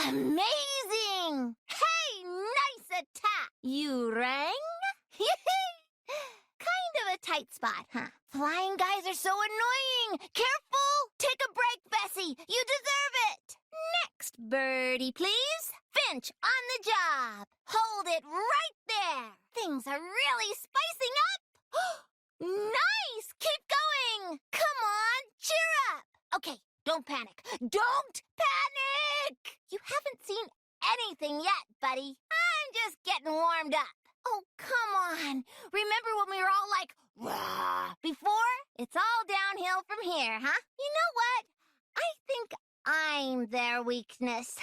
Amazing! Hey, nice attack! You rang? Kind of a tight spot, huh? Flying guys are so annoying! Careful! Take a break, Bessie! You deserve it! Next, birdie, please. Finch, on the job. Hold it right there. Things are really spicing up. Nice! Keep going! Come on, cheer up! Okay, don't panic. Don't panic! You haven't seen anything yet, buddy. I'm just getting warmed up. Oh, come on. Remember when we were all like, rah, before? It's all downhill from here, huh? You know what? I think I'm their weakness.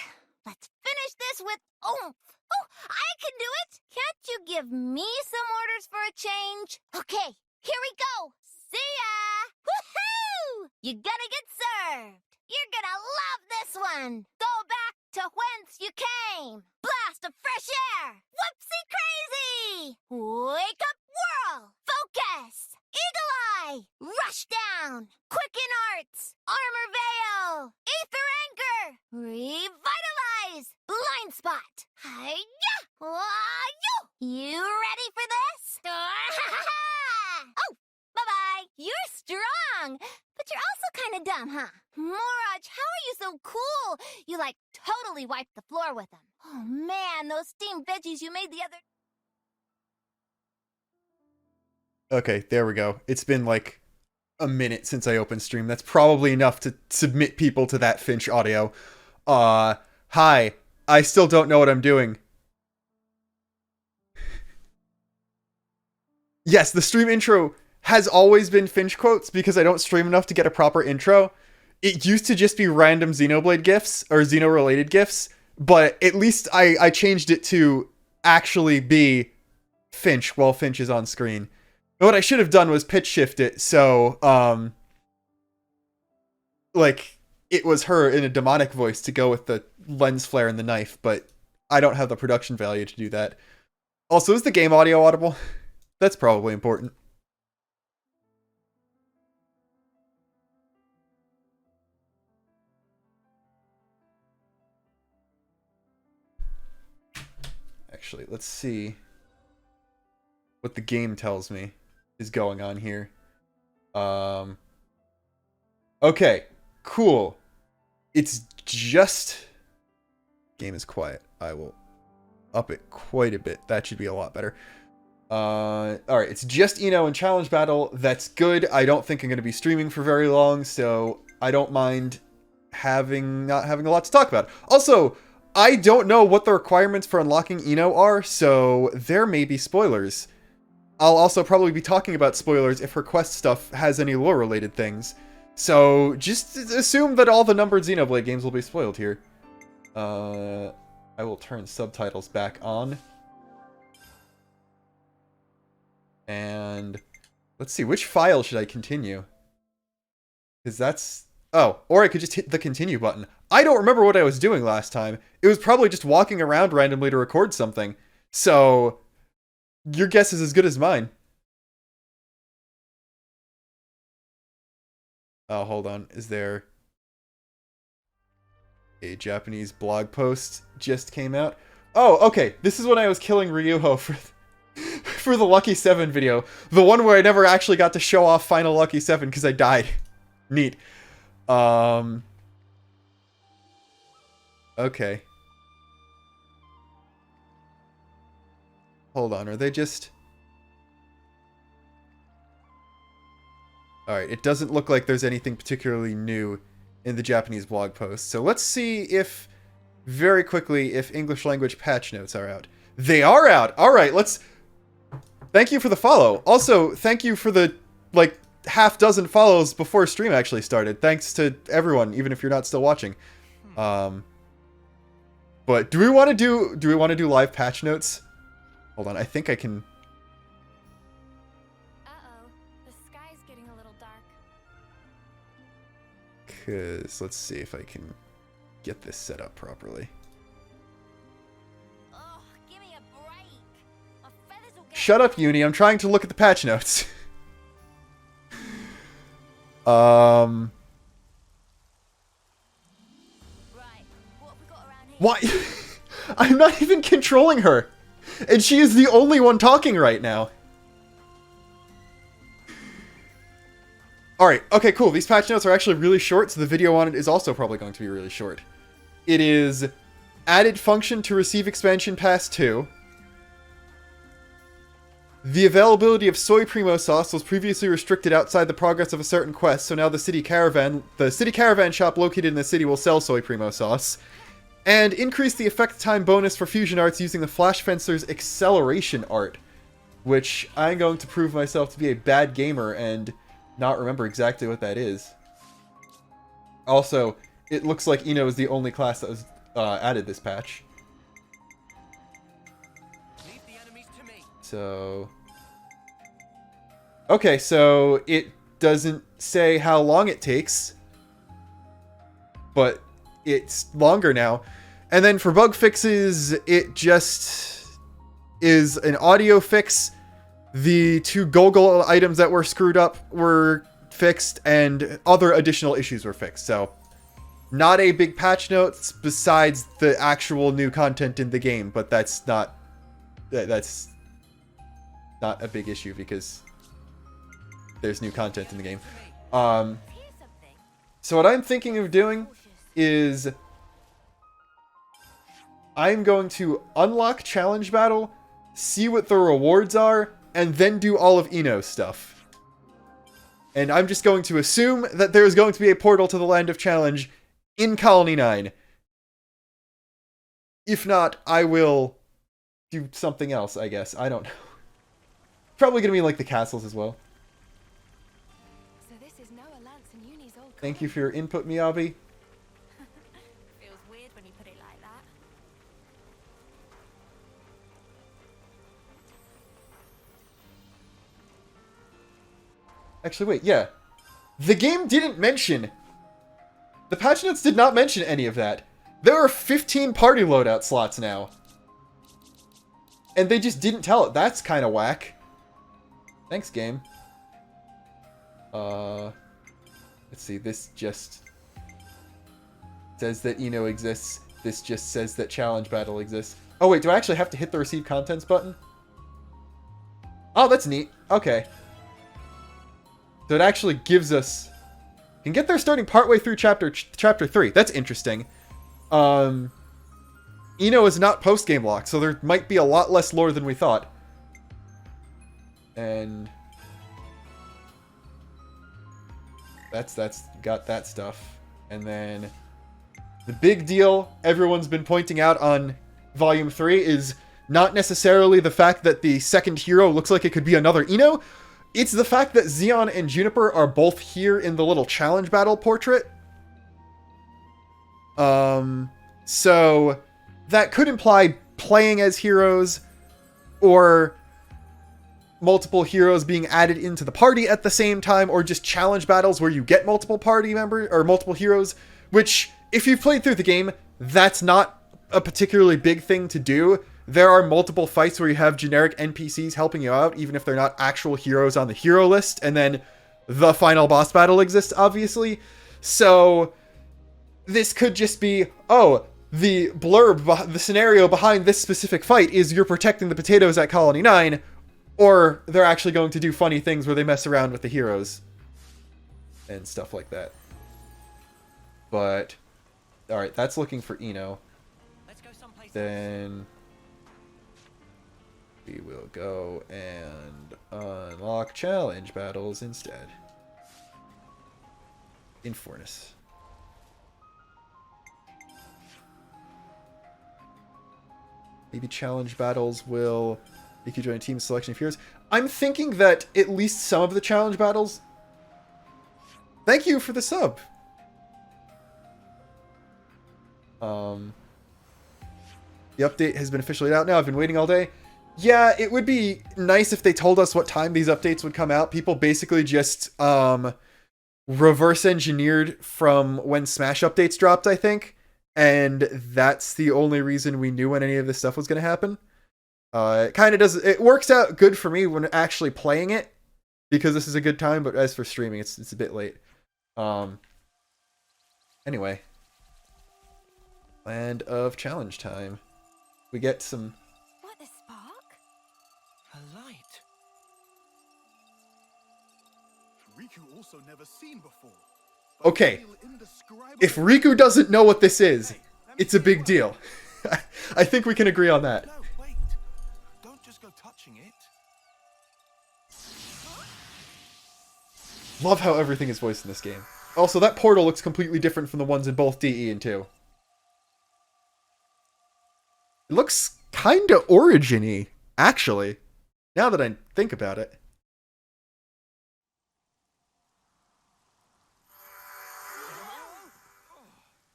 Let's finish this with oomph. Oh, I can do it. Can't you give me some orders for a change? Okay, here we go. See ya. Woohoo! You're gonna get served. You're gonna love this one. Go back to whence you came. Blast of fresh air. Whoopsie crazy. Wake up, whirl. Focus. Eagle eye. Rush down. Quicken arts. Armor veil. Ether anchor. Revitalize. Blind spot. Hi-ya. Wah-yo. You ready for this? Oh, bye-bye. You're strong. But you're also kind of dumb, huh? Moraj, how are you so cool? You, like, totally wiped the floor with them. Oh, man, those steamed veggies you made the other... Okay, there we go. It's been, like, a minute since I opened stream. That's probably enough to submit people to that Finch audio. Hi. I still don't know what I'm doing. Yes, the stream intro has always been Finch quotes because I don't stream enough to get a proper intro. It used to just be random Xenoblade GIFs or Xeno-related GIFs, but at least I changed it to actually be Finch while Finch is on screen. And what I should have done was pitch shift it so, like, it was her in a demonic voice to go with the lens flare and the knife, but I don't have the production value to do that. Also, is the game audio audible? That's probably important. Actually, let's see what the game tells me is going on here. Okay, cool. It's just... Game is quiet. I will up it quite a bit. That should be a lot better. Alright, it's just Eno and Challenge Battle. That's good. I don't think I'm going to be streaming for very long, so I don't mind not having a lot to talk about. Also, I don't know what the requirements for unlocking Eno are, so there may be spoilers. I'll also probably be talking about spoilers if her quest stuff has any lore-related things. So just assume that all the numbered Xenoblade games will be spoiled here. I will turn subtitles back on. And let's see, which file should I continue? Because that's... Oh, or I could just hit the continue button. I don't remember what I was doing last time. It was probably just walking around randomly to record something. So, your guess is as good as mine. Oh, hold on. Is there a Japanese blog post just came out? Oh, okay. This is when I was killing Ryuho for the Lucky 7 video. The one where I never actually got to show off Final Lucky 7 because I died. Neat. Okay. Hold on, are they just... Alright, it doesn't look like there's anything particularly new in the Japanese blog post. So let's see if, very quickly, if English language patch notes are out. They are out! Alright, let's... Thank you for the follow. Also, thank you for the, like, half dozen follows before stream actually started. Thanks to everyone, even if you're not still watching. But do we want to do live patch notes? Hold on, I think I can. Uh-oh, the sky's getting a little dark. Cause let's see if I can get this set up properly. Oh, give me a break. My feathers will get... Shut up, Uni. I'm trying to look at the patch notes. Right, what have we got around Why? I'm not even controlling her. And she is the only one talking right now. Alright, okay, cool. These patch notes are actually really short, so the video on it is also probably going to be really short. It is added function to receive expansion pass 2. The availability of soy primo sauce was previously restricted outside the progress of a certain quest, so now the city caravan shop located in the city will sell soy primo sauce. And increase the effect time bonus for fusion arts using the Flash Fencer's acceleration art, which I'm going to prove myself to be a bad gamer and not remember exactly what that is. Also, it looks like Ino is the only class that was added this patch. Leave the enemies to me. So... okay, so it doesn't say how long it takes, but it's longer now. And then for bug fixes, it just is an audio fix. The 2 Gogol items that were screwed up were fixed, and other additional issues were fixed. So, not a big patch notes besides the actual new content in the game, but that's not a big issue because there's new content in the game. So what I'm thinking of doing is I'm going to unlock Challenge Battle, see what the rewards are, and then do all of Ino's stuff. And I'm just going to assume that there is going to be a portal to the Land of Challenge in Colony 9. If not, I will do something else, I guess. I don't know. Probably going to be like the castles as well. So this is Noah, Lance, and Uni's old Thank you for your input, Miyabi. Feels weird when you put it like that. Actually, wait, yeah. The game didn't mention... the patch notes did not mention any of that. There are 15 party loadout slots now. And they just didn't tell it. That's kind of whack. Thanks, game. Let's see, this just says that Ino exists. This just says that Challenge Battle exists. Oh wait, do I actually have to hit the Receive Contents button? Oh, that's neat. Okay. So it actually gives us... you can get there starting partway through chapter 3. That's interesting. Ino is not post-game locked, so there might be a lot less lore than we thought. And... that's got that stuff. And then... the big deal everyone's been pointing out on Volume 3 is not necessarily the fact that the second hero looks like it could be another Ino. It's the fact that Xeon and Juniper are both here in the little challenge battle portrait. So that could imply playing as heroes or multiple heroes being added into the party at the same time, or just challenge battles where you get multiple party members or multiple heroes, which if you've played through the game, that's not a particularly big thing to do. There are multiple fights where you have generic NPCs helping you out, even if they're not actual heroes on the hero list, and then the final boss battle exists, obviously. So, this could just be, oh, the blurb, the scenario behind this specific fight is you're protecting the potatoes at Colony 9, or they're actually going to do funny things where they mess around with the heroes, and stuff like that. But, alright, that's looking for Ino. Let's go someplace else. Then... we will go and unlock challenge battles instead. In Furnace. Maybe challenge battles will make you join a team selection of heroes. I'm thinking that at least some of the challenge battles... thank you for the sub! The update has been officially out now. I've been waiting all day. Yeah, it would be nice if they told us what time these updates would come out. People basically just reverse engineered from when Smash updates dropped, I think. And that's the only reason we knew when any of this stuff was going to happen. It kind of does... it works out good for me when actually playing it, because this is a good time, but as for streaming, it's a bit late. Anyway. Land of challenge time. We get some... What, the spark? A light. Riku also never seen before. but Okay, feel indescribable- if Riku doesn't know what this is, it's a big deal. I think we can agree on that. No, wait. Don't just go touching it. Love how everything is voiced in this game. Also, that portal looks completely different from the ones in both DE and 2. It looks kinda Origin-y, actually. Now that I think about it.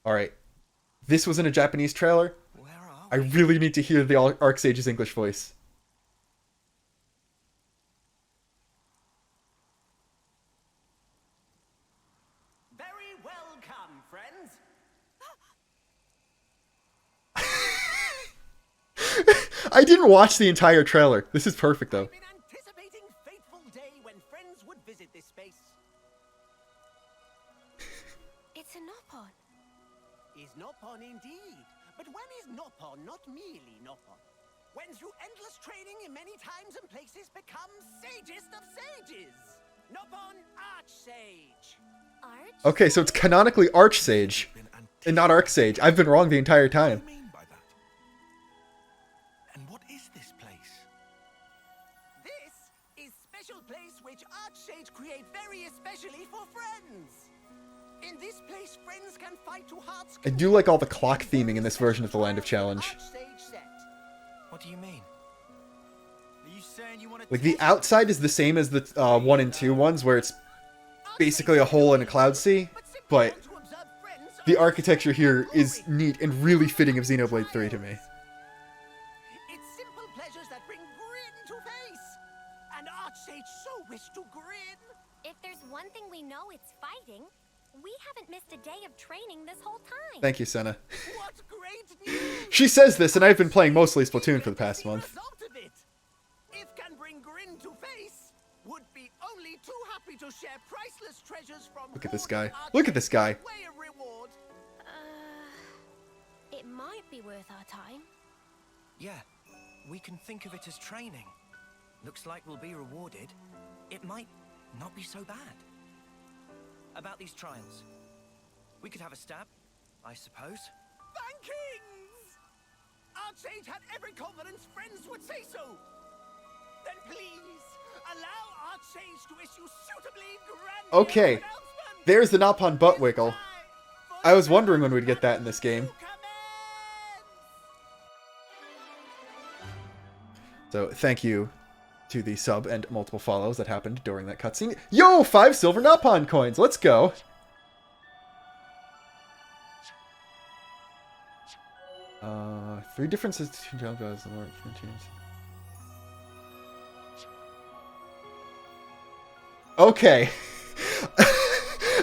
Alright. This was in a Japanese trailer. Where are I we? really need to hear the Arcsage's English voice. Very welcome, friends. I didn't watch the entire trailer. This is perfect, though. I've been anticipating fateful day when friends would visit this space. It's a Nopon. Is Nopon indeed. But when is Nopon not merely Nopon? When through endless training in many times and places becomes sagest of sages. Nopon Archsage. Arch? Okay, so it's canonically Archsage, and not Arcsage. I've been wrong the entire time. What do you mean by that? And what is this place? This is special place which Archsage create very especially for friends. In this place, friends can fight to heart's I do like all the clock theming in this version of the Land of Challenge. Archsage set. What do you mean? Are you saying you want to Like, the outside is the same as the 1 and 2 ones, where it's basically a hole in a cloud sea, but the architecture here is neat and really fitting of Xenoblade 3 to me. It's simple pleasures that bring grin to face. And Archsage so wish to grin. If there's one thing we know, it's fighting. We haven't missed a day of training this whole time. Thank you, Senna. What great news! She says this, and I've been playing mostly Splatoon for the past month. Result of it. If can bring grin to face, would be only too happy to share priceless treasures from. Look at this hoarding guy. Look at this guy. Archsage's way of reward. It might be worth our time. Yeah, we can think of it as training. Looks like we'll be rewarded. It might not be so bad. About these trials. We could have a stab, I suppose. Thankings! Archsage had every confidence friends would say so. Then please, allow Archsage to issue suitably grand Okay, announcement. there's the Nopon butt wiggle. I was wondering when we'd get that in this game. So, thank you to the sub and multiple follows that happened during that cutscene. Yo, 5 silver Nopon coins! Let's go! Three differences to jump as the more tunes. Okay.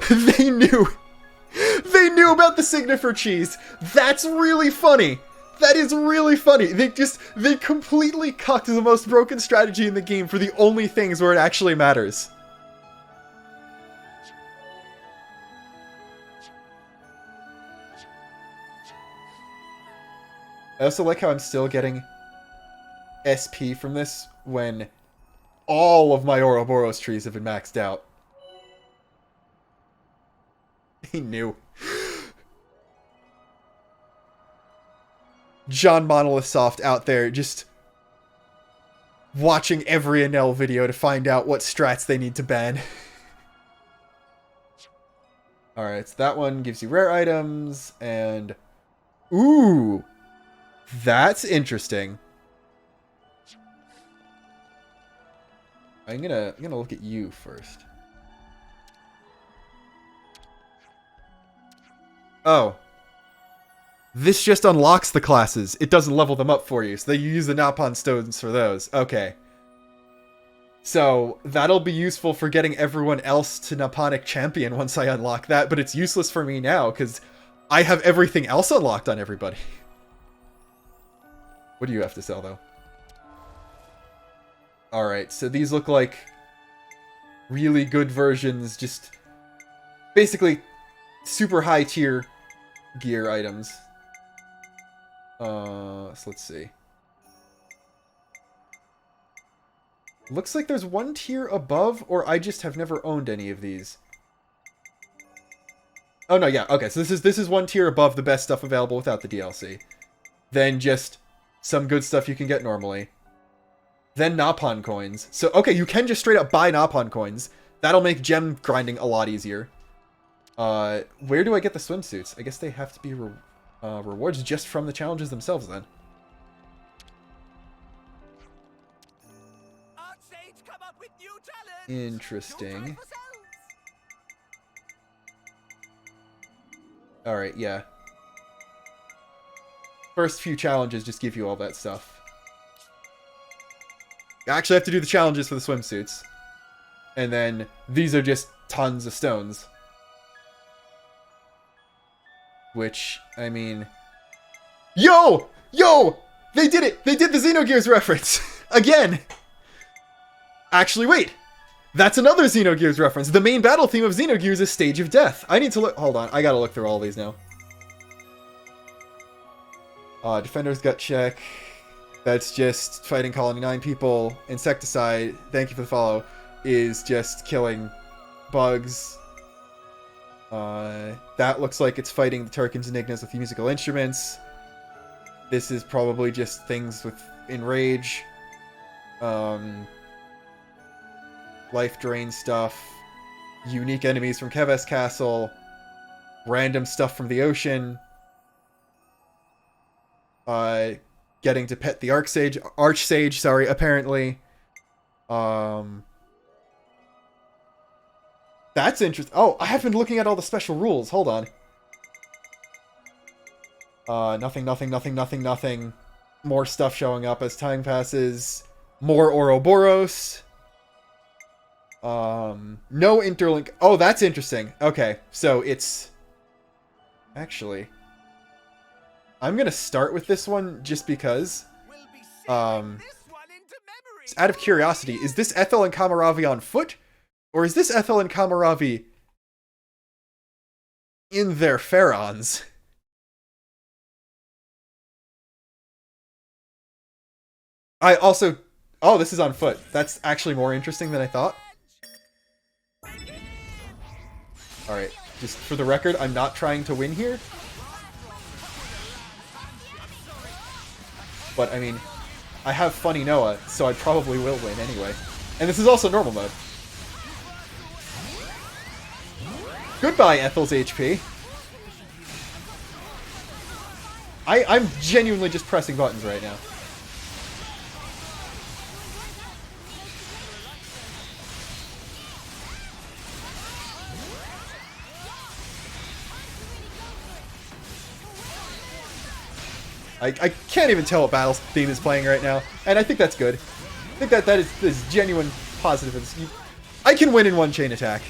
They knew. They knew about the Signifer cheese. That's really funny. That is really funny. They completely cucked the most broken strategy in the game for the only things where it actually matters. I also like how I'm still getting SP from this when all of my Ouroboros trees have been maxed out. He knew. John Monolith Soft out there just watching every Enel video to find out what strats they need to ban. Alright, so that one gives you rare items, and... Ooh! That's interesting. I'm gonna look at you first. Oh. This just unlocks the classes. It doesn't level them up for you, so you use the Nopon stones for those. Okay. So, that'll be useful for getting everyone else to Noponic Champion once I unlock that, but it's useless for me now, because I have everything else unlocked on everybody. What do you have to sell, though? Alright, so these look like really good versions, just basically super high tier gear items. So let's see. Looks like there's one tier above, or I just have never owned any of these. Oh no, yeah, okay, so this is one tier above the best stuff available without the DLC. Then just some good stuff you can get normally. Then Napon coins. So, okay, you can just straight up buy Napon coins. That'll make gem grinding a lot easier. Where do I get the swimsuits? I guess they have to be rewards just from the challenges themselves then. Archsage, come up with new talents. Interesting. Alright, yeah. First few challenges just give you all that stuff. You actually have to do the challenges for the swimsuits. And then these are just tons of stones. Which, I mean... Yo! Yo! They did it! They did the Xenogears reference! Again! Actually, wait! That's another Xenogears reference. The main battle theme of Xenogears is Stage of Death. I need to look... Hold on, I gotta look through all these now. Defender's Gut Check. That's just fighting Colony 9 people. Insecticide, thank you for the follow, is just killing bugs. That looks like it's fighting the Turkins and Ignas with musical instruments. This is probably just things with Enrage. Life Drain stuff. Unique enemies from Keves Castle. Random stuff from the ocean. Getting to pet the Archsage, sorry, apparently. That's interesting. Oh, I have been looking at all the special rules. Hold on. Nothing. More stuff showing up as time passes. More Ouroboros. No interlink. Oh, that's interesting. Okay, so it's... Actually... I'm gonna start with this one just because. Just out of curiosity, is this Ethel and Kamaravi on foot? Or is this Ethel and Kamaravi in their Pharaons? I also... Oh, this is on foot. That's actually more interesting than I thought. Alright, just for the record, I'm not trying to win here. But, I mean, I have Funny Noah, so I probably will win anyway. And this is also normal mode. Goodbye, Ethel's HP. I'm genuinely just pressing buttons right now. I can't even tell what battle theme is playing right now, and I think that's good. I think that is genuine positive. I can win in one chain attack.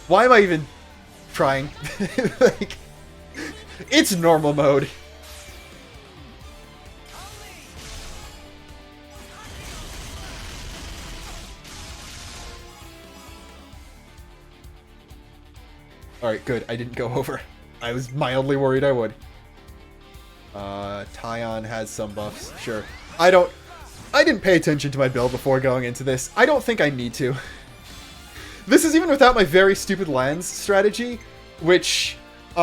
Why am I even trying? Like, it's normal mode. Alright, good. I didn't go over. I was mildly worried I would. Tyon has some buffs, sure. I didn't pay attention to my build before going into this. I don't think I need to. This is even without my very stupid lands strategy, which, you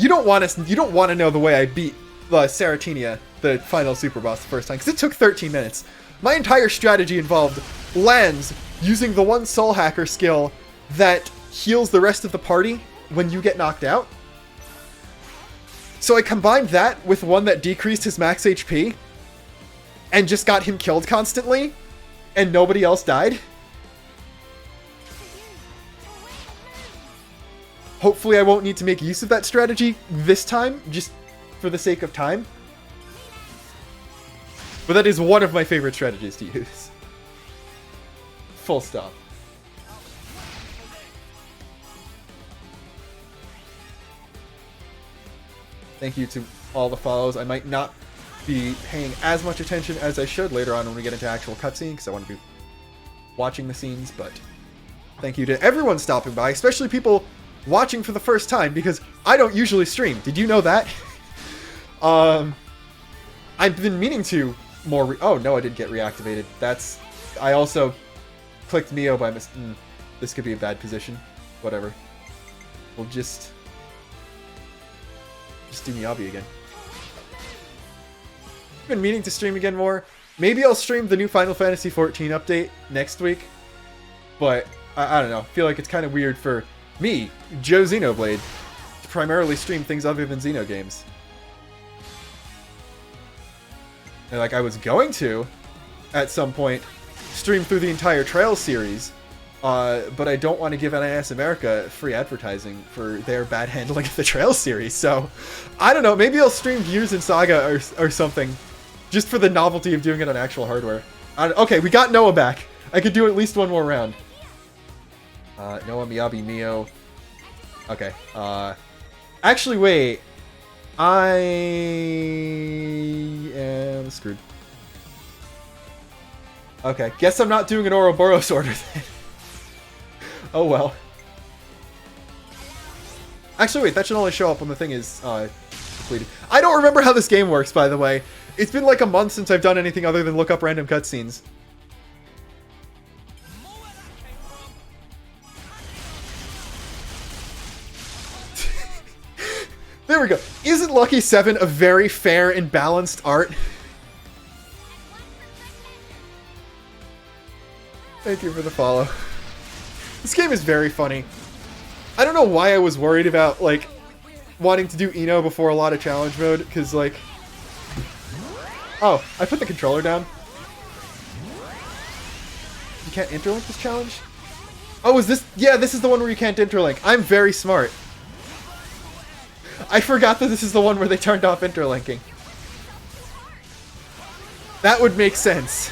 don't want to know the way I beat Saratinia, the final super boss, the first time, because it took 13 minutes. My entire strategy involved lands using the one Soul Hacker skill that heals the rest of the party when you get knocked out. So I combined that with one that decreased his max HP and just got him killed constantly, and nobody else died. Hopefully I won't need to make use of that strategy this time, just for the sake of time. But that is one of my favorite strategies to use. Full stop. Thank you to all the follows. I might not be paying as much attention as I should later on when we get into actual cutscene, because I want to be watching the scenes, but thank you to everyone stopping by, especially people watching for the first time because I don't usually stream. Did you know that? I've been meaning to more. Oh no, I did get reactivated. I also clicked Neo by mistake. This could be a bad position. Whatever. We'll just do Miyabi again. I've been meaning to stream again more. Maybe I'll stream the new Final Fantasy XIV update next week. But I don't know. I feel like it's kind of weird for me, Joe Xenoblade, to primarily stream things other than Xeno games. And like I was going to, at some point, stream through the entire Trails series, but I don't want to give NIS America free advertising for their bad handling of the Trails series. So, I don't know. Maybe I'll stream Gears and Saga or something, just for the novelty of doing it on actual hardware. Okay, we got Noah back. I could do at least one more round. Noah, Miyabi, Neo. Okay. Actually, wait. I am screwed. Okay, guess I'm not doing an Ouroboros order then. Oh well. Actually, wait, that should only show up when the thing is completed. I don't remember how this game works, by the way. It's been like a month since I've done anything other than look up random cutscenes. There we go. Isn't Lucky 7 a very fair and balanced art? Thank you for the follow. This game is very funny. I don't know why I was worried about, like, wanting to do Eno before a lot of challenge mode, because, like... Oh, I put the controller down. You can't interlink this challenge? Oh, is this... Yeah, this is the one where you can't interlink. I'm very smart. I forgot that this is the one where they turned off interlinking. That would make sense.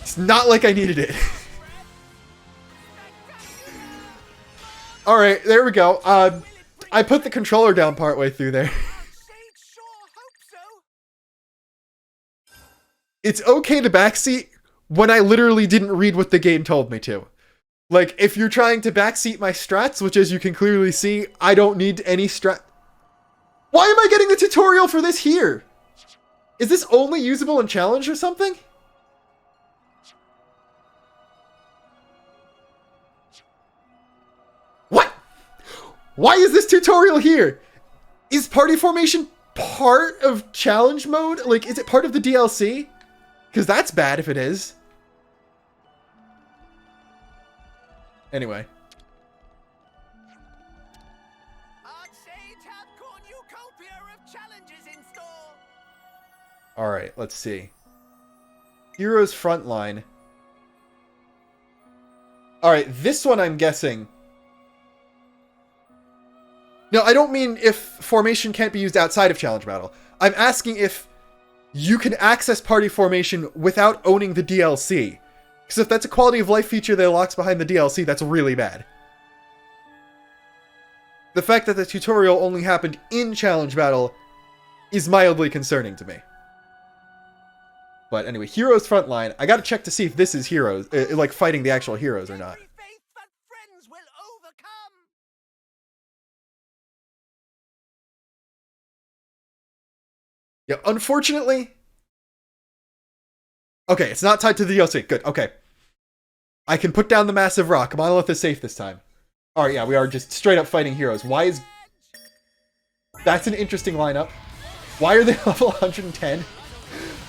It's not like I needed it. Alright, there we go. I put the controller down partway through there. It's okay to backseat when I literally didn't read what the game told me to. Like, if you're trying to backseat my strats, which as you can clearly see, I don't need any strat... Why am I getting the tutorial for this here? Is this only usable in challenge or something? What? Why is this tutorial here? Is party formation part of challenge mode? Like, is it part of the DLC? Because that's bad if it is. Anyway. Alright, let's see. Heroes Frontline. Alright, this one I'm guessing. No, I don't mean if formation can't be used outside of challenge battle. I'm asking if you can access party formation without owning the DLC. Because if that's a quality of life feature that locks behind the DLC, that's really bad. The fact that the tutorial only happened in challenge battle is mildly concerning to me. But anyway, Heroes Frontline. I gotta check to see if this is Heroes, like fighting the actual heroes or not. Yeah, unfortunately... Okay, it's not tied to the DLC. Good, okay. I can put down the massive rock. Monolith is safe this time. Alright, yeah, we are just straight up fighting heroes. Why is... That's an interesting lineup. Why are they level 110?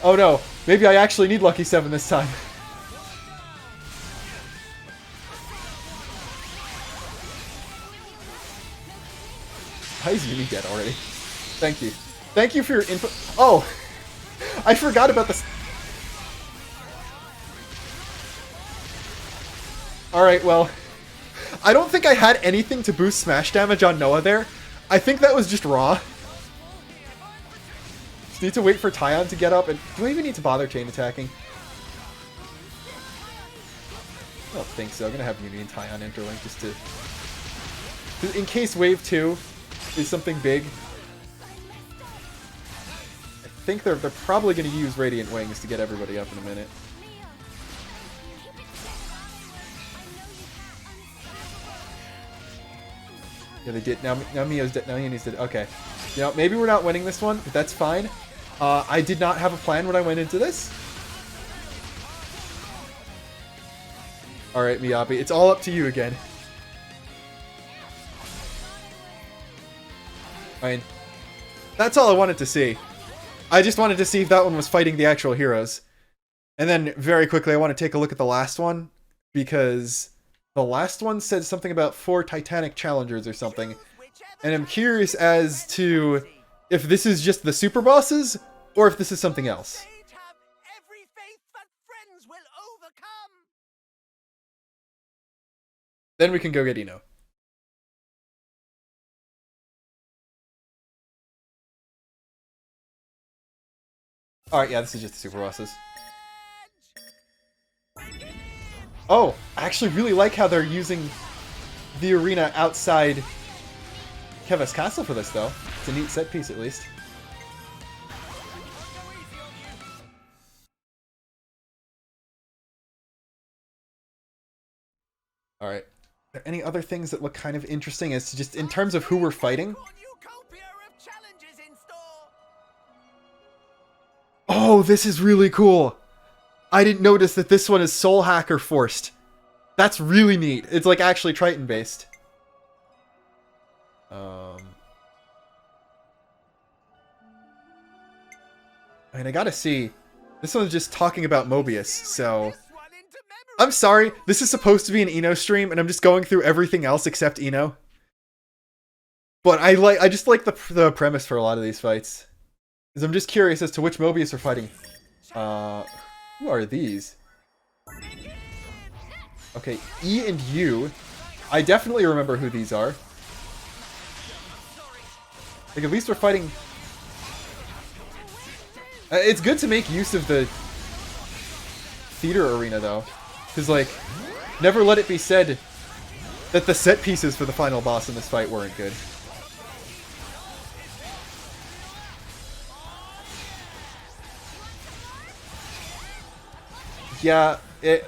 Oh no, maybe I actually need Lucky 7 this time. Why is Yumi dead already? Thank you. Thank you for your input. Oh! I forgot about this. Alright, well, I don't think I had anything to boost smash damage on Noah there. I think that was just raw. Just need to wait for Tyon to get up, and do I even need to bother chain attacking? I don't think so. I'm gonna have Yumi and Tyon interlink just to... In case wave 2 is something big. I think they're probably gonna use Radiant Wings to get everybody up in a minute. Yeah, they did. Now Mio's dead. Now Yunie's dead. Okay. You know, maybe we're not winning this one, but that's fine. I did not have a plan when I went into this. Alright, Miyabi. It's all up to you again. I mean, that's all I wanted to see. I just wanted to see if that one was fighting the actual heroes. And then, very quickly, I want to take a look at the last one, because the last one said something about 4 Titanic Challengers or something. And I'm curious as to if this is just the super bosses, or if this is something else. Have every faith that friends will overcome. Then we can go get Ino. Alright, yeah, this is just the super bosses. Oh, I actually really like how they're using the arena outside Keva's castle for this, though. It's a neat set piece, at least. Alright. Are there any other things that look kind of interesting as to just in terms of who we're fighting? Oh, this is really cool. I didn't notice that this one is Soul Hacker forced. That's really neat. It's like actually Triton based. I mean, I gotta see. This one's just talking about Mobius, so... I'm sorry, this is supposed to be an Ino stream, and I'm just going through everything else except Ino. But I just like the premise for a lot of these fights. Because I'm just curious as to which Mobius we're fighting. Who are these? Okay, E and U. I definitely remember who these are. Like, at least we're fighting... it's good to make use of the theater arena, though. Because, like, never let it be said that the set pieces for the final boss in this fight weren't good. Yeah, it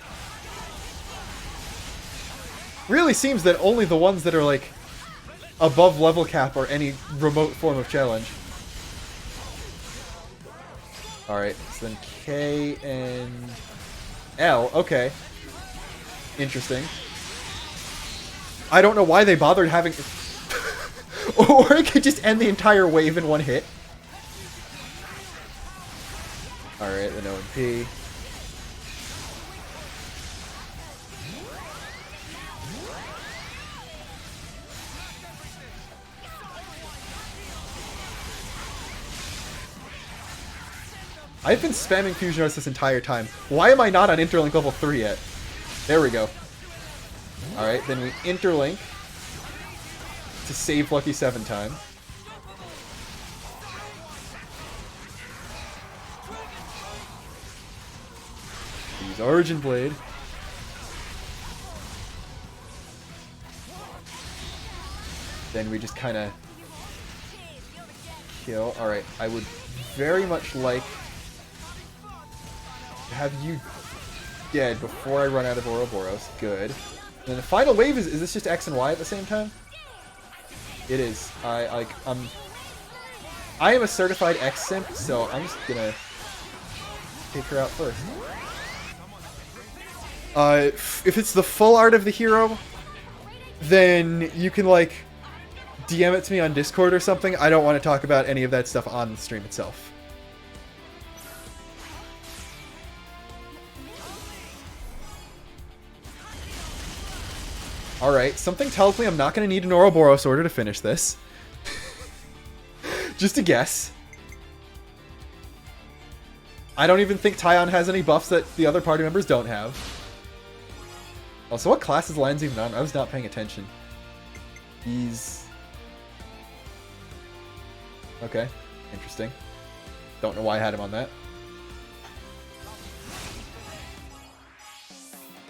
really seems that only the ones that are, like, above level cap or any remote form of challenge. Alright, so then K and L. Okay. Interesting. I don't know why they bothered having... or it could just end the entire wave in one hit. Alright, then O and P. I've been spamming Fusion Arts this entire time. Why am I not on Interlink level 3 yet? There we go. Alright, then we Interlink to save Lucky 7 time. Use Origin Blade. Then we just kind of kill. Alright, I would very much like to have you dead before I run out of Ouroboros. Good. And then the final wave is this just X and Y at the same time? It is. I am a certified X simp, so I'm just gonna take her out first. If it's the full art of the hero, then you can, like, DM it to me on Discord or something. I don't want to talk about any of that stuff on the stream itself. Alright, something tells me I'm not going to need an Ouroboros order to finish this. Just a guess. I don't even think Tyon has any buffs that the other party members don't have. Also, what class is Lan's even on? I was not paying attention. He's... Okay, interesting. Don't know why I had him on that.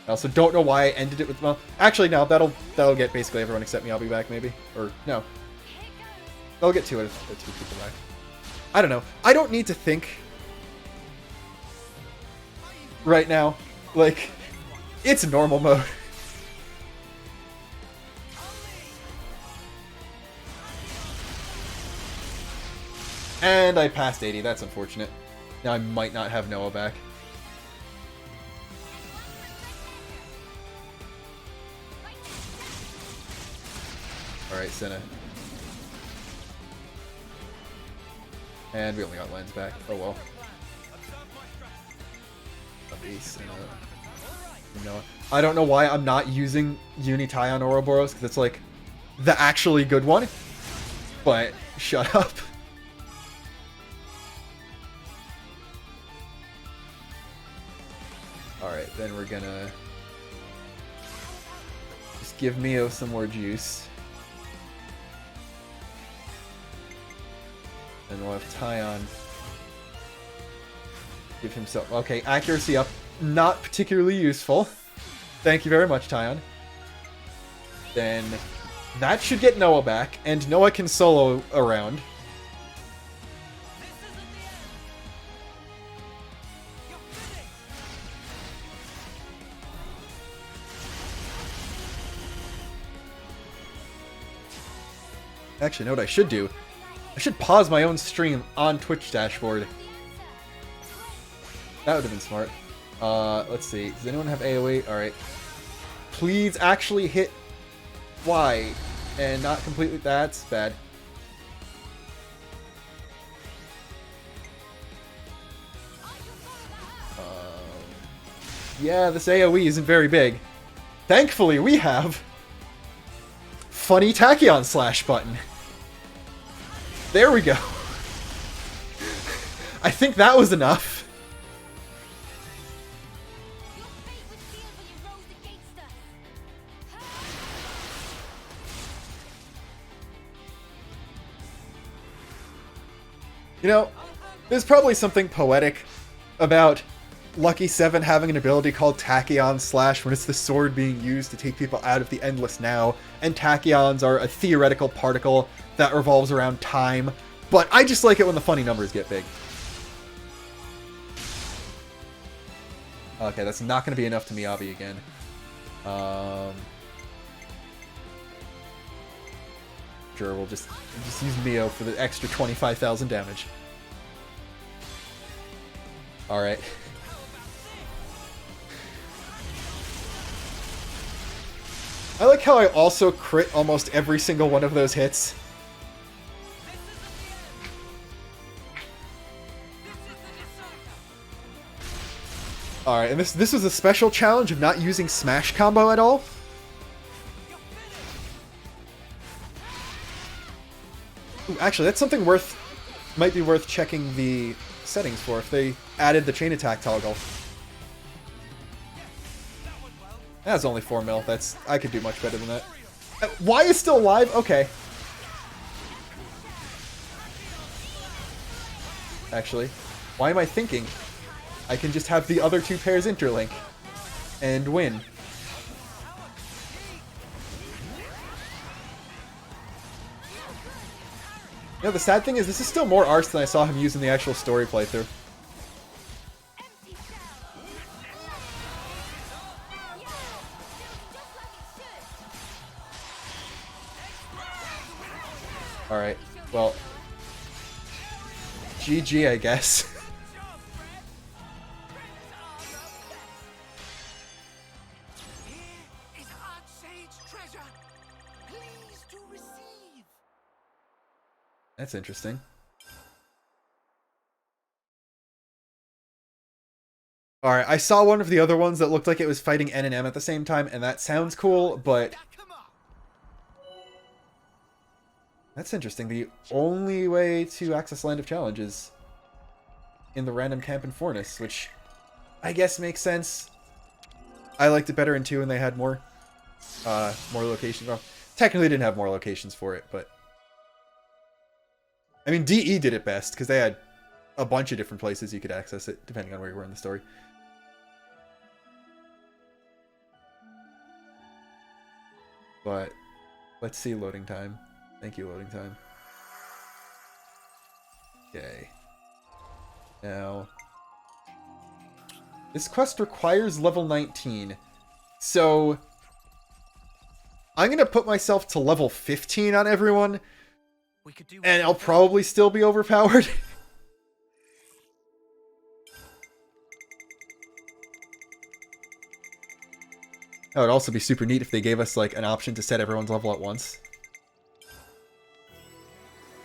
I also don't know why I ended it with... Well, actually, no, that'll get basically everyone except me. I'll be back, maybe. Or, no. I'll get two people back. I don't know. I don't need to think right now. Like, it's normal mode. And I passed 80. That's unfortunate. Now I might not have Noah back. Alright, Senna. And we only got Lens back. Oh well. Noah. I don't know why I'm not using Unitai on Ouroboros, because it's like the actually good one. But shut up. Alright, then we're gonna just give Mio some more juice. And we'll have Tyon give himself... Okay, accuracy up. Not particularly useful. Thank you very much, Tyon. Then that should get Noah back, and Noah can solo around. Actually, know what I should do? I should pause my own stream on Twitch dashboard. That would have been smart. Let's see. Does anyone have AoE? Alright. Please actually hit Y and not completely... That's bad. Yeah, this AoE isn't very big. Thankfully, we have funny Tachyon slash button. There we go. I think that was enough. You know, there's probably something poetic about Lucky 7 having an ability called Tachyon Slash when it's the sword being used to take people out of the Endless Now, and Tachyons are a theoretical particle that revolves around time, but I just like it when the funny numbers get big. Okay, that's not going to be enough to Miyabi again. Sure, we'll just use Mio for the extra 25,000 damage. Alright. I like how I also crit almost every single one of those hits. Alright, and this was a special challenge of not using Smash Combo at all. Ooh, actually, that's something might be worth checking the settings for if they added the chain attack toggle. That's only 4 mil. I could do much better than that. Y is still alive? Okay. Actually, why am I thinking? I can just have the other two pairs interlink and win. You know, the sad thing is this is still more arse than I saw him use in the actual story playthrough. Alright, well, GG, I guess. That's interesting. Alright, I saw one of the other ones that looked like it was fighting N and M at the same time, and that sounds cool, but... That's interesting. The only way to access Land of Challenge is in the random camp in Fornis, which I guess makes sense. I liked it better in 2 and they had more locations. Well, technically didn't have more locations for it, but... I mean, DE did it best, because they had a bunch of different places you could access it, depending on where you were in the story. But, let's see loading time. Thank you, loading time. Okay. Now... This quest requires level 19. So... I'm gonna put myself to level 15 on everyone, We could do. And I'll probably still be overpowered. That would also be super neat if they gave us like an option to set everyone's level at once.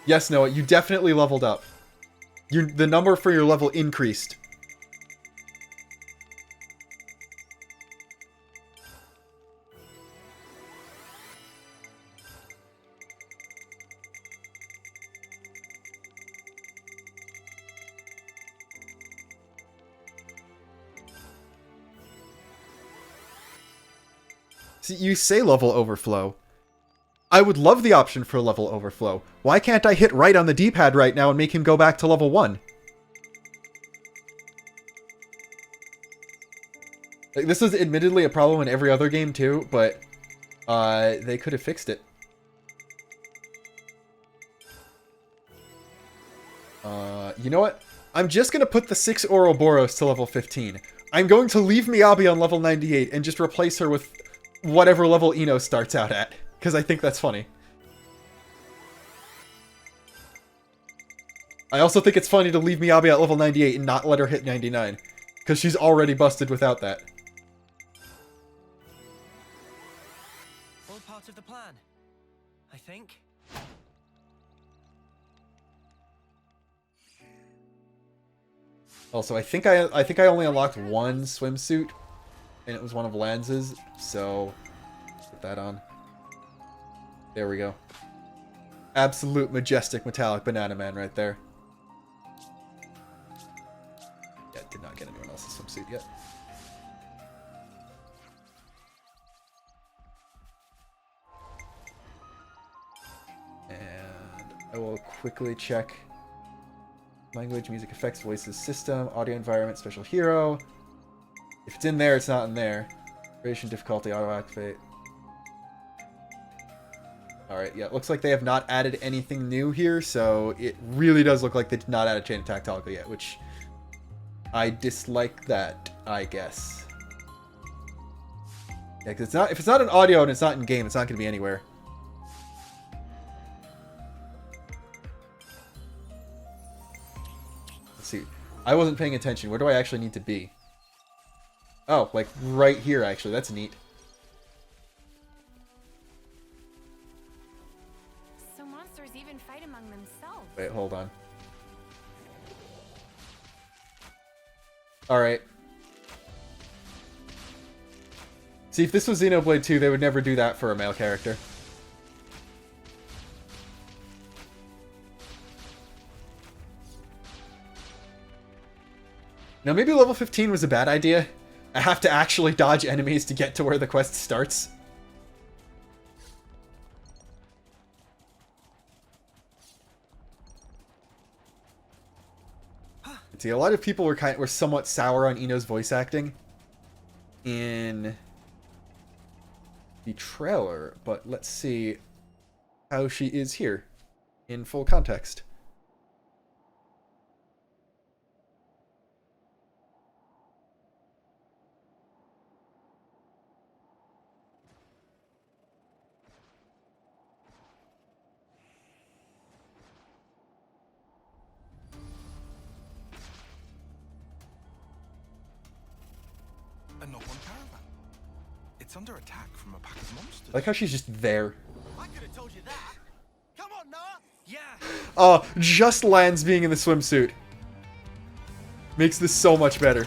Yes, Noah, you definitely leveled up. The number for your level increased. See, you say level overflow. I would love the option for level overflow. Why can't I hit right on the D-pad right now and make him go back to level 1? Like, this is admittedly a problem in every other game too, but they could have fixed it. You know what? I'm just going to put the 6 Ouroboros to level 15. I'm going to leave Miyabi on level 98 and just replace her with whatever level Ino starts out at, because I think that's funny. I also think it's funny to leave Miyabi at level 98 and not let her hit 99, because she's already busted without that. All part of the plan, I think. Also, I think I only unlocked one swimsuit, and it was one of Lanz's, so put that on. There we go. Absolute majestic metallic banana man right there. Yeah, did not get anyone else's swimsuit yet. And I will quickly check language, music effects, voices, system, audio environment, special hero. If it's in there, it's not in there. Creation difficulty, auto activate. Alright, yeah, it looks like they have not added anything new here, so it really does look like they did not add a chain attack toggle yet, which I dislike that, I guess. Yeah, because if it's not in audio and it's not in game, it's not going to be anywhere. Let's see. I wasn't paying attention. Where do I actually need to be? Oh, like right here, actually. That's neat. So monsters even fight among themselves. Wait, hold on. Alright. See, if this was Xenoblade 2, they would never do that for a male character. Now, maybe level 15 was a bad idea. I have to actually dodge enemies to get to where the quest starts. See, a lot of people were somewhat sour on Ino's voice acting in the trailer, but let's see how she is here in full context. A knock-on caravan. It's under attack from a pack of monsters. I like how she's just there. I could have told you that. Come on, Noah. Yeah. Oh, just Lance being in the swimsuit makes this so much better.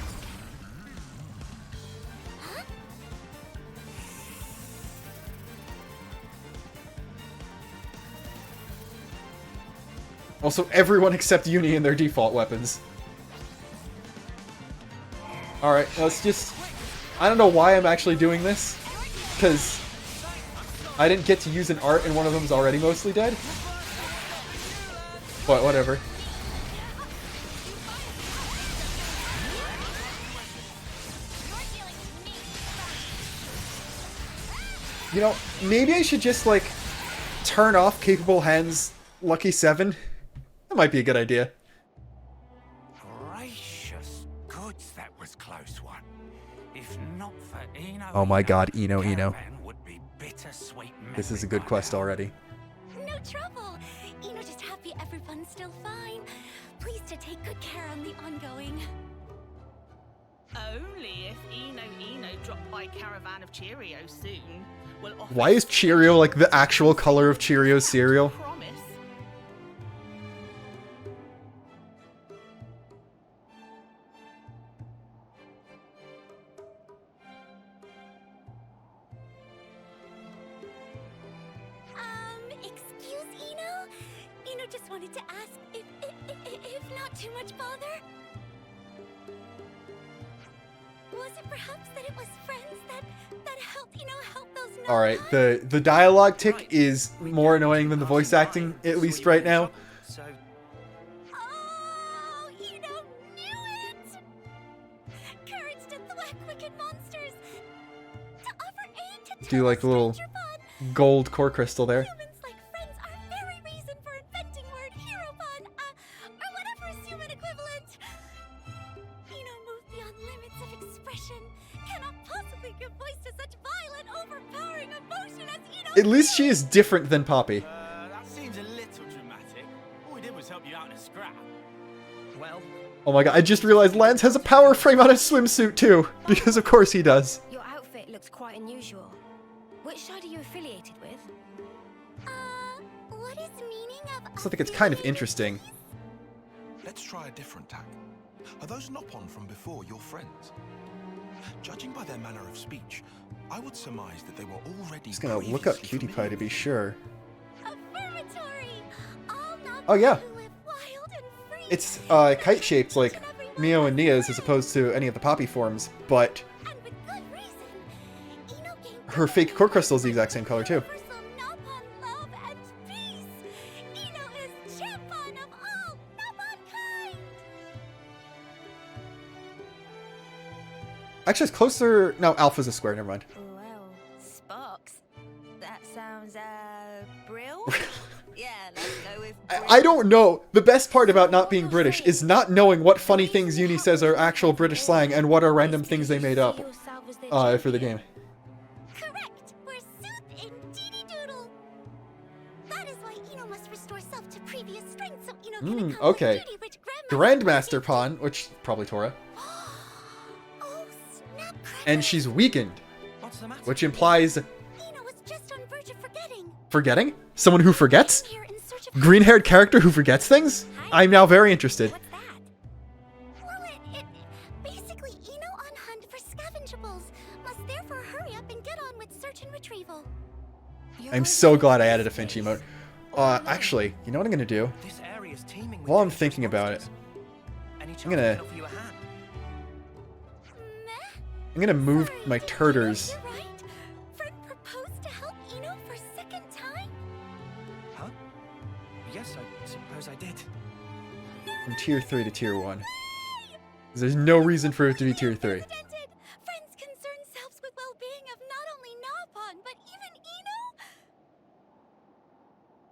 Also, everyone except Uni in their default weapons. Alright, let's just... I don't know why I'm actually doing this, because I didn't get to use an art and one of them's already mostly dead. But whatever. You know, maybe I should just, like, turn off Capable Hands Lucky 7. That might be a good idea. Gracious goods, that was close one. If not for Ino, Oh my god, Ino. Caravan would be bittersweet This is a memory good by quest now. already. No trouble. Eno just everyone's still fine. Please to take good care on the ongoing. Only if Eno drop by Caravan of Cheerios soon will offer. Why is Cheerio like the actual color of Cheerios cereal? Promise. Excuse Eno? Eno just wanted to ask if not too much bother. Was it perhaps that it was friends that helped, help those not Alright, the dialogue tick is more annoying than the voice acting, at least right now. So, Oh, Eno knew it! Courage to thwack wicked monsters! To offer aid to Do like the little stranger fun. gold core crystal there. Humans like friends are very reason for inventing word hero fun, or whatever is human equivalent. Eno moved beyond limits of expression. Cannot possibly give voice to such violent, overpowering emotion as Eno. At least she is different than Poppy. That seems a little dramatic. All we did was help you out in a scrap. well, Oh my god, I just realized Lance has a power frame on his swimsuit too. Because of course he does. Your outfit looks quite unusual. Which side are you affiliated with? What is the meaning of? So I think it's kind of interesting. Let's try a different tack. Are those Nopon from before your friends? Judging by their manner of speech, I would surmise that they were already. Just gonna look up previously Cutie Pie familiar to be with you. sure. Affirmatory. All Oh, yeah. who live wild and free. It's kite shaped like Mio and Nia's as opposed to any of the Poppy forms, but And with good reason. Eno gained her fake core crystal is the exact same color too. universal Nopon love and peace. Eno is champion of all Nopon kind. Actually, it's closer. No, Alpha's a square. Never mind. Well, Sparks. That sounds, Brill? Yeah, let's go with I don't know. The best part about not being British is not knowing what funny things Uni says are actual British slang and what are random things they made up for the game. Correct. We're Sooth in Deedy Doodle. That is why Eno must restore self to previous strength so Eno can become Okay. the beauty-rich Grandmaster Pawn, which probably Tora, Oh, snap crackers. and she's weakened, what's the matter? which implies Eno was just on verge of forgetting. forgetting? Someone who forgets? Here in search of Green-haired character who forgets things? I'm now very interested. What's that? Well, it basically Eno on hunt for scavengeables. Must therefore hurry up and get on with search and retrieval. I'm so glad I added a Finch emote. Actually, you know what I'm gonna do? This area's teeming with While I'm dangerous thinking about it, monsters. Any chance gonna- I can offer you a hand? Meh. I'm gonna move Sorry, my Eno, turters. you're right. Friend proposed to help Eno for second time? Huh? Yes, I suppose I did. From tier 3 to tier 1. There's no reason for it to be tier 3. Unprecedented. Friends concern selves with well-being of not only Nopon, but even Eno?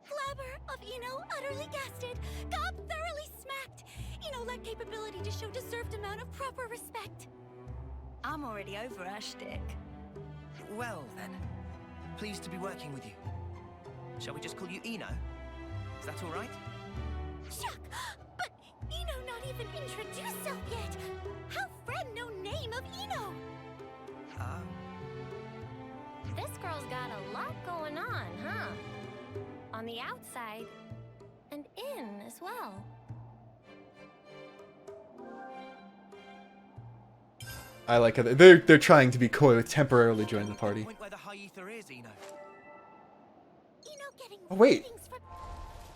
Flabber of Eno utterly gasted. Gob thoroughly smacked. Eno lacked capability to show deserved amount of proper respect. I'm already over our shtick. Well then, pleased to be working with you. Shall we just call you Eno? Is that all right? Shuck! But Eno not even introduced self yet. How friend no name of Eno? This girl's got a lot going on, huh? On the outside and in as well. I like how they're trying to be coy with temporarily joining the party. Point where the high ether is, Eno. Eno getting Oh, wait. ratings for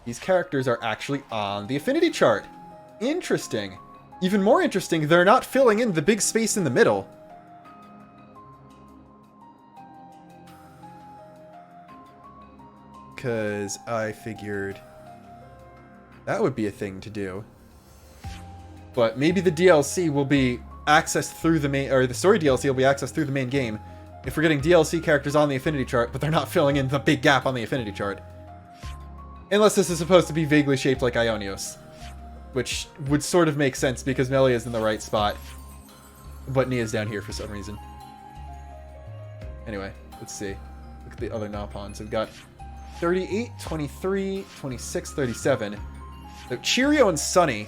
These characters are actually on the affinity chart. Interesting. Even more interesting, they're not filling in the big space in the middle. Because I figured that would be a thing to do. But maybe the DLC will be accessed through the main, or the story DLC will be accessed through the main game. If we're getting DLC characters on the affinity chart, but they're not filling in the big gap on the affinity chart. Unless this is supposed to be vaguely shaped like Ionios. Which would sort of make sense because Melia is in the right spot. But Nia's down here for some reason. Anyway, let's see. Look at the other Nopons. We've got 38, 23, 26, 37. So Cheerio and Sunny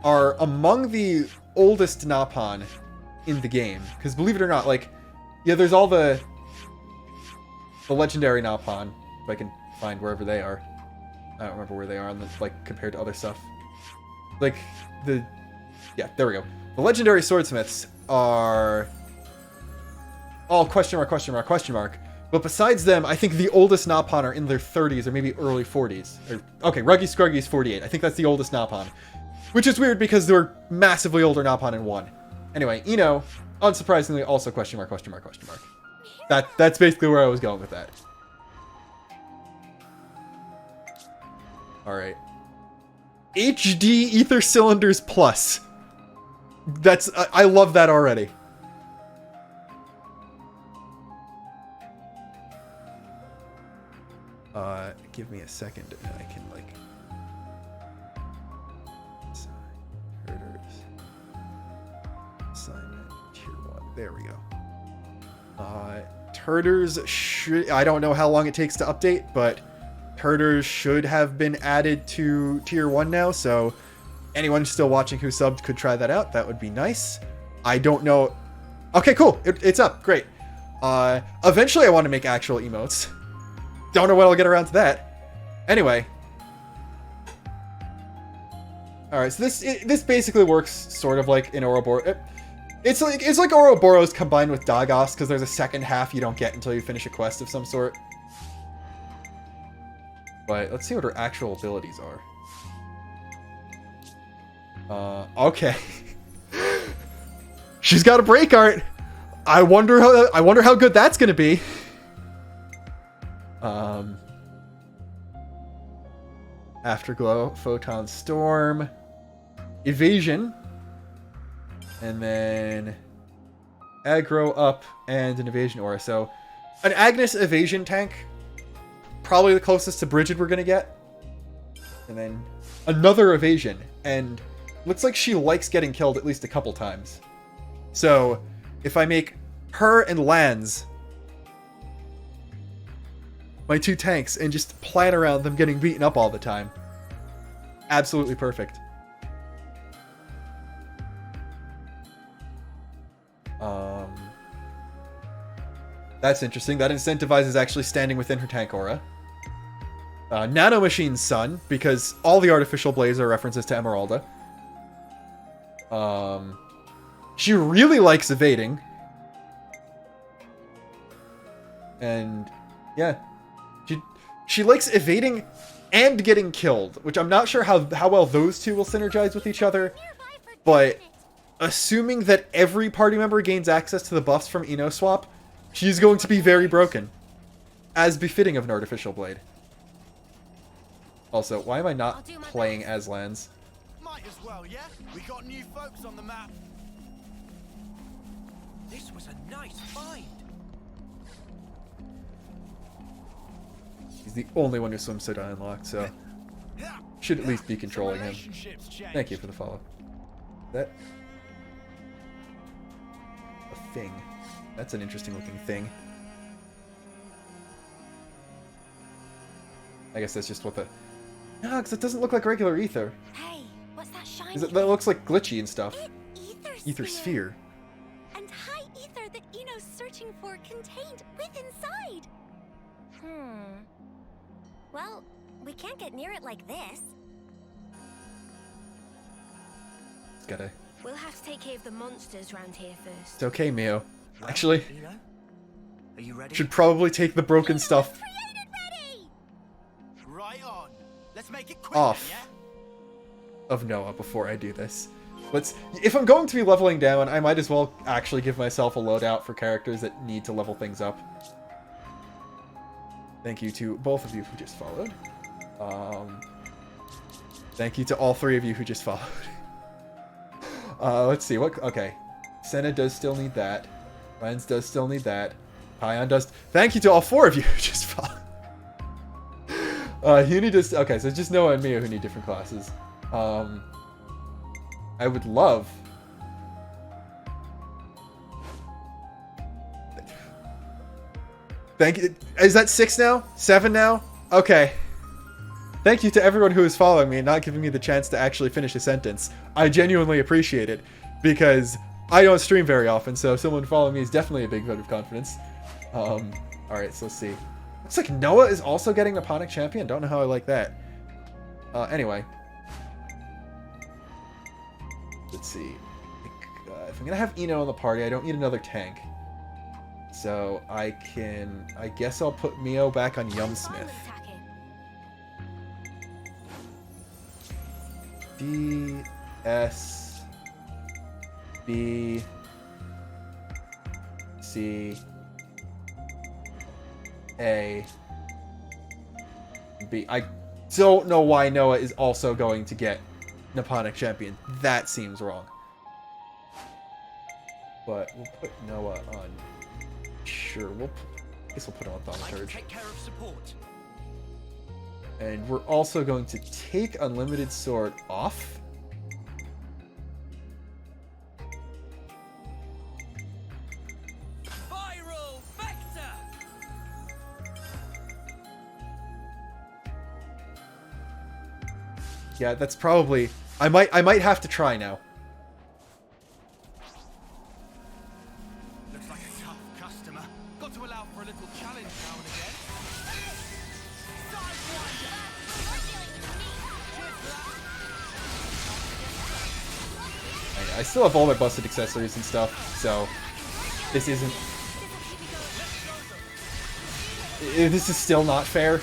are among the oldest Napon in the game. Because believe it or not, like, yeah, there's all the legendary Napon, if I can find wherever they are. I don't remember where they are on the, like, compared to other stuff. Like, yeah, there we go. The legendary swordsmiths are all question mark, question mark, question mark. But besides them, I think the oldest Napon are in their 30s or maybe early 40s. Okay, Ruggy Scruggy's 48. I think that's the oldest Napon. Which is weird because there were massively older Napon in 1. Anyway, Ino, unsurprisingly, also question mark, question mark, question mark. That's basically where I was going with that. Alright. HD Ether Cylinders Plus. That's... I love that already. Give me a second and I can, like... Herders. Assignment, tier 1. There we go. Herders should... I don't know how long it takes to update, but herders should have been added to tier 1 now, so anyone still watching who subbed could try that out. That would be nice. I don't know... Okay, cool. It's up. Great. Eventually I want to make actual emotes. Don't know when I'll get around to that. Anyway. Alright, so this basically works sort of like in Ouroboros. It's like Ouroboros combined with Dagos, because there's a second half you don't get until you finish a quest of some sort. But let's see what her actual abilities are. Okay. She's got a break art. I wonder how good that's gonna be. Afterglow, Photon Storm, Evasion, and then Aggro up and an Evasion Aura. So an Agnes Evasion tank, probably the closest to Bridget we're gonna get. And then another Evasion, and looks like she likes getting killed at least a couple times. So if I make her and Lanz my 2 tanks and just plan around them getting beaten up all the time. Absolutely perfect. That's interesting. That incentivizes actually standing within her tank aura. Nano Machine's son, because all the artificial blades are references to Emeralda. She really likes evading. And yeah. She likes evading and getting killed, which I'm not sure how well those two will synergize with each other, but assuming that every party member gains access to the buffs from Ino Swap, she's going to be very broken, as befitting of an artificial blade. Also, why am I not playing as Lanz? Might as well, yeah? We got new folks on the map. This was a nice find. He's the only one who swims so unlocked, so should at least be controlling him. Thank you for the follow. That a thing. That's an interesting looking thing. I guess that's just what the... No, because it doesn't look like regular ether. Hey, what's that shiny? That looks like glitchy and stuff. Ether sphere. And high ether that Eno's searching for contained within inside. Well, we can't get near it like this. It's gotta... We'll have to take care of the monsters round here first. It's okay, Mio. Actually, Eno, are you ready? should probably take the broken stuff Right on. Let's make it quick, off yeah? of Noah before I do this. If I'm going to be leveling down, I might as well actually give myself a loadout for characters that need to level things up. Thank you to both of you who just followed. Thank you to all 3 of you who just followed. Let's see, okay. Senna does still need that. Lens does still need that. Pion does... Thank you to all 4 of you who just followed. Uni does... Okay, so it's just Noah and Mia who need different classes. I would love... Thank you. Is that 6 now? 7 now? Okay. Thank you to everyone who is following me and not giving me the chance to actually finish a sentence. I genuinely appreciate it, because I don't stream very often, so someone following me is definitely a big vote of confidence. Alright, so let's see. Looks like Noah is also getting Nipponic Champion. Don't know how I like that. Anyway. Let's see. If I'm gonna have Ino in the party, I don't need another tank. So I guess I'll put Mio back on Yumsmith. D, S, B, C, A, B. I don't know why Noah is also going to get Nipponic Champion. That seems wrong. But we'll put Noah on. Sure, I guess we'll put him on Thaumaturge. Take care of support. And we're also going to take Unlimited Sword off. Viral Vector! Yeah, that's probably... I might have to try now. Looks like a tough customer. Got to allow for a little challenge now and again. I still have all my busted accessories and stuff, so this isn't... This is still not fair,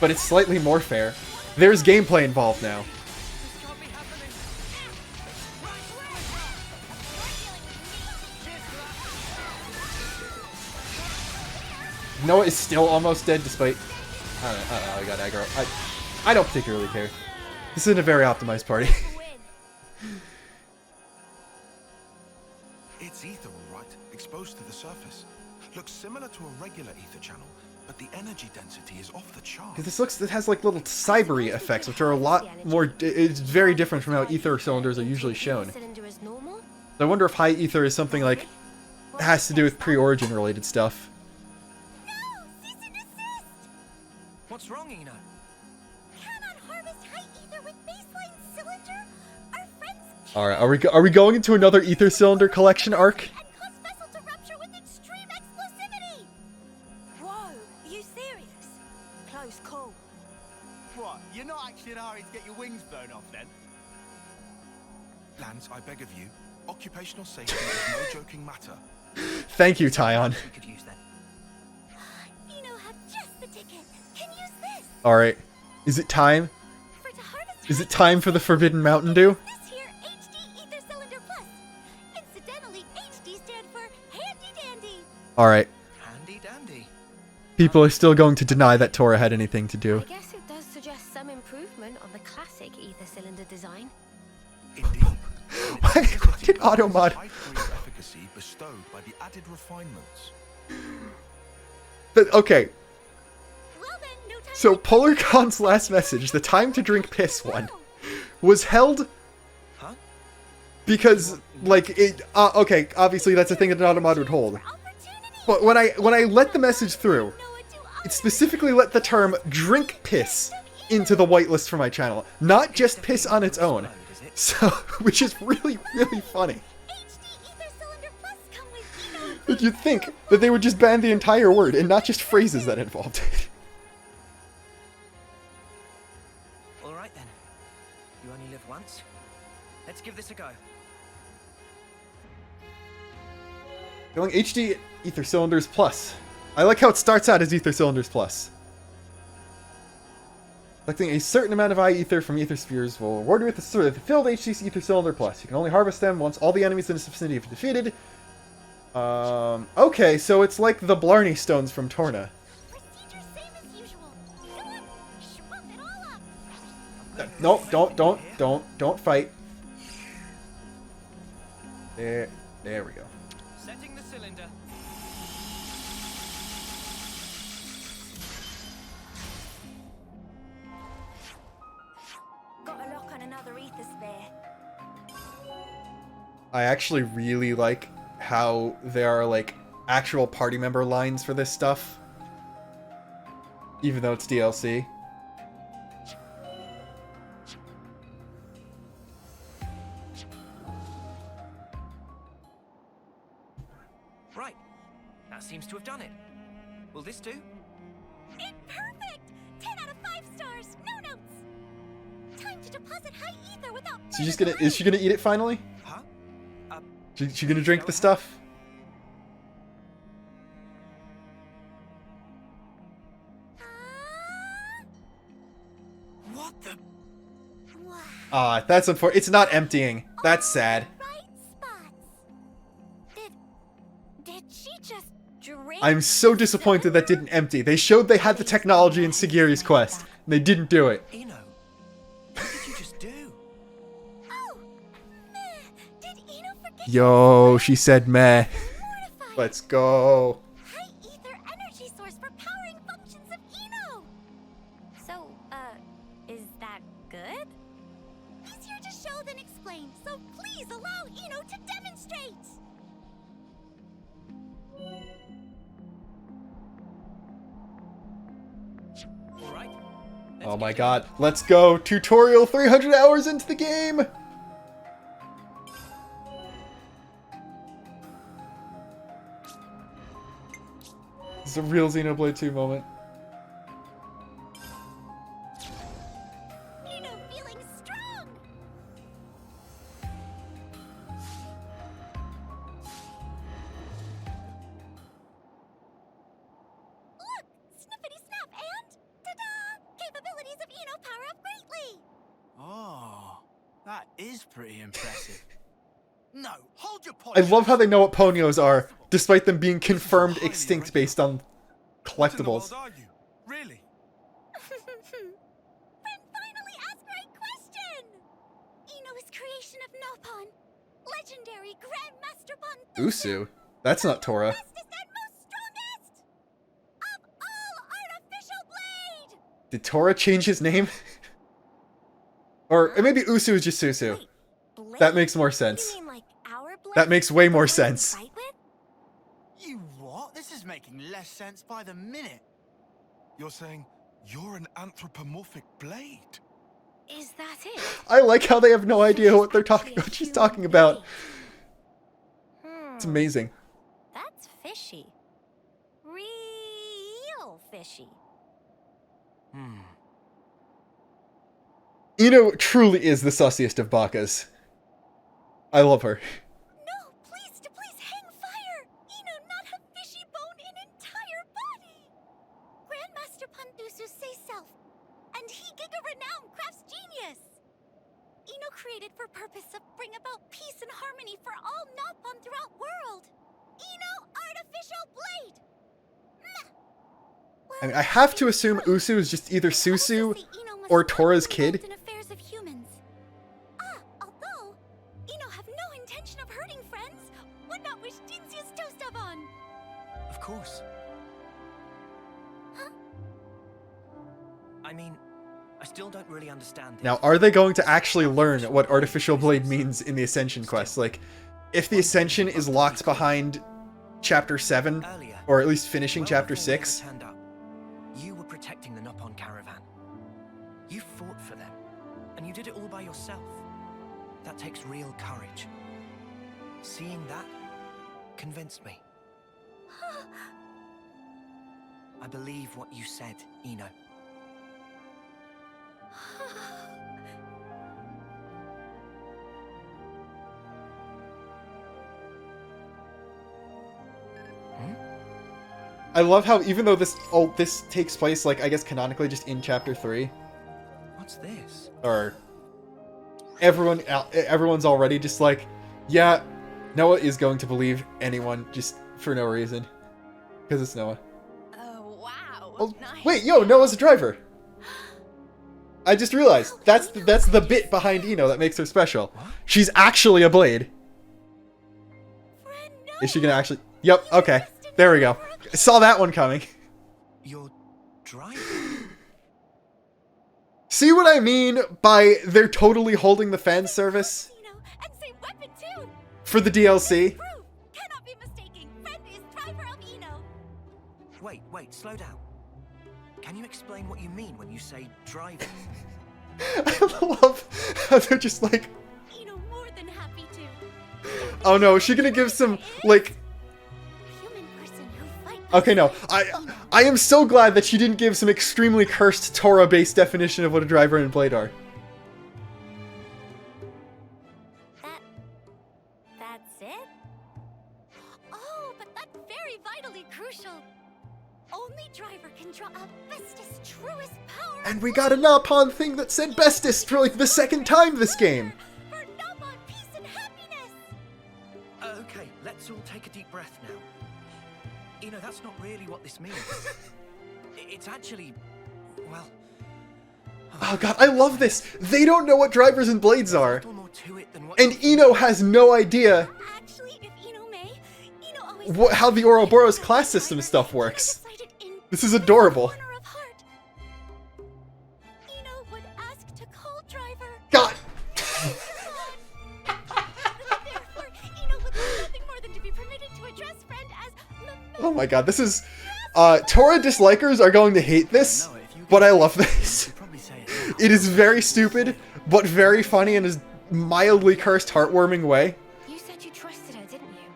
but it's slightly more fair. There's gameplay involved now. Noah is still almost dead despite... I don't know, I got aggro. I don't particularly care. This isn't a very optimized party. It's ether, all right, exposed to the surface. Looks similar to a regular ether channel, but the energy density is off the chart. It has like little cybery effects, which are a lot more... It's very different from how ether cylinders are usually shown. So I wonder if high ether is something like... has to do with pre-origin related stuff. What's wrong, Eno? Cannot harvest high ether with baseline cylinder? Our friends Alright, are we going into another ether cylinder collection arc? and cause vessel to rupture with extreme explosivity! Whoa, are you serious? Close call. What? You're not actually in a hurry to get your wings blown off then? Lance, I beg of you, occupational safety is no joking matter. Thank you, Tyon. We could use that. You know, have just the ticket. Can use this. Alright. Is it time? For to harvest Is it time for the Forbidden Mountain Dew? this here HD Ether Cylinder Plus. Incidentally, HD stand for Handy Dandy. Alright. Handy dandy. People are still going to deny that Tora had anything to do. I guess it does suggest some improvement on the classic ether cylinder design. Indeed. Why did auto mod? High degree of efficacy bestowed by the added refinements. But, okay, Well then, no time so to Polarcon's last message, the time to drink piss one, was held Huh? because, like, it... okay, obviously that's a thing that an auto mod would hold. opportunity. But when I let the message through, Noah, do it specifically let the term drink piss into the whitelist for my channel, not just piss on its own. So, which is really, really funny. HD Ether Cylinder Plus come with Eno. But you'd think that they would just ban the entire word and not just phrases that involved it. All right then. You only live once. Let's give this a go. Going HD Ether Cylinders Plus. I like how it starts out as Ether Cylinders Plus. Collecting a certain amount of ether from ether spheres will reward you with the filled HD Ether Cylinder Plus. You can only harvest them once all the enemies in this vicinity have been defeated. Okay, so it's like the Blarney Stones from Torna. Procedure same as usual. Come on, shmup it all up. No, don't fight. There we go. Setting the cylinder. Got a lock on another ether spare. I actually really like how there are, like, actual party member lines for this stuff. Even though it's DLC. Right. That seems to have done it. Will this do? It's perfect! 10 out of 5 stars, no notes! Time to deposit high ether without She's just gonna. Is she gonna eat it finally? Huh? She gonna drink the stuff? What the? Wow. Ah, that's unfortunate. It's not emptying. That's sad. Right spots. Did she just drink? I'm so disappointed that didn't empty. They showed they had the technology in Sigiri's quest, and they didn't do it. Ino, what did you just do? Oh, meh. Did Ino forget? Yo, she said meh. Mortified. Let's go. High ether energy source for powering functions of Ino. So, is that good? Easier to show than explain, so please allow Ino to demonstrate. All right. Oh my god. Let's go. Tutorial 300 hours into the game. This is a real Xenoblade 2 moment. Ino feeling strong. Look, snippity snap and ta-da! Capabilities of Ino power up greatly. Oh, that is pretty impressive. No, hold your I point. love how they know what ponios are, despite them being confirmed extinct based on What in the collectibles. world are you? Really? Friend finally asked right question. Ino is creation of Nopon, legendary Grandmaster Pon. Usu? That's not Tora. Fastest and most strongest of all artificial blade. Did Tora change his name? Or maybe Usu is just Susu. Blade? That makes more sense. You mean like our blade? That makes way more The one you sense. fight with? You what? This is making less sense by the minute. You're saying you're an anthropomorphic blade? Is that it? I like how they have no idea what they're talking what she's talking about. It's amazing. That's fishy. Real fishy. Ino truly is the sussiest of Bakas. I love her. No, please hang fire! Ino not have fishy bone in entire body! Grandmaster Pandusu say self, and he giga renowned crafts genius! Ino created for purpose of bring about peace and harmony for all Nopon throughout world! Ino artificial blade! I mean, I have to assume Usu is just either Susu or Tora's kid. In affairs of humans. Although Ino have no intention of hurting friends, would not wish Dinsia's toast on. Of course. Huh? I mean, I still don't really understand it. Now, are they going to actually learn what Artificial Blade means in the Ascension quest? Like, if the Ascension is locked behind Chapter 7, Earlier, or at least finishing well Chapter before we ever 6, turned up, you were protecting the Nopon caravan. You fought for them, and you did it all by yourself. That takes real courage. Seeing that convinced me. I believe what you said, Ino. I love how even though this takes place, like, I guess canonically just in Chapter 3, What's this? or everyone's already just like, yeah, Noah is going to believe anyone just for no reason. Because it's Noah. Oh, wow. Oh, Nice. wait, yo, Noah's a driver! I just realized, that's the bit behind Ino that makes her special. She's actually a blade. Friend, no. Is she gonna actually... Yep, okay. There we go. Saw that one coming. You're driving? See what I mean by they're totally holding the fan service Ino, and say weapon too. for the DLC? Proof. Cannot be mistaken. Friend is driver of Ino. Wait, slow down. Can you explain what you mean when you say driving? I love how they're just like, Ino more than happy to. oh no, is she gonna give some, like, Okay, no. I am so glad that she didn't give some extremely cursed Torah-based definition of what a driver and blade are. That's it? Oh, but that's very vitally crucial. Only driver can draw out bestest, truest power. And we got a Napon thing that said bestest for like the second time this game. For Napon peace and happiness. Okay, let's all take a deep breath now. You know, that's not really what this means. It's actually, well... Oh god, I love this. They don't know what drivers and blades are. There's a little more to it than what And Ino has no idea Actually, if Ino may, Ino always how the Ouroboros class system stuff works. This is adorable. corner of heart. Ino would ask to call driver. God. Therefore, Ino would love nothing more than to be permitted to address friend as Oh my god, this is... Torah dislikers are going to hate this, but I love this. It is very stupid, but very funny in a mildly cursed, heartwarming way. You said you trusted her, didn't you?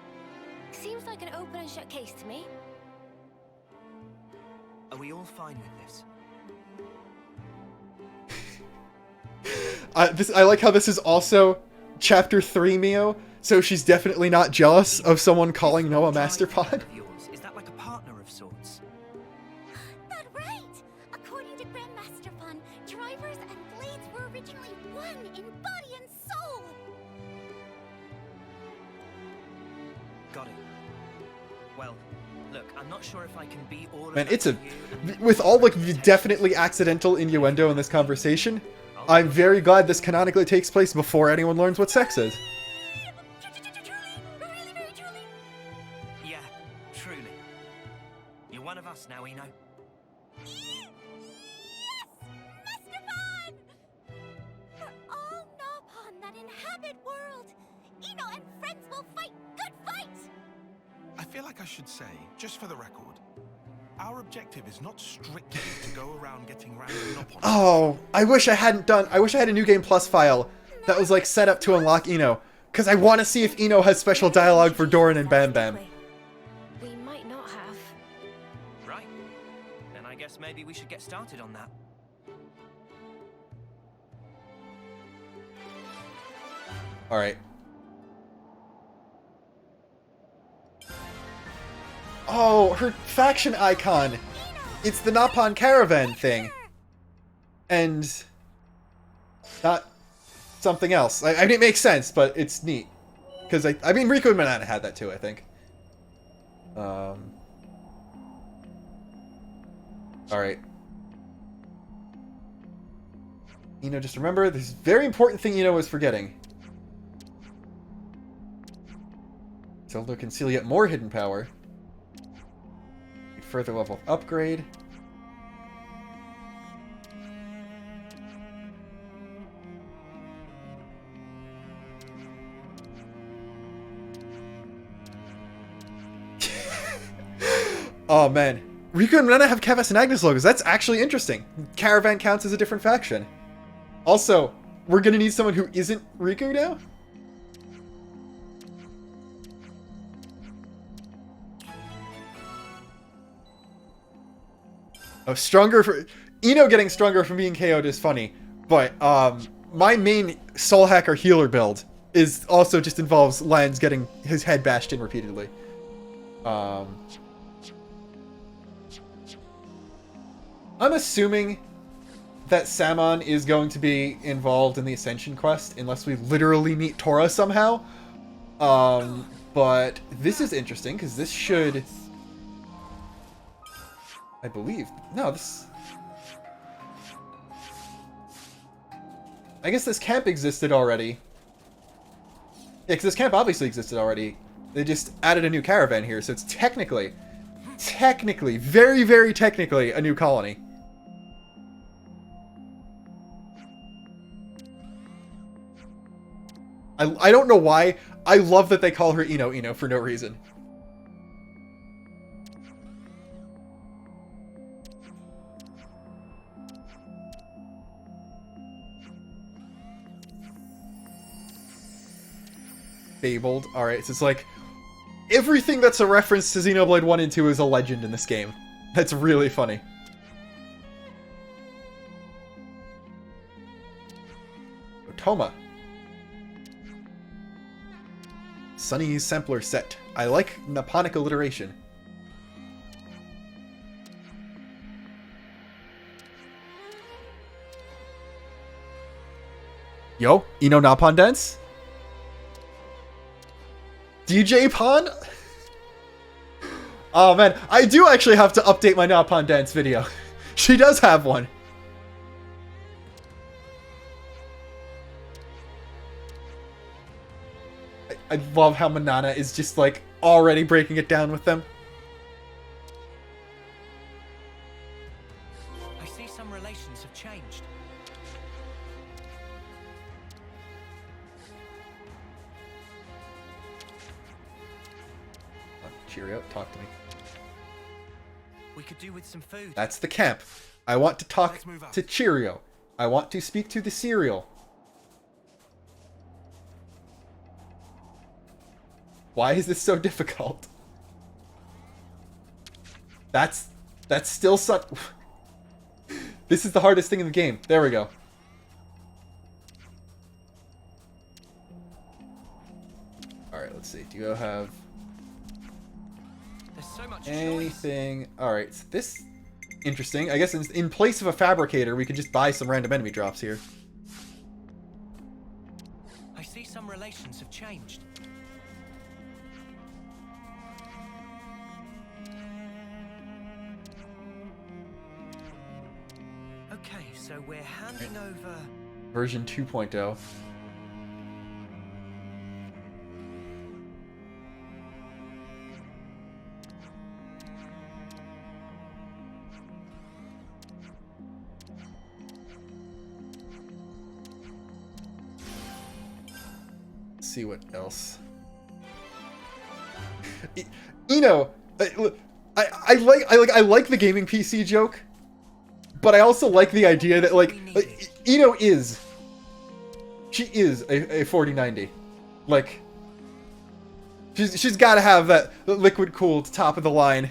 Seems like an open and shut case to me. Are we all fine with this? I like how this is also Chapter 3 Mio, so she's definitely not jealous of someone calling Noah Masterpod. Is that like a partner of sorts? that right? According to Grandmaster Fun, drivers and blades were originally one in body and soul. Got it. Well, look, I'm not sure if I can be all of Man, that it's a... to you and- With all, like, the definitely accidental innuendo in this conversation, I'm very glad this canonically takes place before anyone learns what sex is. Really, very truly. Yeah, truly. You're one of us now, Ino. Yes, Master Fun! For all Napon that inhabit world, Ino and friends will fight good fight. I feel like I should say, just for the record, our objective is not strictly to go around getting random Nopon. Oh, I wish I had a New Game Plus file that was, like, set up to unlock Ino. Because I want to see if Ino has special dialogue for Doran and Bam Bam. We might not have. Right. Then I guess maybe we should get started on that. Alright. Oh, her faction icon! It's the Napon Caravan thing. And... not something else. I mean, it makes sense, but it's neat. Because, I mean, Riku and Manana had that too, I think. Alright. Ino, just remember, this very important thing Ino was forgetting. Zelda can seal yet more hidden power. Further level of upgrade. Oh man. Riku and Manana have Kevas and Agnes logos. That's actually interesting. Caravan counts as a different faction. Also, we're gonna need someone who isn't Riku now? Oh, stronger for... Ino getting stronger from being KO'd is funny, but my main soul hacker healer build is also just involves Lance getting his head bashed in repeatedly. I'm assuming that Samon is going to be involved in the Ascension quest, unless we literally meet Tora somehow. But this is interesting, because this should... I believe. No, this... I guess this camp existed already. Yeah, because this camp obviously existed already. They just added a new caravan here, so it's technically, very, very technically, a new colony. I don't know why. I love that they call her Ino Ino for no reason. Fabled. Alright, so it's like... everything that's a reference to Xenoblade 1 and 2 is a legend in this game. That's really funny. Otoma. Sunny sampler set. I like Nipponic alliteration. Yo, Ino Nappon dance? DJ Pon? Oh man, I do actually have to update my Nappon dance video. She does have one. I love how Manana is just like already breaking it down with them. I see some relations have changed. Cheerio, talk to me. We could do with some food. That's the camp. I want to talk Let's move out. to Cheerio. I want to speak to the cereal. Why is this so difficult? That's still such... This is the hardest thing in the game. There we go. Alright, let's see. Do you have There's so much choice. anything? Alright, so this... Interesting. I guess in place of a fabricator, we could just buy some random enemy drops here. I see some relations have changed. Okay, so we're handing over... Version 2.0. See what else. Ino, I like the gaming PC joke, but I also like the idea that like Ino is, she is a 4090, like she's got to have that liquid cooled top of the line.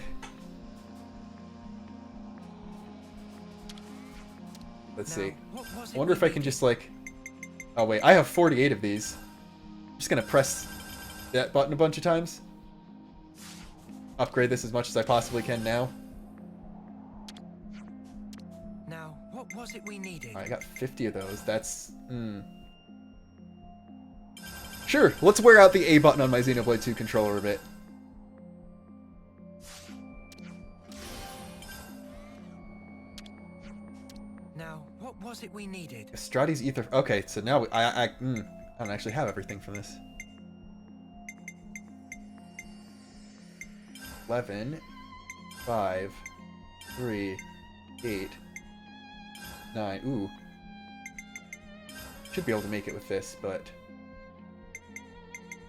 Let's see. I wonder if I can just like, oh wait, I have 48 of these. I'm just gonna press that button a bunch of times. Upgrade this as much as I possibly can now. Now, what was it we needed? Alright, I got 50 of those. That's... Sure, let's wear out the A button on my Xenoblade 2 controller a bit. Now, what was it we needed? Estrades Ether... Okay, so now I don't actually have everything from this. 11, 5, 3, 8, 9. Ooh. Should be able to make it with this, but...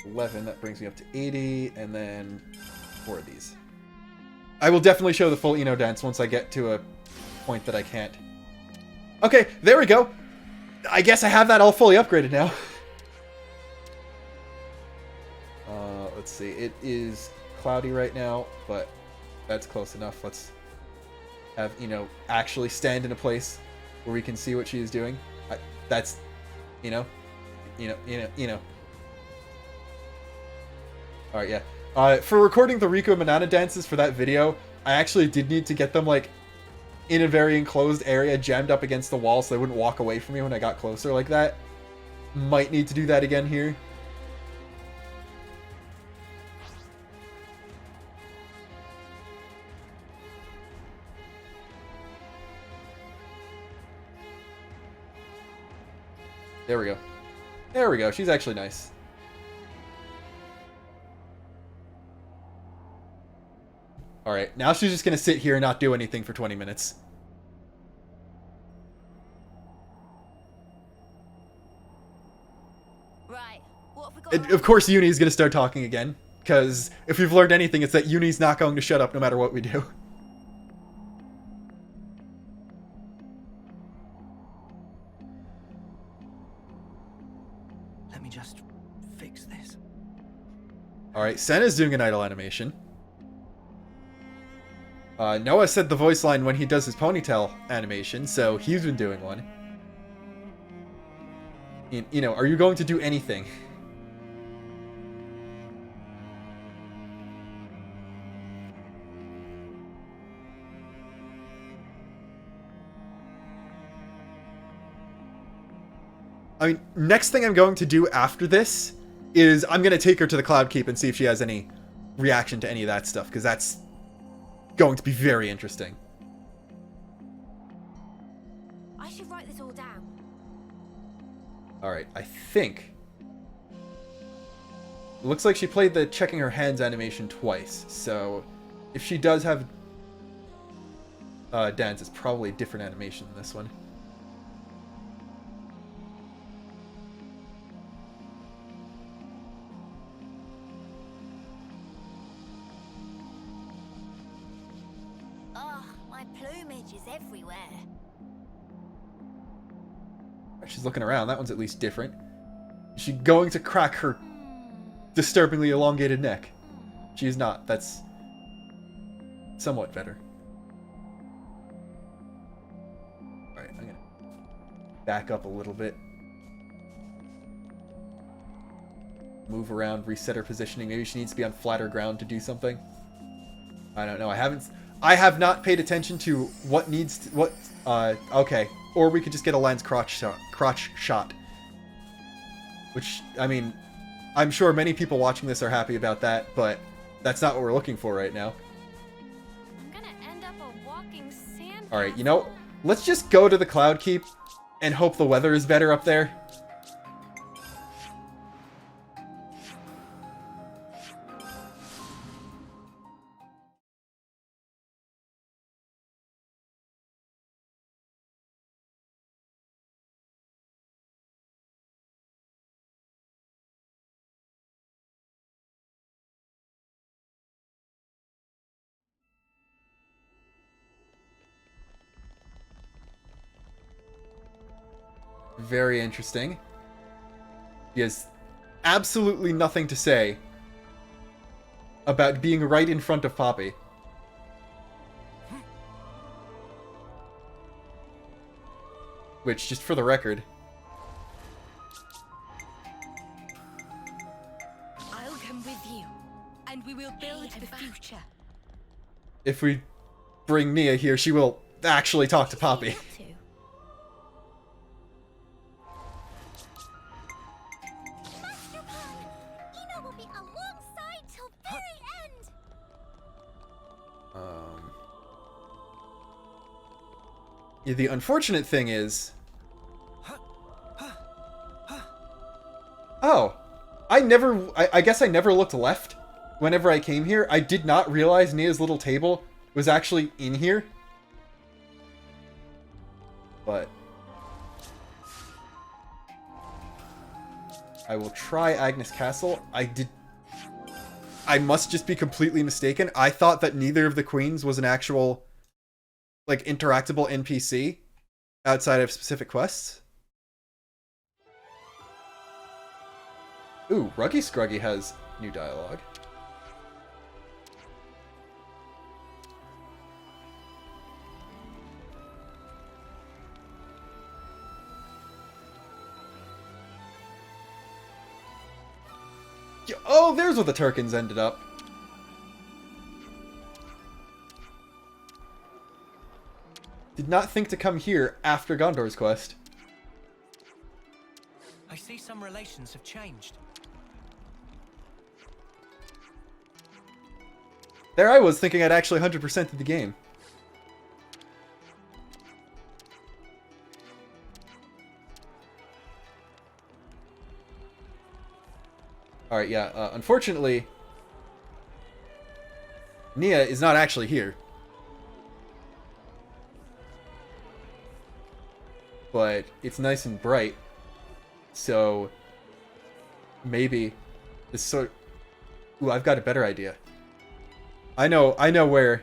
11, that brings me up to 80, and then 4 of these. I will definitely show the full Ino dance once I get to a point that I can't. Okay, there we go! I guess I have that all fully upgraded now. Let's see, it is cloudy right now, but that's close enough. Let's have, actually stand in a place where we can see what she is doing. That's, Alright, yeah. For recording the Rico Manana dances for that video, I actually did need to get them, like, in a very enclosed area, jammed up against the wall so they wouldn't walk away from me when I got closer like that. Might need to do that again here. There we go. There we go. She's actually nice. Alright, now she's just gonna sit here and not do anything for 20 minutes. Right. What have we got? And of course, Uni is gonna start talking again. Because if we've learned anything, it's that Uni's not going to shut up no matter what we do. Alright, Senna's doing an idle animation. Noah said the voice line when he does his ponytail animation, so he's been doing one. You know, are you going to do anything? I mean, next thing I'm going to do after this is I'm going to take her to the Cloud Keep and see if she has any reaction to any of that stuff, because that's going to be very interesting. I should write this all down. Alright, I think... It looks like she played the checking her hands animation twice, so if she does have dance, it's probably a different animation than this one. Oh, my plumage is everywhere. She's looking around. That one's at least different. Is she going to crack her disturbingly elongated neck? She's not. That's somewhat better. Alright, I'm gonna back up a little bit. Move around, reset her positioning. Maybe she needs to be on flatter ground to do something. I don't know. I have not paid attention to what needs to, okay. Or we could just get a lens crotch shot. Which, I mean, I'm sure many people watching this are happy about that, but that's not what we're looking for right now. I'm gonna end up a walking sand. Alright, you know, let's just go to the Cloud Keep and hope the weather is better up there. Very interesting. He has absolutely nothing to say about being right in front of Poppy. Which, just for the record... I'll come with you, and we will build the future. If we bring Nia here, she will actually talk to Poppy. Yeah, the unfortunate thing is... Oh! I guess I never looked left whenever I came here. I did not realize Nia's little table was actually in here. But... I will try Agnes Castle. I must just be completely mistaken. I thought that neither of the queens was an actual... like, interactable NPC outside of specific quests. Ooh, Ruggy Scruggy has new dialogue. Oh, there's where the Turkins ended up. Did not think to come here after Gondor's quest. I see some relations have changed. There I was thinking I'd actually 100%ed the game. Alright, yeah, unfortunately, Nia is not actually here. But it's nice and bright, so maybe this sort... Ooh, I've got a better idea. I know where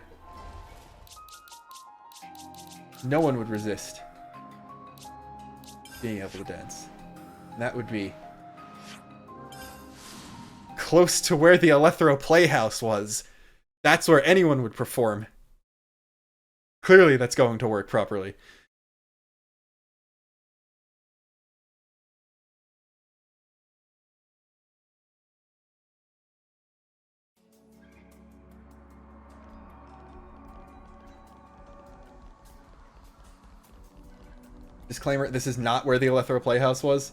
no one would resist being able to dance. And that would be close to where the Elethro Playhouse was. That's where anyone would perform. Clearly that's going to work properly. Disclaimer, this is not where the Elethro Playhouse was.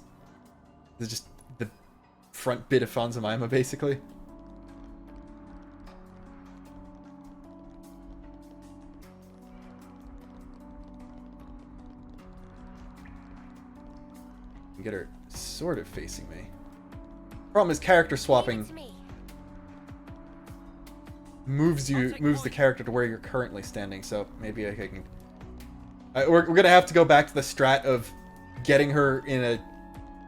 This is just the front bit of Fonzamaima, basically. Get her sort of facing me. Problem is, character swapping moves the character to where you're currently standing. So maybe I can. We're gonna have to go back to the strat of getting her in a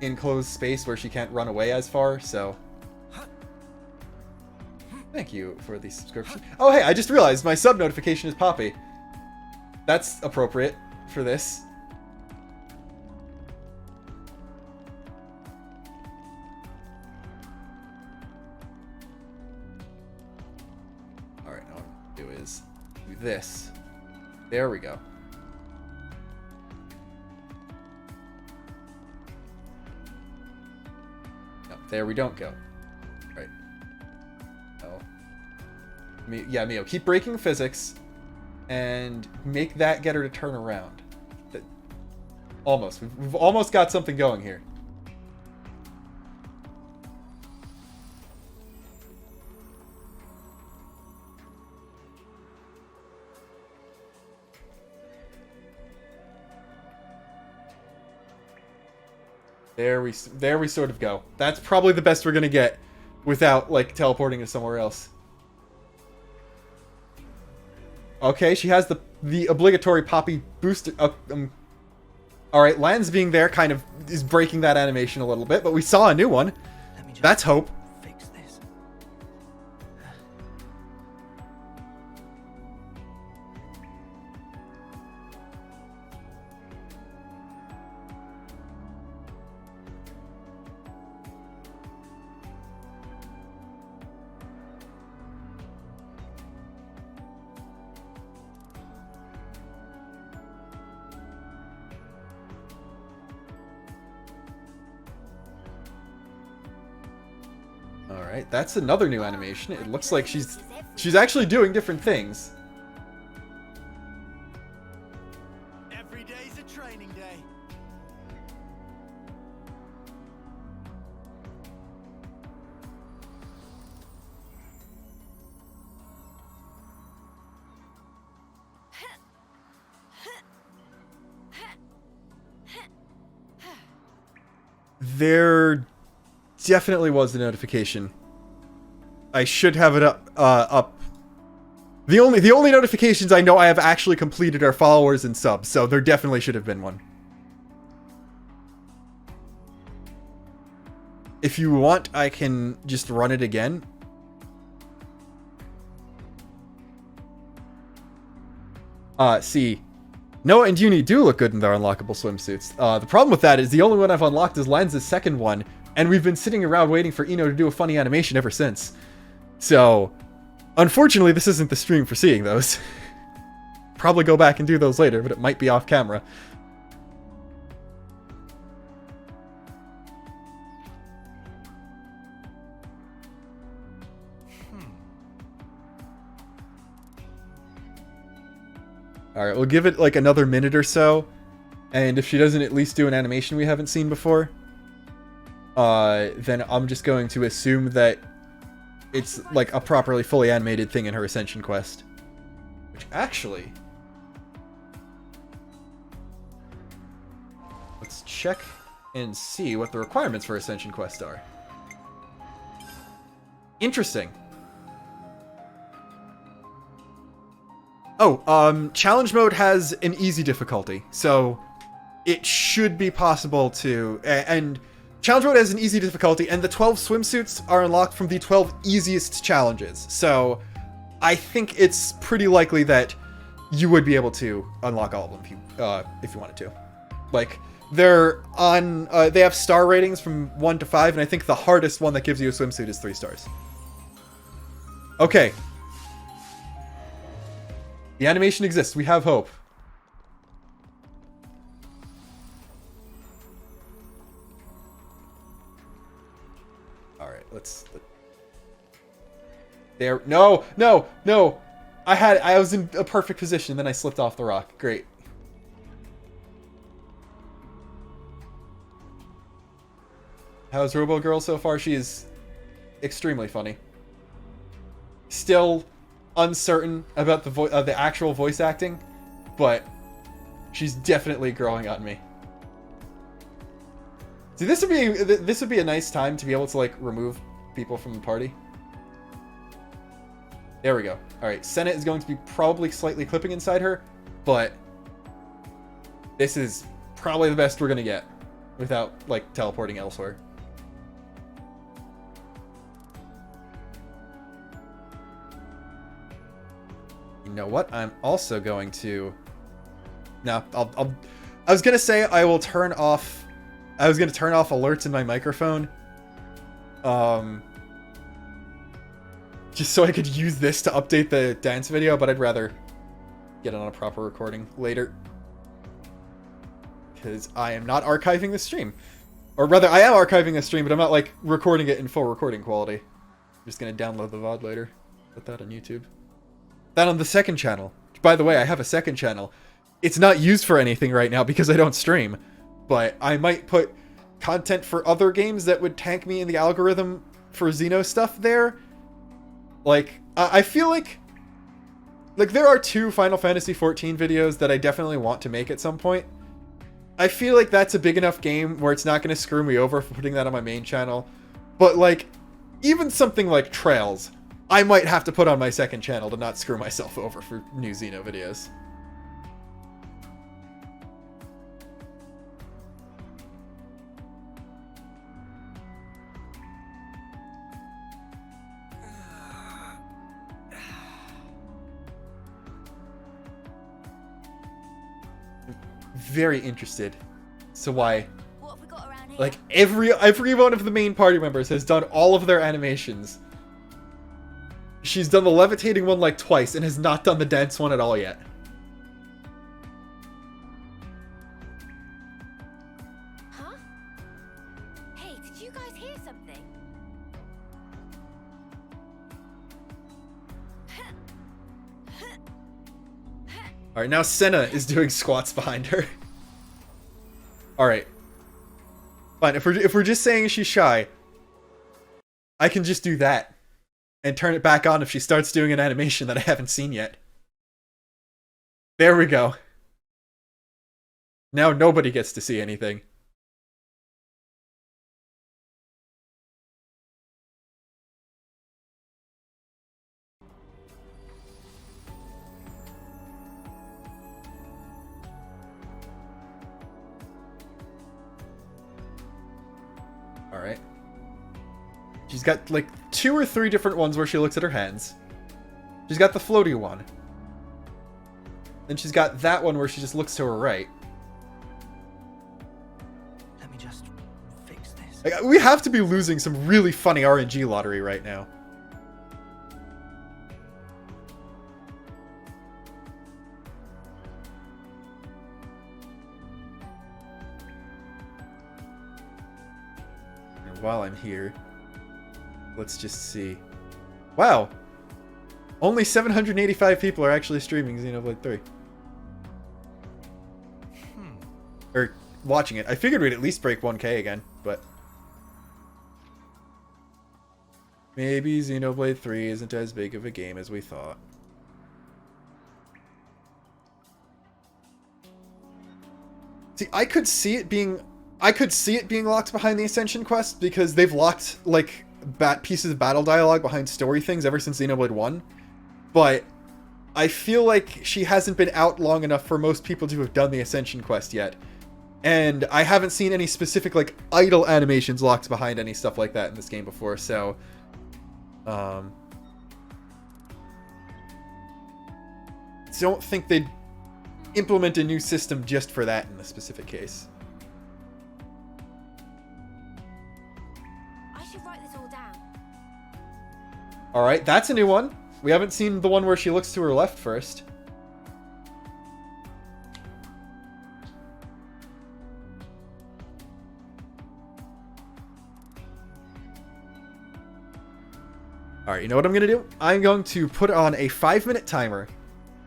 enclosed space where she can't run away as far. So thank you for the subscription. Oh hey, I just realized my sub notification is Poppy. That's appropriate for this. This. There we go. No, there we don't go. Right. Oh. Yeah, Mio, keep breaking physics and make that get her to turn around. Almost. We've almost got something going here. There we sort of go. That's probably the best we're gonna get without, like, teleporting to somewhere else. Okay, she has the obligatory Poppy booster. Alright, Lands being there kind of is breaking that animation a little bit, but we saw a new one. That's hope. Fix this. Alright, that's another new animation. It looks like she's actually doing different things. Every day's a training day. There definitely was a notification. I should have it up. The only notifications I know I have actually completed are followers and subs, so there definitely should have been one. If you want, I can just run it again. See. Noah and Uni do look good in their unlockable swimsuits. The problem with that is the only one I've unlocked is Lens' second one, and we've been sitting around waiting for Ino to do a funny animation ever since. So, unfortunately, this isn't the stream for seeing those. Probably go back and do those later, but it might be off camera. Alright, we'll give it like another minute or so, and if she doesn't at least do an animation we haven't seen before, then I'm just going to assume that it's like a properly fully animated thing in her Ascension quest. Which actually... let's check and see what the requirements for Ascension quest are. Interesting. Oh, challenge mode has an easy difficulty, so it should be possible to... and challenge mode has an easy difficulty, and the 12 swimsuits are unlocked from the 12 easiest challenges, so I think it's pretty likely that you would be able to unlock all of them if you wanted to. Like, they're on, they have star ratings from 1 to 5, and I think the hardest one that gives you a swimsuit is 3 stars. Okay. The animation exists. We have hope. Alright, let's... There... No! No! No! I was in a perfect position, then I slipped off the rock. Great. How's Robo Girl so far? She is extremely funny. Still uncertain about the actual voice acting, but she's definitely growing on me. See, this would be a nice time to be able to like remove people from the party. There we go. All right, Senna is going to be probably slightly clipping inside her, but this is probably the best we're gonna get without like teleporting elsewhere. You know what? I'm also going to... No, I was gonna say I will turn off... I was gonna turn off alerts in my microphone. Just so I could use this to update the dance video, but I'd rather get it on a proper recording later. Because I am not archiving the stream. Or rather, I am archiving the stream, but I'm not, like, recording it in full recording quality. I'm just gonna download the VOD later. Put that on YouTube. That on the second channel. By the way, I have a second channel. It's not used for anything right now because I don't stream. But I might put content for other games that would tank me in the algorithm for Xeno stuff there. Like, I feel like there are 2 Final Fantasy XIV videos that I definitely want to make at some point. I feel like that's a big enough game where it's not going to screw me over for putting that on my main channel. But, like, even something like Trails, I might have to put on my second channel to not screw myself over for new Xeno videos. Very interested. So why? What have we got around here? Like every one of the main party members has done all of their animations. She's done the levitating one like twice and has not done the dance one at all yet. Huh? Hey, did you guys hear something? Alright, now Senna is doing squats behind her. Alright. Fine, if we're just saying she's shy, I can just do that. And turn it back on if she starts doing an animation that I haven't seen yet. There we go. Now nobody gets to see anything. Alright. She's got like 2 or 3 different ones where she looks at her hands. She's got the floaty one. Then she's got that one where she just looks to her right. Let me just fix this. Like, we have to be losing some really funny RNG lottery right now. And while I'm here, let's just see. Wow! Only 785 people are actually streaming Xenoblade 3. Or watching it. I figured we'd at least break 1K again, but... maybe Xenoblade 3 isn't as big of a game as we thought. See, I could see it being locked behind the Ascension quest because they've locked, like, pieces of battle dialogue behind story things ever since Xenoblade 1. But I feel like she hasn't been out long enough for most people to have done the Ascension quest yet. And I haven't seen any specific, like, idle animations locked behind any stuff like that in this game before, so... don't think they'd implement a new system just for that in this specific case. Alright, that's a new one. We haven't seen the one where she looks to her left first. Alright, you know what I'm going to do? I'm going to put on a 5-minute timer.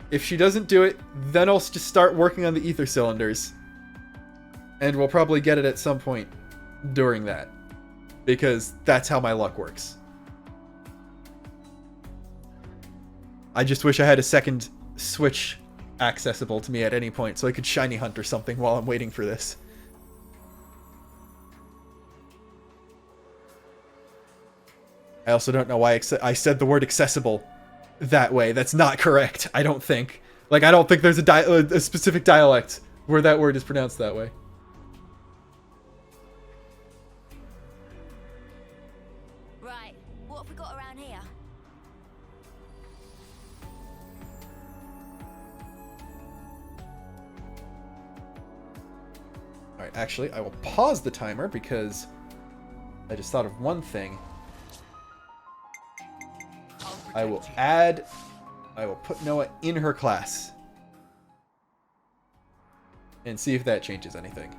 If she doesn't do it, then I'll just start working on the ether cylinders. And we'll probably get it at some point during that. Because that's how my luck works. I just wish I had a second Switch accessible to me at any point so I could shiny hunt or something while I'm waiting for this. I also don't know why I said the word accessible that way. That's not correct, I don't think. Like, I don't think there's a specific dialect where that word is pronounced that way. Right, what have we got around here? Alright, actually, I will pause the timer because I just thought of one thing. I will put Noah in her class. And see if that changes anything.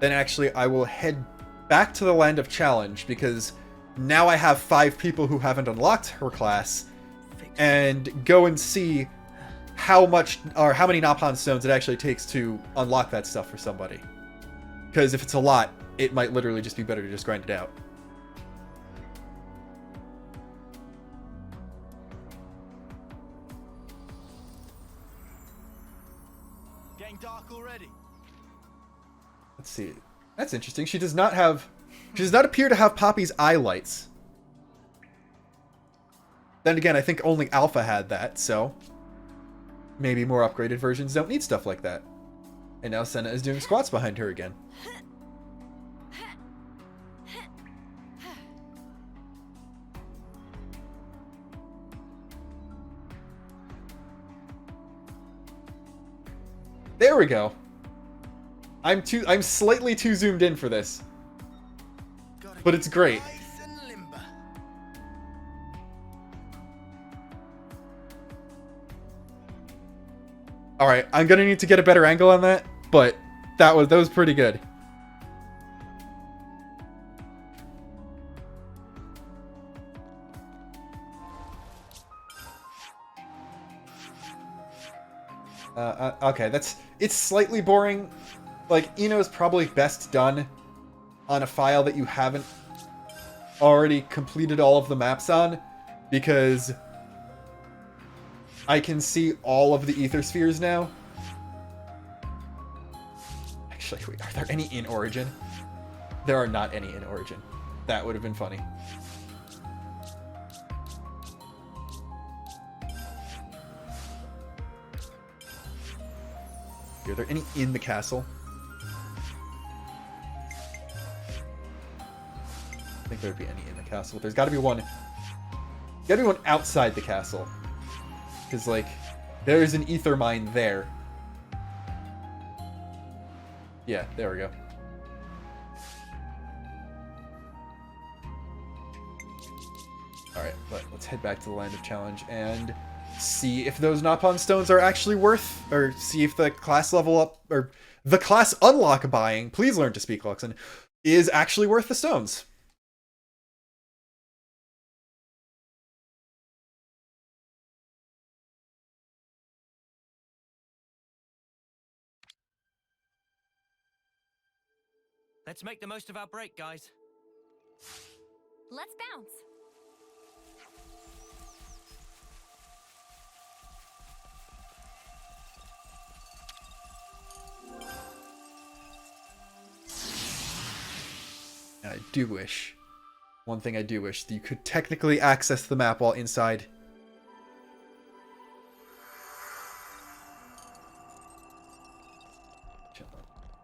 Then actually, I will head back to the Land of Challenge because now I have 5 people who haven't unlocked her class, and go and see how much or how many Napon stones it actually takes to unlock that stuff for somebody. Because if it's a lot, it might literally just be better to just grind it out. Getting dark already. Let's see. That's interesting. She does not appear to have Poppy's eye lights. Then again, I think only Alpha had that, so maybe more upgraded versions don't need stuff like that. And now Senna is doing squats behind her again. There we go. I'm slightly too zoomed in for this. But it's great. Alright, I'm gonna need to get a better angle on that, but that was pretty good. Okay, it's slightly boring. Like, Eno is probably best done on a file that you haven't already completed all of the maps on, because I can see all of the ether spheres now. Actually, wait, are there any in Origin? There are not any in Origin. That would have been funny. Are there any in the castle? I think there'd be any in the castle. There's got to be one. Got to be one outside the castle. Because, like, there's an ether mine there. Yeah, there we go. Alright, let's head back to the Land of Challenge and see if those Napon stones are actually worth, or see if the class level up, or the class unlock buying, please learn to speak, Luxon, is actually worth the stones. Let's make the most of our break, guys. Let's bounce. And I do wish, one thing I do wish, that you could technically access the map while inside.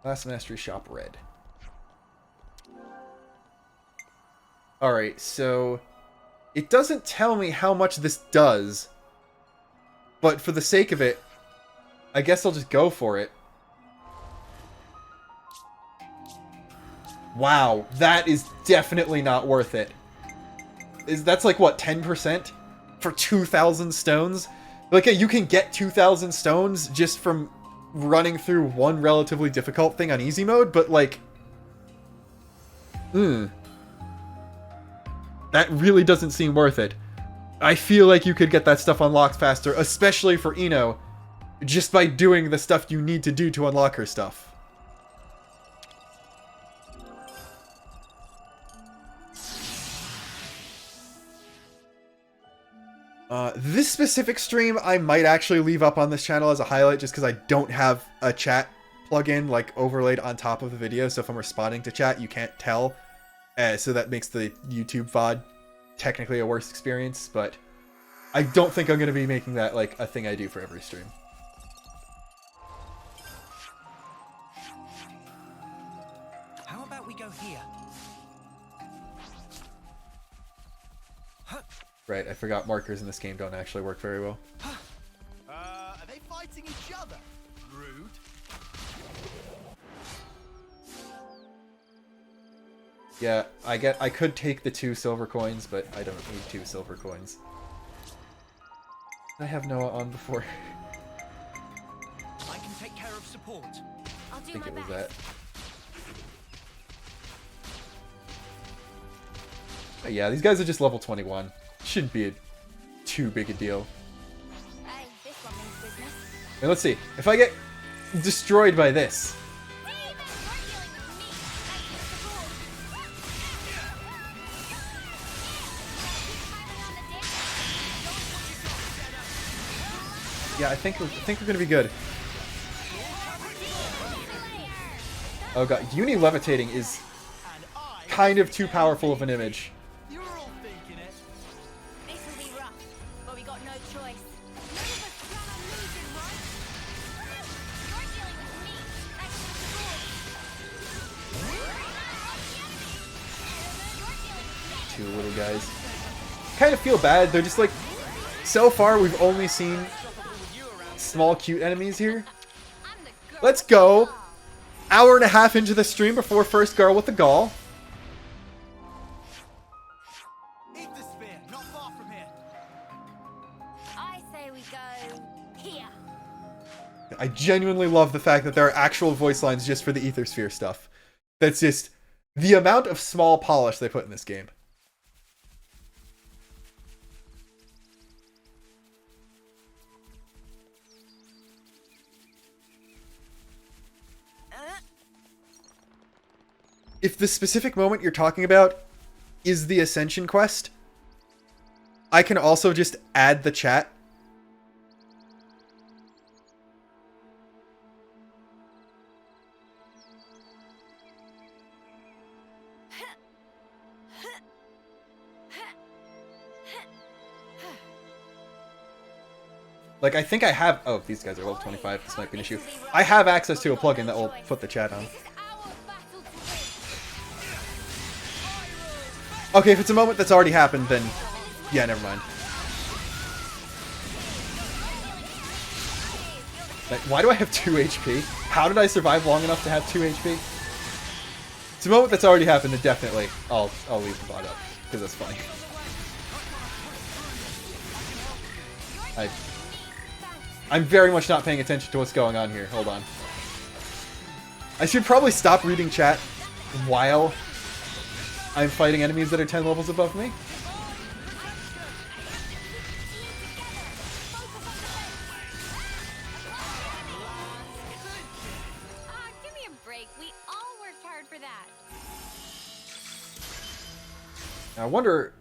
Class Mastery Shop Red. Alright, so it doesn't tell me how much this does, but for the sake of it, I guess I'll just go for it. Wow, that is definitely not worth it. That's like, what, 10%? For 2,000 stones? Like, you can get 2,000 stones just from running through one relatively difficult thing on easy mode, but, like... That really doesn't seem worth it. I feel like you could get that stuff unlocked faster, especially for Ino, just by doing the stuff you need to do to unlock her stuff. This specific stream, I might actually leave up on this channel as a highlight just because I don't have a chat plugin like overlaid on top of the video, so if I'm responding to chat, you can't tell. So that makes the YouTube VOD technically a worse experience, but I don't think I'm going to be making that like a thing I do for every stream. How about we go here? Right, I forgot markers in this game don't actually work very well. Are they fighting each other? Rude. Yeah, I could take the 2 silver coins, but I don't need 2 silver coins. I have Noah on before. I can take care of support. I'll I do think my it was best. that. But yeah, these guys are just level 21. Shouldn't be too big a deal. Hey, this one means business. And let's see, if I get destroyed by this. Yeah, I think we're gonna be good. Oh god, Uni levitating is kind of too powerful of an image. You're all thinking it. This will be rough, but we got no choice. Two little guys. Kind of feel bad. They're just like, so far we've only seen small cute enemies here. Let's go. Hour and a half into the stream before first girl with the gall. Eat the spear, not far from here. I say we go here. I genuinely love the fact that there are actual voice lines just for the Ether Sphere stuff. That's just the amount of small polish they put in this game. If the specific moment you're talking about is the Ascension quest, I can also just add the chat. Like, I think I have... Oh, these guys are level 25. This might be an issue. I have access to a plugin that will put the chat on. Okay, if it's a moment that's already happened, then... Yeah, never mind. Like, why do I have 2 HP? How did I survive long enough to have 2 HP? It's a moment that's already happened, then definitely I'll leave the bot up. Because that's funny. I'm very much not paying attention to what's going on here. Hold on. I should probably stop reading chat while I'm fighting enemies that are 10 levels above me. Give me a break. We all worked hard for that. Now, I wonder...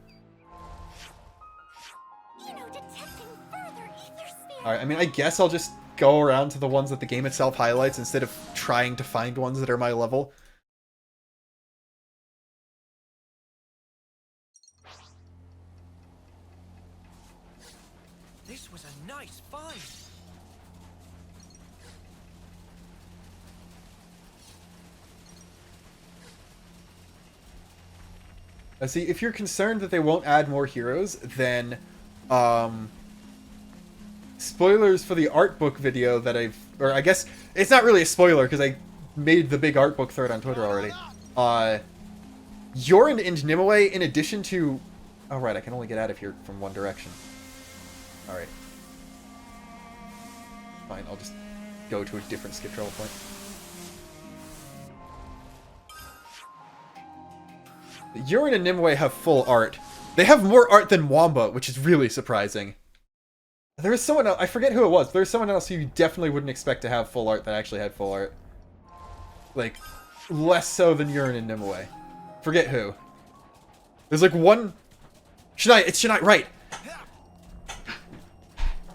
Alright, I mean, I guess I'll just go around to the ones that the game itself highlights instead of trying to find ones that are my level. This was a nice find. See, if you're concerned that they won't add more heroes, then, spoilers for the art book video that or I guess it's not really a spoiler because I made the big art book thread on Twitter already. Yorin and Nimue, in addition to... Oh, right, I can only get out of here from one direction. Alright. Fine, I'll just go to a different skip travel point. Yorin and Nimue have full art. They have more art than Wamba, which is really surprising. There was someone else, I forget who it was, but there was someone else who you definitely wouldn't expect to have full art that actually had full art. Like, less so than Yorin and Nimue. Forget who. There's like one... Shania, it's Shania, right!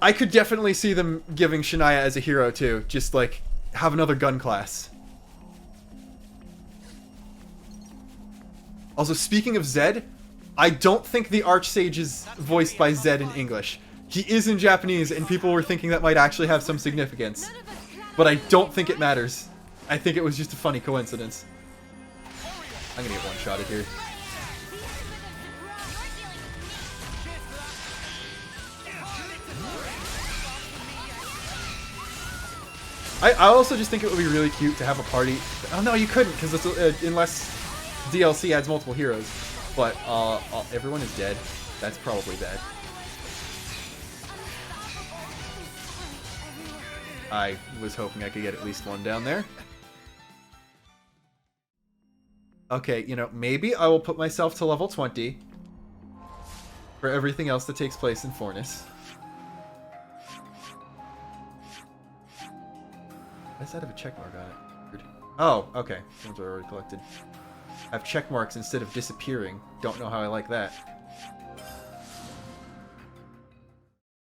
I could definitely see them giving Shania as a hero too, just like, have another gun class. Also, speaking of Zed, I don't think the Archsage is voiced by Zed in English. He is in Japanese, and people were thinking that might actually have some significance. But I don't think it matters. I think it was just a funny coincidence. I'm gonna get one-shotted here. I also just think it would be really cute to have a party. Oh no, you couldn't, because unless DLC adds multiple heroes. But everyone is dead. That's probably bad. I was hoping I could get at least one down there. Okay, you know, maybe I will put myself to level 20 for everything else that takes place in Fornis. Why does that have a checkmark on it? Weird. Oh, okay. Things are already collected. I have checkmarks instead of disappearing. Don't know how I like that.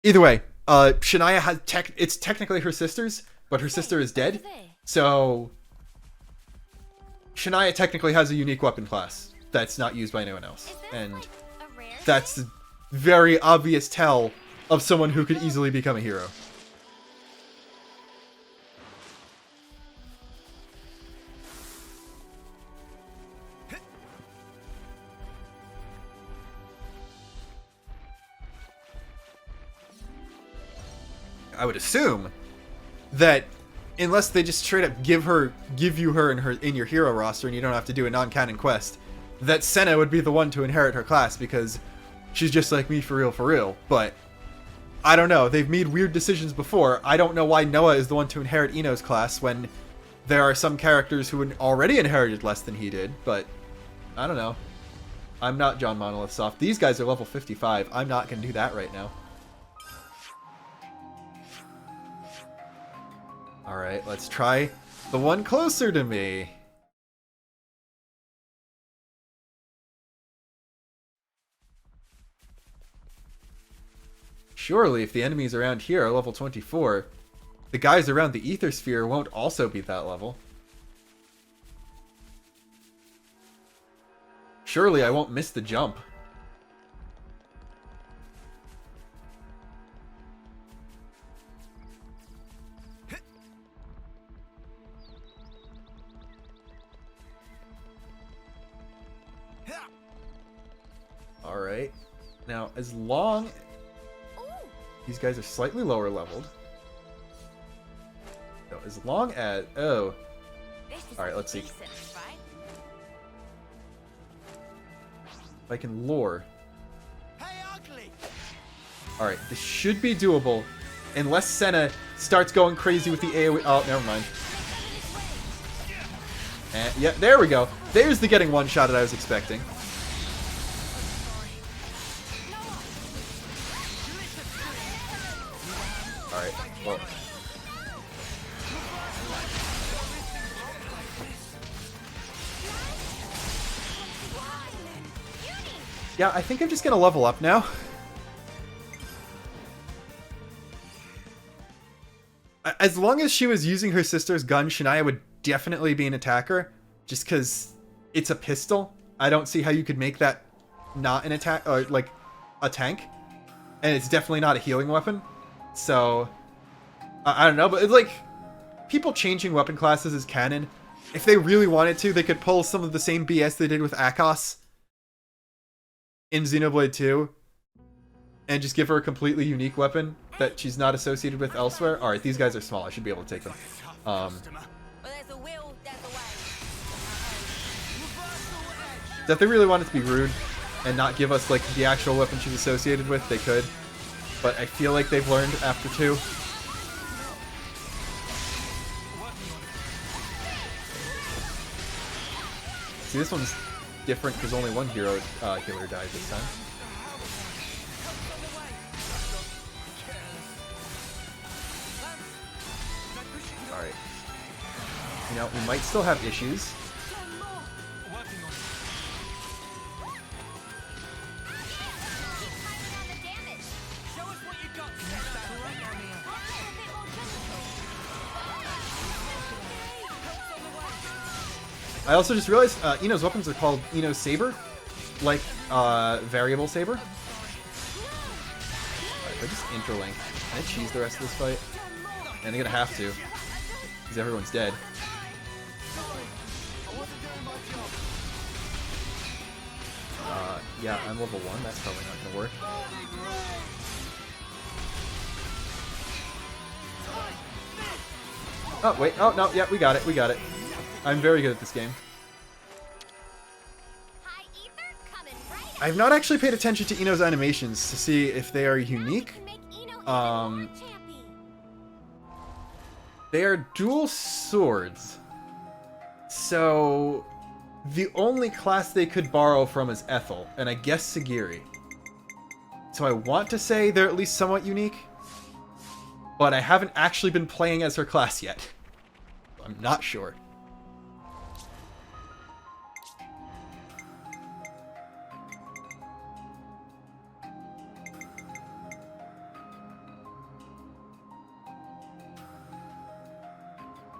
Either way, Shania has it's technically her sister's, but her sister is dead. So Shania technically has a unique weapon class that's not used by anyone else. And that's a very obvious tell of someone who could easily become a hero. I would assume that unless they just straight up give you her in your hero roster and you don't have to do a non-canon quest, that Senna would be the one to inherit her class because she's just like me for real. But I don't know. They've made weird decisions before. I don't know why Noah is the one to inherit Ino's class when there are some characters who already inherited less than he did, but I don't know. I'm not John Monolith Soft. These guys are level 55. I'm not going to do that right now. Alright, let's try the one closer to me. Surely, if the enemies around here are level 24, the guys around the Ether Sphere won't also be that level. Surely I won't miss the jump. Alright. Now, as long... These guys are slightly lower leveled. So, as long as... Oh. Alright, let's see. If I can lure. Alright, this should be doable. Unless Senna starts going crazy with the AoE... Oh, never mind. And, yeah, there we go. There's the getting one-shot that I was expecting. Alright, well... Yeah, I think I'm just gonna level up now. As long as she was using her sister's gun, Shania would definitely be an attacker. Just because it's a pistol. I don't see how you could make that not an attack, or like a tank. And it's definitely not a healing weapon. So, I don't know, but it's like, people changing weapon classes is canon. If they really wanted to, they could pull some of the same BS they did with Akos in Xenoblade 2 and just give her a completely unique weapon that she's not associated with elsewhere. All right, these guys are small. I should be able to take them. Where there's a will, there's a way. If they really wanted to be rude and not give us like the actual weapon she's associated with, they could. But I feel like they've learned after 2. See, this one's different because only one healer dies this time. Alright. You know, we might still have issues. I also just realized Ino's weapons are called Ino's Saber, like Variable Saber. Alright, if I just interlink, can I cheese the rest of this fight? And I'm gonna have to, because everyone's dead. Yeah, I'm level 1, that's probably not gonna work. Oh, wait, oh no, yeah, we got it, we got it. I'm very good at this game. I've not actually paid attention to Ino's animations to see if they are unique. They are dual swords. So the only class they could borrow from is Ethel, and I guess Sagiri. So I want to say they're at least somewhat unique, but I haven't actually been playing as her class yet. I'm not sure.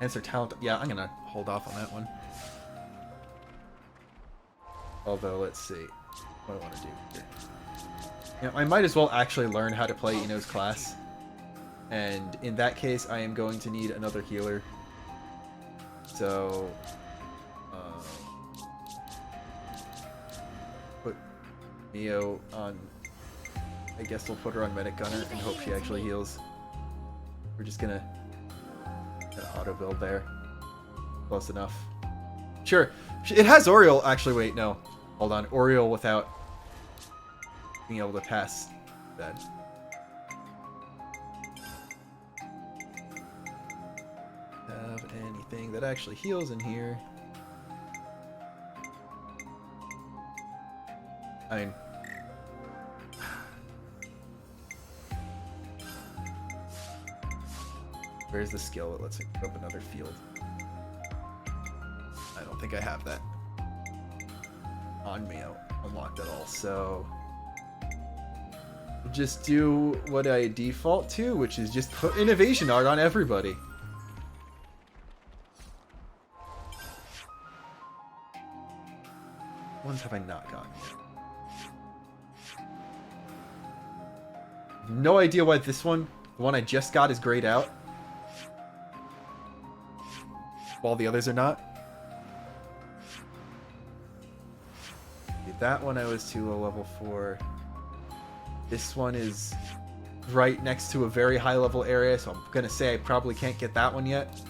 Answer talent. Yeah, I'm gonna hold off on that one. Although, let's see what I want to do here. You know, I might as well actually learn how to play Ino's class. And in that case, I am going to need another healer. So, put Mio on. I guess we'll put her on Medic Gunner and hope she actually heals. We're just gonna auto build there. Close enough. Sure. It has Oriole. Actually, wait, no. Hold on. Oriole without being able to pass that. Have anything that actually heals in here? I mean, where's the skill that lets me pick up another field? I don't think I have that on me unlocked at all, so just do what I default to, which is just put innovation art on everybody. What ones have I not gotten yet? No idea why this one, the one I just got, is grayed out, while the others are not. That one I was too low level for. This one is right next to a very high level area, so I'm gonna say I probably can't get that one yet.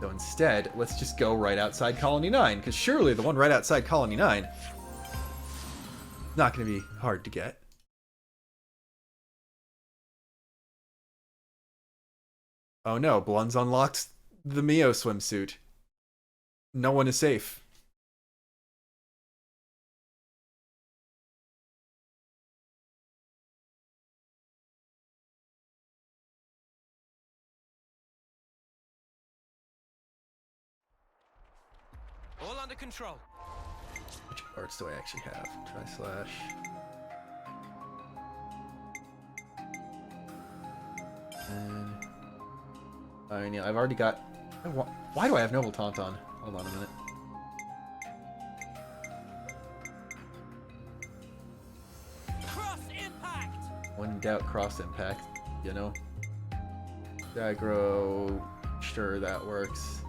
So instead, let's just go right outside Colony 9, because surely the one right outside Colony 9 is not gonna be hard to get. Oh no, Blun's unlocked the Mio swimsuit. No one is safe. All under control. Which arts do I actually have? Try slash. And I mean, yeah, I've already got. Why do I have Noble Tauntaun? Hold on a minute. Cross impact. When in doubt, cross impact. You know. Aggro. Sure, that works.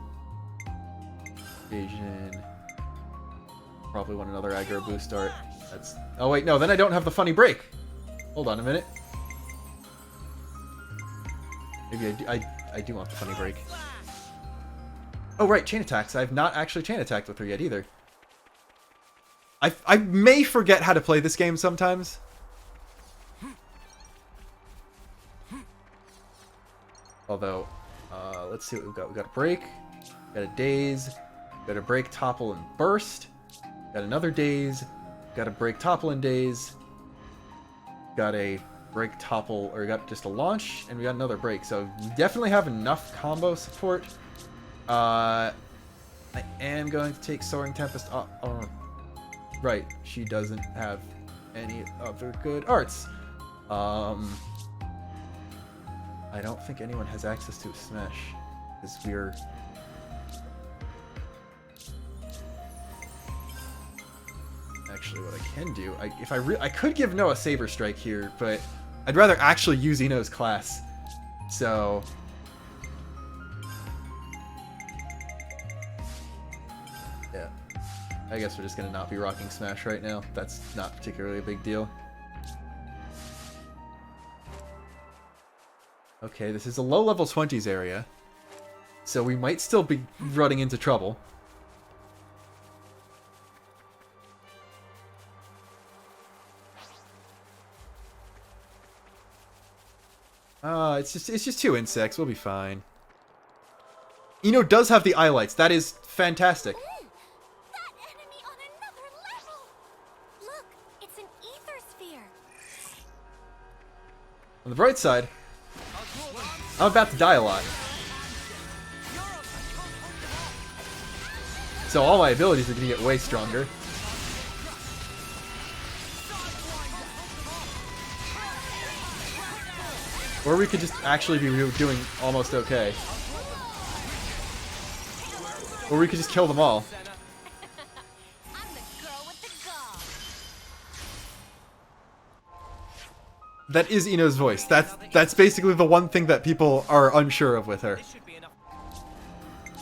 Vision. Probably want another aggro boost art. That's. Oh wait, no. Then I don't have the funny break. Hold on a minute. Maybe I do want the funny break. Oh, right, chain attacks. I've not actually chain attacked with her yet either. I may forget how to play this game sometimes. Although, let's see what we've got. We've got a break, got a daze, got a break, topple, and burst. Got another daze, got a break, topple, and daze. Got a break, topple, or got just a launch, and we got another break. So we definitely have enough combo support. I am going to take Soaring Tempest. Right, she doesn't have any other good arts. I don't think anyone has access to a smash, because we're... Actually, what I can do, I could give Noah Saber Strike here, but I'd rather actually use Ino's class. So... yeah. I guess we're just gonna not be rocking Smash right now. That's not particularly a big deal. Okay, this is a low-level 20s area, so we might still be running into trouble. It's just 2 insects. We'll be fine. Ino does have the eye lights. That is fantastic. That enemy on another level! Look, it's an ether sphere. On the bright side, I'm about to die a lot. So all my abilities are going to get way stronger. Or we could just actually be doing almost okay. Or we could just kill them all. I'm the girl with the gall. That is Ino's voice. That's basically the one thing that people are unsure of with her.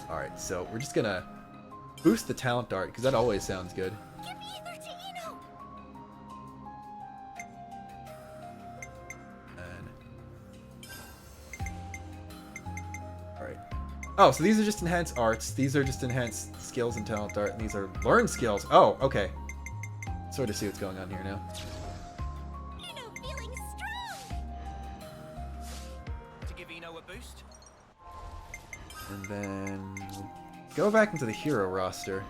Alright, so we're just gonna boost the talent dart, because that always sounds good. Give ether to Ino. Alright. Oh, so these are just enhanced arts. These are just enhanced skills and talent dart, and these are learned skills. Oh, okay. Sort of see what's going on here now. Ino feeling strong. To give Ino a boost? And then go back into the hero roster.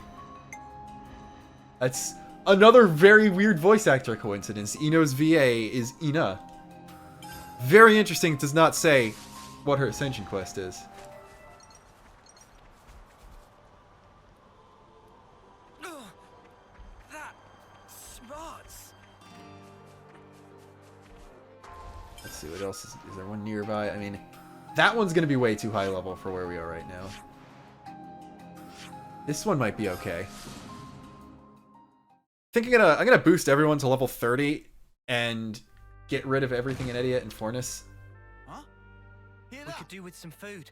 That's another very weird voice actor coincidence. Ino's VA is Ina. Very interesting. It does not say what her Ascension quest is. That smarts. Let's see, what else is there one nearby? I mean, that one's gonna be way too high level for where we are right now. This one might be okay. I think I'm gonna boost everyone to level 30 and get rid of everything in Idiot and Fornus. Huh? Hear We that? could do with some food.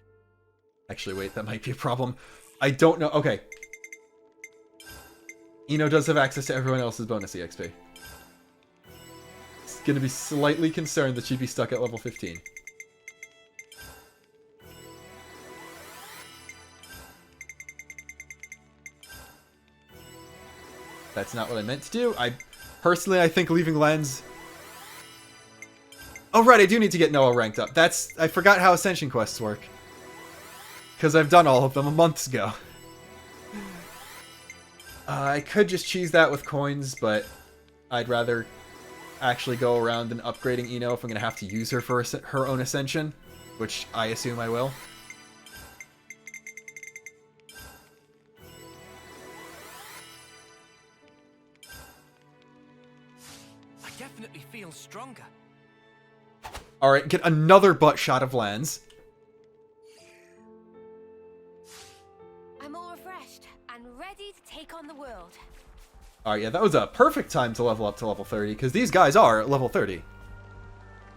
Actually, wait, that might be a problem. I don't know. Okay. Ino does have access to everyone else's bonus EXP. It's gonna be slightly concerned that she'd be stuck at level 15. That's not what I meant to do. I think leaving Lens... Oh, right, I do need to get Noah ranked up. I forgot how Ascension quests work. Because I've done all of them months ago. I could just cheese that with coins, but I'd rather actually go around and upgrading Ino if I'm going to have to use her for her own Ascension, which I assume I will. I definitely feel stronger. Alright, get another butt shot of Lens. I'm all refreshed and ready to take on the world. Alright, yeah, that was a perfect time to level up to level 30, because these guys are at level 30.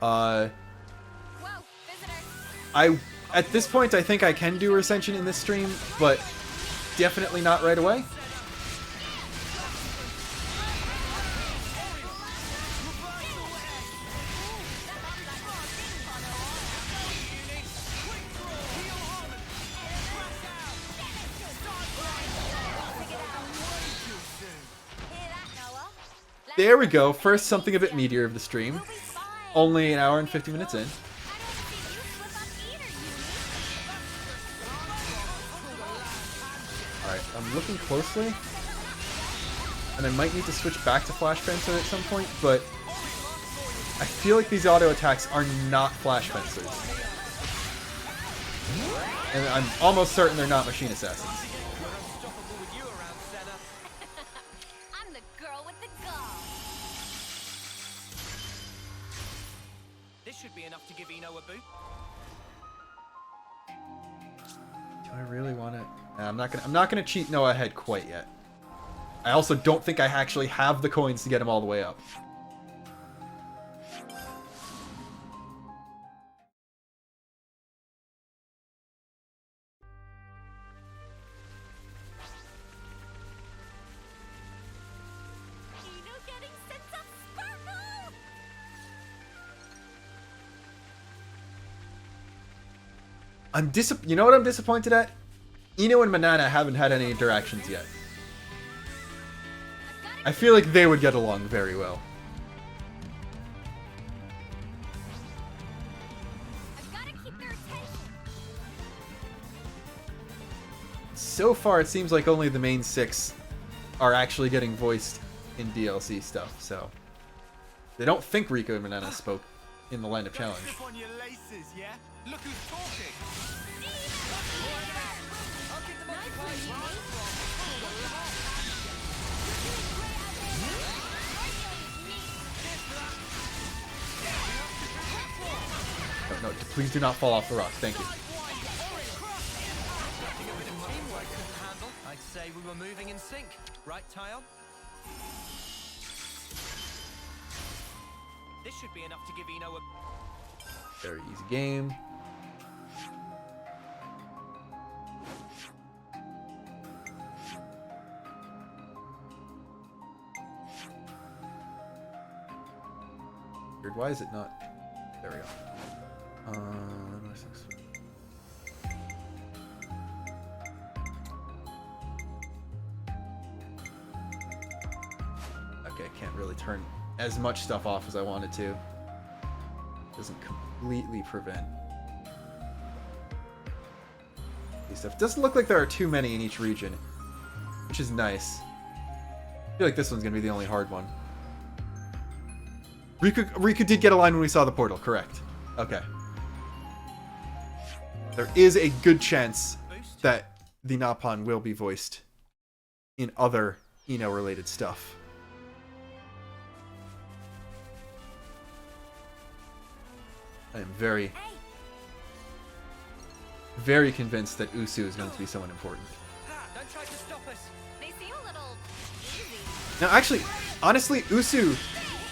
Whoa, visitor. At this point, I think I can do Ascension in this stream, but definitely not right away. There we go. First something a bit meatier of the stream. We'll be fine. Only an hour and 50 minutes in. I don't see you slip up either, Alright, I'm looking closely. And I might need to switch back to Flash Fencer at some point, but I feel like these auto attacks are not Flash Fencers. And I'm almost certain they're not Machine Assassins. I'm the girl with the gall. This should be enough to give Eno a boot. Do I really want to? I'm not gonna cheat Noah ahead quite yet. I also don't think I actually have the coins to get him all the way up. Eno getting sense of sparkle. You know what I'm disappointed at? Eno and Manana haven't had any interactions yet. I feel like they would get along very well. I've got to keep their attention. So far, it seems like only the main 6 are actually getting voiced in DLC stuff, so... They don't think Rico and Manana spoke in the Land of Challenge. Slip on your laces, yeah? Look who's talking. No, please do not fall off the rock. Thank you. I'd say we were moving in sync, right, Tyon? This should be enough to give Eno a... Very easy game. Weird, why is it not? There we go. Okay, can't really turn as much stuff off as I wanted to. Doesn't completely prevent these stuff. Doesn't look like there are too many in each region, which is nice. I feel like this one's gonna be the only hard one. Riku did get a line when we saw the portal, correct. Okay. There is a good chance that the Napon will be voiced in other Eno-related stuff. I am very, very convinced that Usu is going to be someone important. Don't try to stop us. They seem a little easy. Now, actually, honestly, Usu,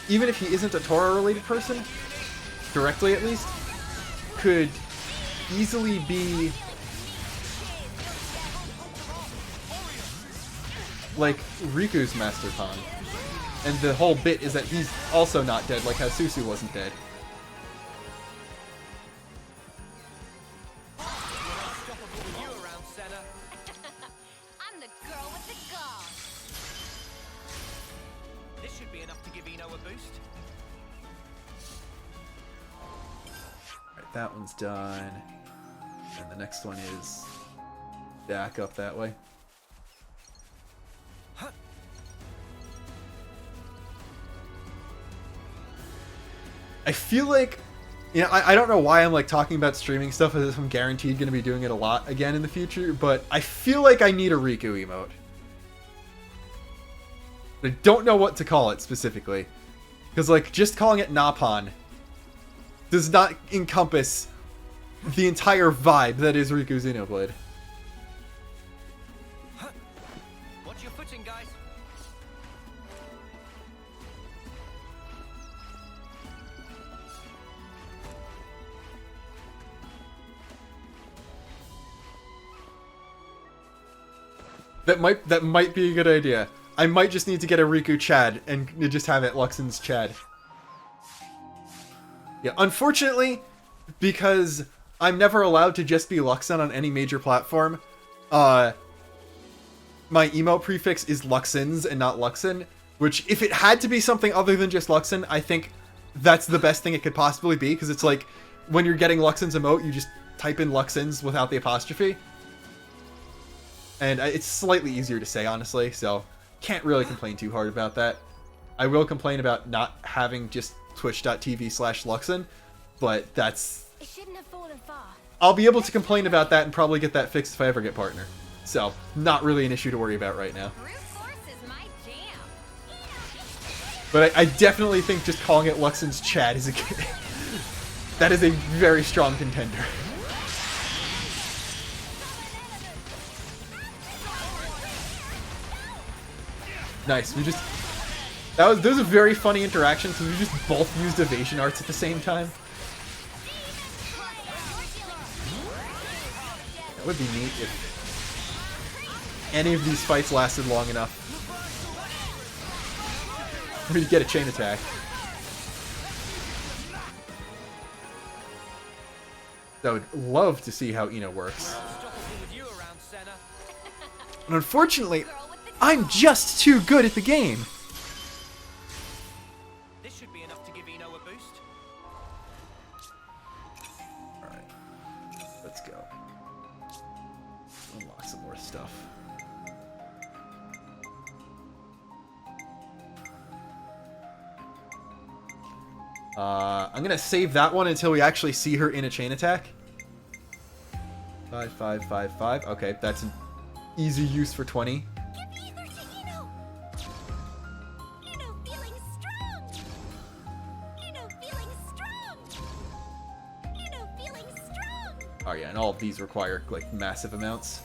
even if he isn't a Tora-related person, directly at least, could easily be like Riku's Master Pan. And the whole bit is that he's also not dead, like how Susu wasn't dead. I'm the girl with the gall. This should be enough to give Eno a boost. Alright, that one's done. And the next one is back up that way. I feel like, you know, I don't know why I'm like talking about streaming stuff as if I'm guaranteed going to be doing it a lot again in the future, but I feel like I need a Riku emote. I don't know what to call it specifically. Because like just calling it Napon does not encompass the entire vibe that is Riku's Xenoblade. Watch your footing, guys. That might be a good idea. I might just need to get a Riku Chad and just have it Luxon's Chad. Yeah, unfortunately, because I'm never allowed to just be Luxon on any major platform, my emote prefix is Luxons and not Luxon, Which, if it had to be something other than just Luxon, I think that's the best thing it could possibly be, because it's like, when you're getting Luxon's emote, you just type in Luxon's without the apostrophe. And it's slightly easier to say, honestly, so can't really complain too hard about that. I will complain about not having just twitch.tv/Luxon, but that's... It shouldn't have fallen far. I'll be able to complain about that and probably get that fixed if I ever get partner. So, not really an issue to worry about right now. Brute force is my jam. But I definitely think just calling it Luxon's Chad is a that is a very strong contender. Nice. We just those are very funny interactions. We just both used evasion arts at the same time. That would be neat if any of these fights lasted long enough for me to get a chain attack. I would love to see how Ino works. And unfortunately, I'm just too good at the game. This should be enough to give Ino a boost. Alright. Let's go. Unlock some more stuff. I'm gonna save that one until we actually see her in a chain attack. 5, 5, 5, 5. Okay, that's an easy use for 20. Give ether to Ino. Ino feeling strong. Ino feeling strong. Ino feeling strong. Oh yeah, and all of these require like massive amounts.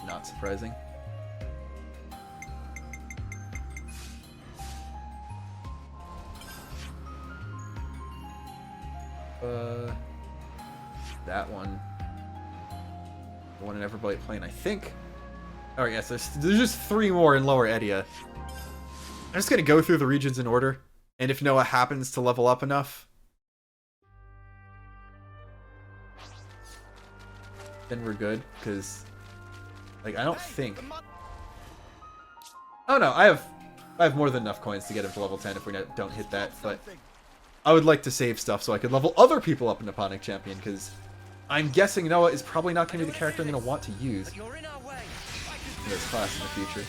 Not surprising. That one. The one in Everblight Plain, I think. Oh yes, there's just 3 more in Lower Edia. I'm just gonna go through the regions in order, and if Noah happens to level up enough, then we're good, because like I don't think... Oh no, I have more than enough coins to get him to level 10 if we don't hit that, but I would like to save stuff so I could level other people up in Nipponic Champion, because I'm guessing Noah is probably not going to be the character I'm going to want to use in this class in the future.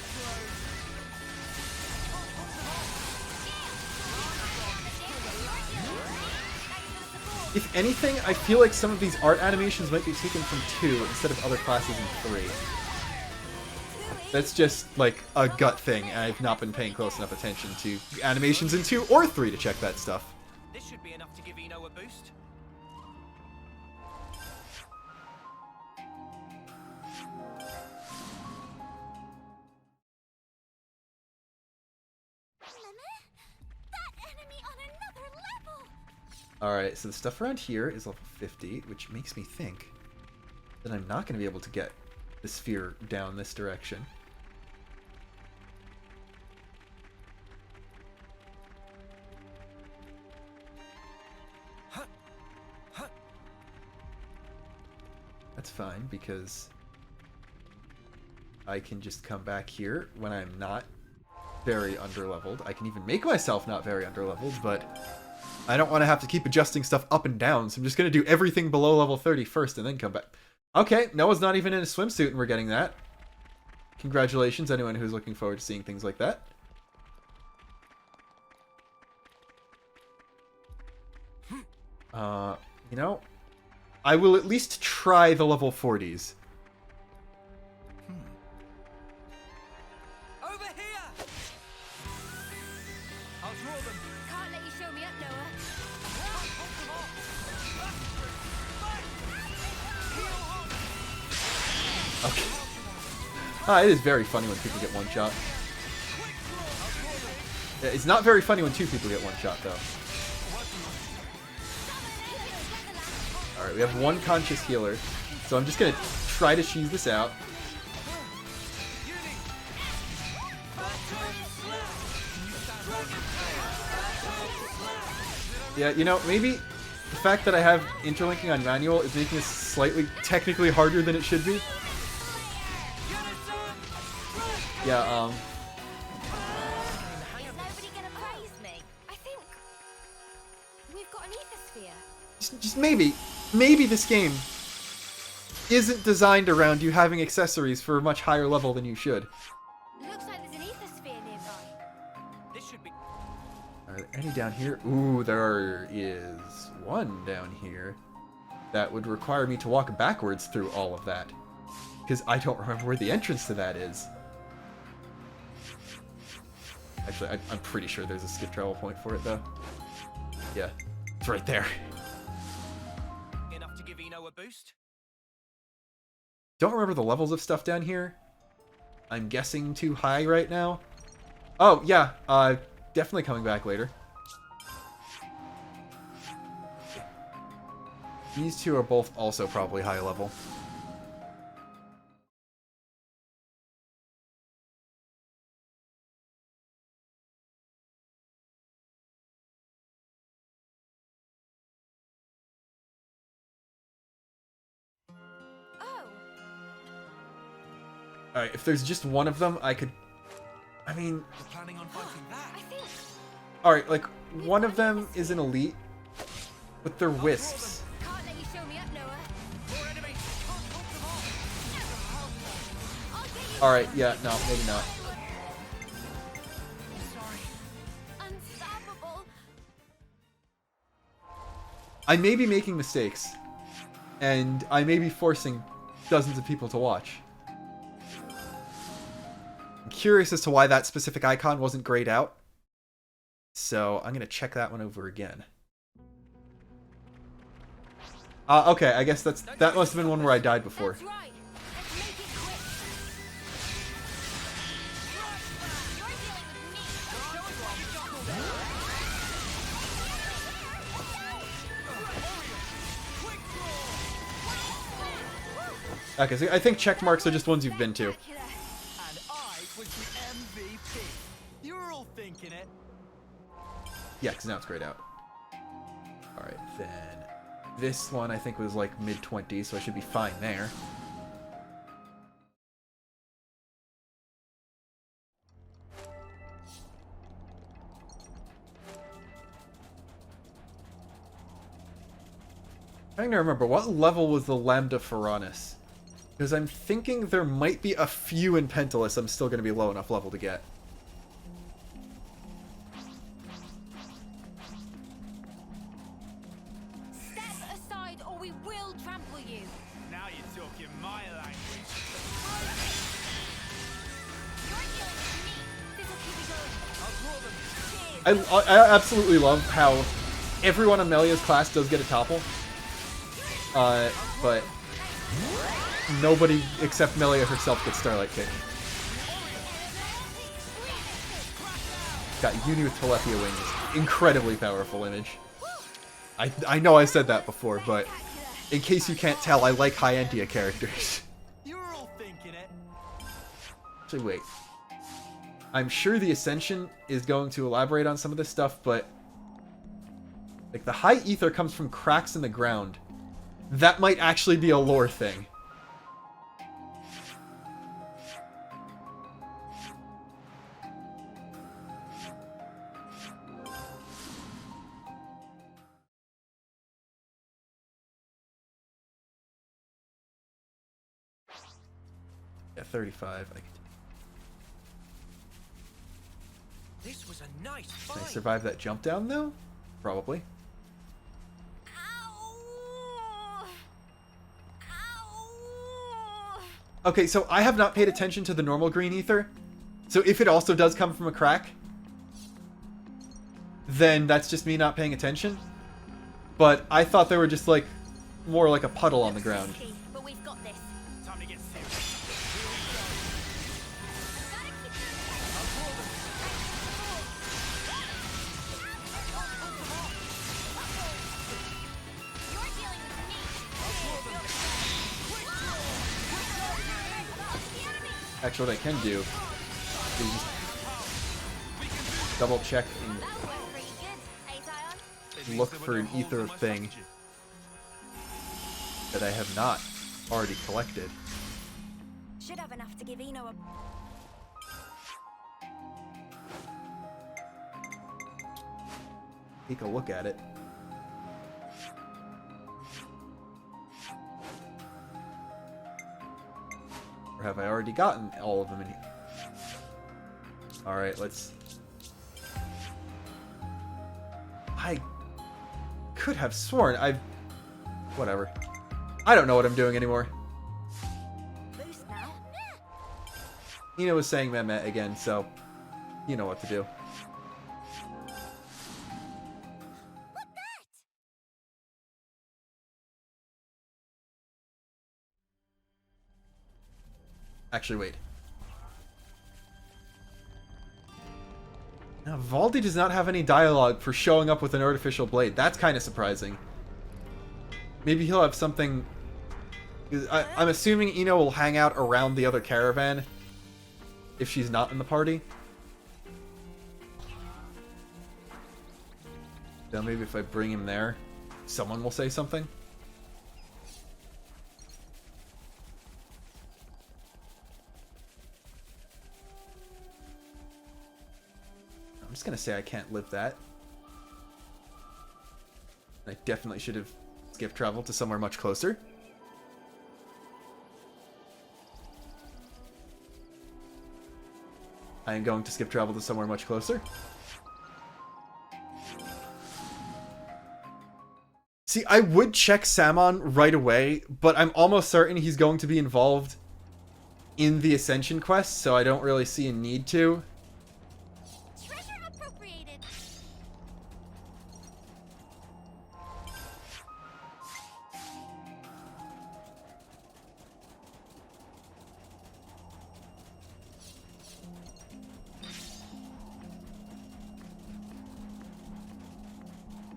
If anything, I feel like some of these art animations might be taken from 2 instead of other classes in 3. That's just like a gut thing, and I've not been paying close enough attention to animations in 2 or 3 to check that stuff. This should be enough to give Ino a boost. That enemy on another level. Alright, so the stuff around here is level 50, which makes me think that I'm not going to be able to get the sphere down this direction. That's fine, because I can just come back here when I'm not very underleveled. I can even make myself not very underleveled, but I don't want to have to keep adjusting stuff up and down, so I'm just going to do everything below level 30 first and then come back. Okay, Noah's not even in a swimsuit and we're getting that. Congratulations, anyone who's looking forward to seeing things like that. You know, I will at least try the level 40s. Over here! I'll draw them. Can't let you show me up, Noah. Okay. It is very funny when people get one shot. It's not very funny when 2 people get one shot, though. Alright, we have 1 conscious healer, so I'm just gonna try to cheese this out. Yeah, you know, maybe the fact that I have interlinking on manual is making this slightly technically harder than it should be. Yeah, Is nobody gonna praise me? I think we've got an ether sphere. just maybe this game isn't designed around you having accessories for a much higher level than you should. Looks like there's an ether sphere nearby. This should be. Are there any down here? Ooh, there is one down here that would require me to walk backwards through all of that. Because I don't remember where the entrance to that is. Actually, I'm pretty sure there's a skip travel point for it, though. Yeah, it's right there. Enough to give Eno a boost? Don't remember the levels of stuff down here. I'm guessing too high right now. Oh, yeah, definitely coming back later. These two are both also probably high level. Oh, Alright, if there's just one of them, I could... I mean... You're planning on fighting I that? think Alright, like, one of them is an elite, but they're wisps. can't let you show me up, Noah. More enemies! Can't hold them off! I'll get you. Alright, yeah, no, maybe not. Unstoppable. I may be making mistakes, and I may be forcing dozens of people to watch. I'm curious as to why that specific icon wasn't grayed out, so I'm gonna check that one over again. Okay, I guess that must have been one where I died before. That's right. Let's make it quick. Okay, so I think check marks are just ones you've been to. And I was the MVP. You were all thinking it. Yeah, because now it's grayed out. Alright, then... This one I think was like mid-20s, so I should be fine there. Trying to remember, what level was the Lambda Ferranus? Because I'm thinking there might be a few in Pentalus I'm still going to be low enough level to get. Step aside or we will trample you. Now you're talking my language. This'll keep you going. I absolutely love how everyone on Melia's class does get a topple. But nobody except Melia herself gets Starlight Kick. Got Uni with Telepia Wings. Incredibly powerful image. I know I said that before, but in case you can't tell, I like high Entia characters. You were all thinking it. Actually, wait. I'm sure the Ascension is going to elaborate on some of this stuff, but... like, the high ether comes from cracks in the ground. That might actually be a lore thing. Yeah, 35. This was a nice Can I fight. survive that jump down, though? Probably. Ow! Ow! Okay, so I have not paid attention to the normal green ether. So if it also does come from a crack, then that's just me not paying attention. But I thought they were just like more like a puddle on the ground. Risky, but we've got this. Time to get serious. You're dealing with me. Actually, what I can do is just double check and That went pretty good, eh, Zion? It means look there were for no an holes in ether my thing strategy. that I have not already collected. Should have enough to give Eno a... take a look at it. Or have I already gotten all of them in here? Alright, let's... I could have sworn I've... Whatever. I don't know what I'm doing anymore. Boost now. Ina was saying meh again, so you know what to do. What's that? Actually, wait. Now, Valdi does not have any dialogue for showing up with an artificial blade. That's kind of surprising. Maybe he'll have something... I'm assuming Ino will hang out around the other caravan if she's not in the party. So maybe if I bring him there, someone will say something. I'm just gonna say I can't live that. I definitely should have skipped travel to somewhere much closer. I am going to skip travel to somewhere much closer. See, I would check Samon right away, but I'm almost certain he's going to be involved in the Ascension quest, so I don't really see a need to. Treasure appropriated.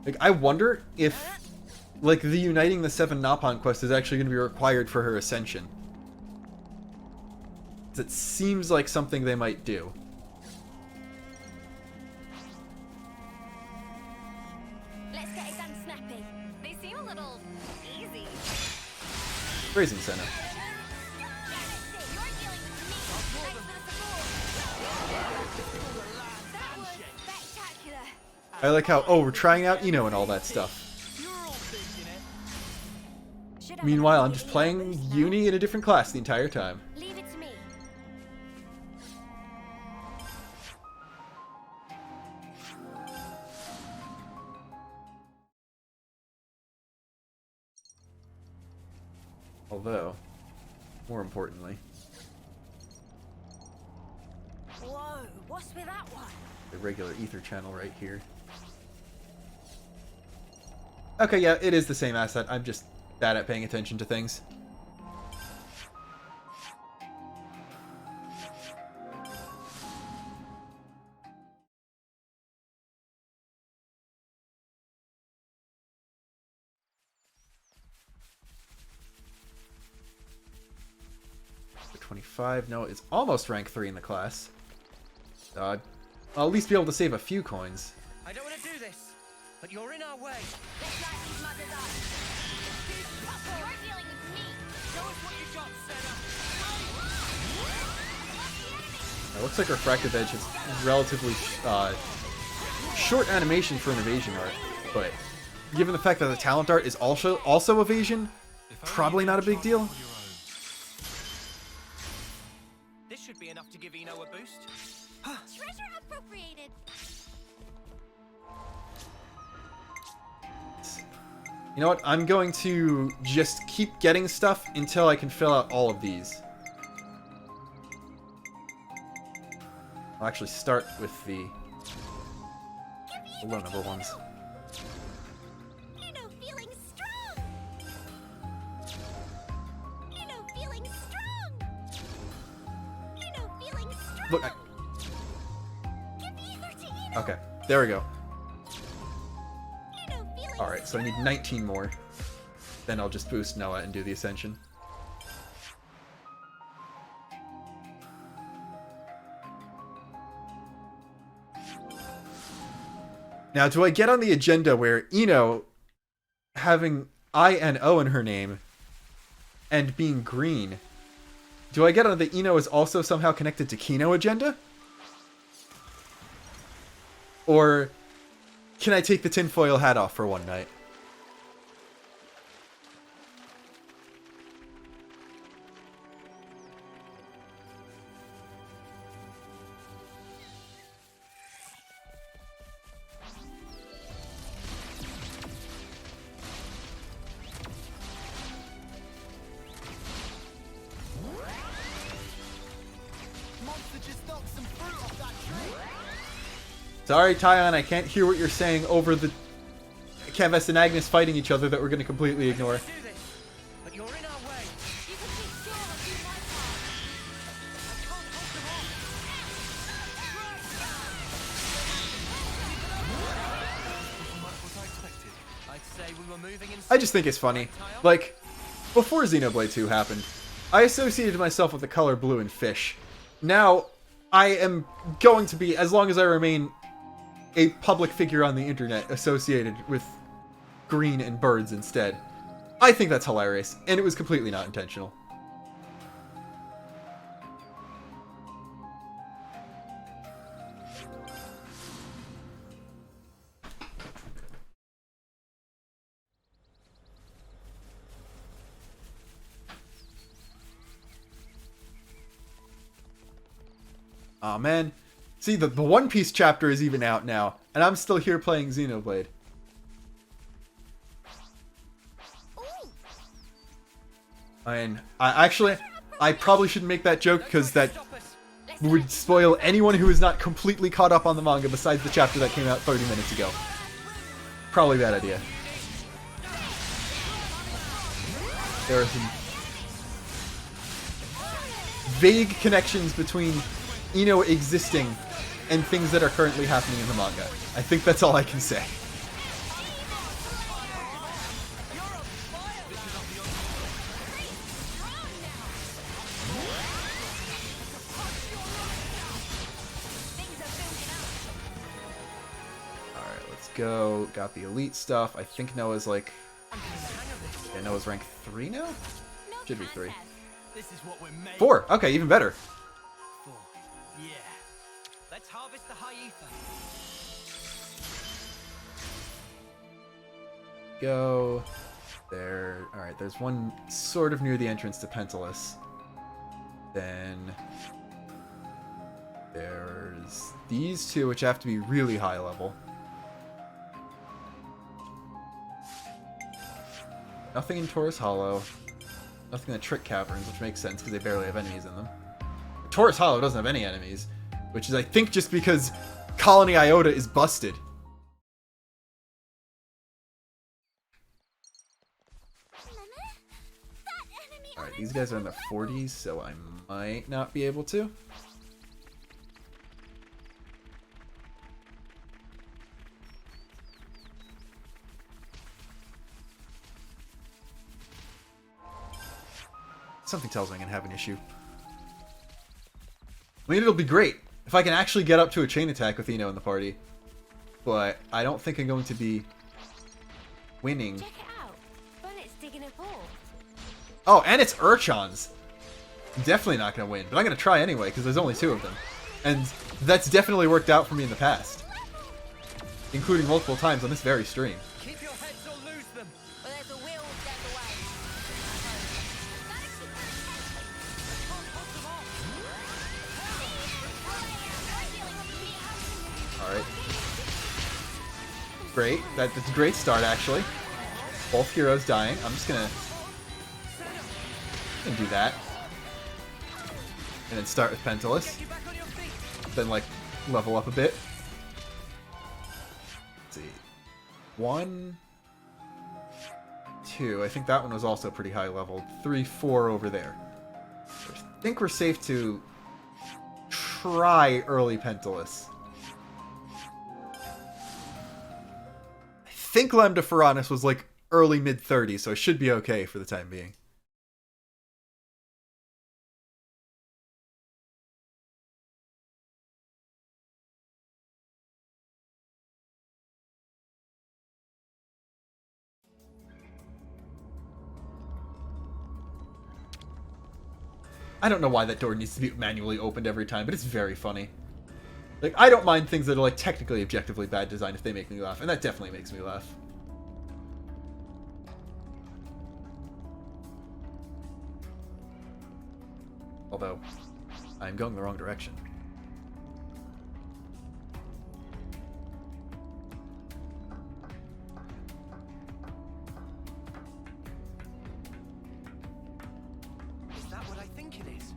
Like, I wonder if, like, the Uniting the Seven Nopon quest is actually going to be required for her Ascension. It seems like something they might do. Let's get it done snappy. They seem a little easy. Raising Senna. You're dealing with me. Thanks for the support. That was spectacular. I like how, oh, we're trying out Ino and all that stuff. Should have Meanwhile, I'm another just Eno playing boost now. Uni in a different class the entire time. Leave it to me. Although, more importantly, Whoa, what's with that one? the regular ether channel right here. Okay, yeah, it is the same asset. I'm just bad at paying attention to things. The 25. No, it's almost rank 3 in the class. I'll at least be able to save a few coins. I don't want to do this, but you're in our way. Let's light these mothers up. You're dealing with me. Show us what you got, Senna. It looks like Refractive Edge has relatively short animation for an evasion art, but given the fact that the talent art is also evasion, probably not a big deal. This should be enough to give Eno a boost. Treasure appropriated. You know what? I'm going to just keep getting stuff until I can fill out all of these. I'll actually start with the low number ones. Eno feeling strong. Eno feeling strong. Eno feeling strong. Look, Give ether to Eno. okay, there we go. Eno feeling Alright, so I need 19 more. Then I'll just boost Noah and do the Ascension. Now, do I get on the agenda where Eno, having I and O in her name, and being green, do I get on the Eno is also somehow connected to Kino agenda? Or can I take the tinfoil hat off for one night? Sorry, Tyon, I can't hear what you're saying over the Canvas and Agnes fighting each other that we're going to completely ignore. But you're in our way. You can be sure I'll do my part. I can't hold them off. Much what I expected. I'd say we were moving in. I just think it's funny. Like, before Xenoblade 2 happened, I associated myself with the color blue and fish. Now, I am going to be, as long as I remain a public figure on the internet, associated with green and birds instead. I think that's hilarious, and it was completely not intentional. Aw, man. See, the One Piece chapter is even out now, and I'm still here playing Xenoblade. And I probably shouldn't make that joke because that would spoil anyone who is not completely caught up on the manga besides the chapter that came out 30 minutes ago. Probably a bad idea. There are some vague connections between Ino existing and things that are currently happening in the manga. I think that's all I can say. Alright, let's go. Got the elite stuff. I think Noah's like... Yeah, Noah's rank 3 now? Should be 3. This is what we're made 4! Okay, even better. for. Yeah. Let's harvest the high ether. Go there. Alright, there's one sort of near the entrance to Pentalus. Then there's these two, which have to be really high level. Nothing in Taurus Hollow. Nothing in the Trick Caverns, which makes sense because they barely have enemies in them. Taurus Hollow doesn't have any enemies, which is, I think, just because Colony Iota is busted. Alright, these guys are in the 40s, so I might not be able to. Something tells me I'm going to have an issue. I mean, it'll be great if I can actually get up to a chain attack with Ino in the party. But I don't think I'm going to be winning. Check it out. Bullets digging a hole. Oh, and it's Urchons. I'm definitely not going to win, but I'm going to try anyway because there's only 2 of them. And that's definitely worked out for me in the past. Including multiple times on this very stream. Keep your heads or lose them. Well, there's a will, there's a way. Alright. Great. That's a great start, actually. Both heroes dying. I'm just gonna do that. And then start with Pentalus. Get back on your feet. Then, like, level up a bit. Let's see. 1, 2. I think that one was also pretty high level. 3, 4 over there. I think we're safe to try early Pentalus. I think Lambda Furanis was like early mid-30s, so it should be okay for the time being. I don't know why that door needs to be manually opened every time, but it's very funny. Like, I don't mind things that are, like, technically, objectively bad design if they make me laugh, and that definitely makes me laugh. Although, I'm going the wrong direction. Is that what I think it is?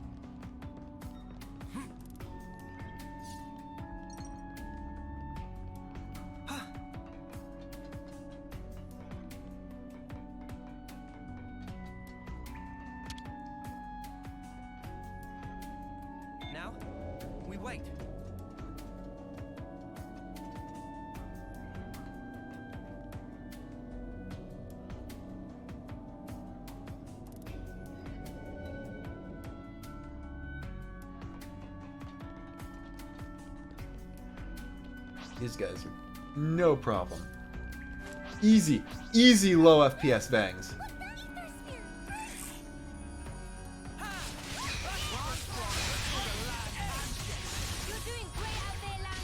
Now, we wait. These guys are no problem. Easy, easy low FPS bangs. You're doing great out there, Lamb.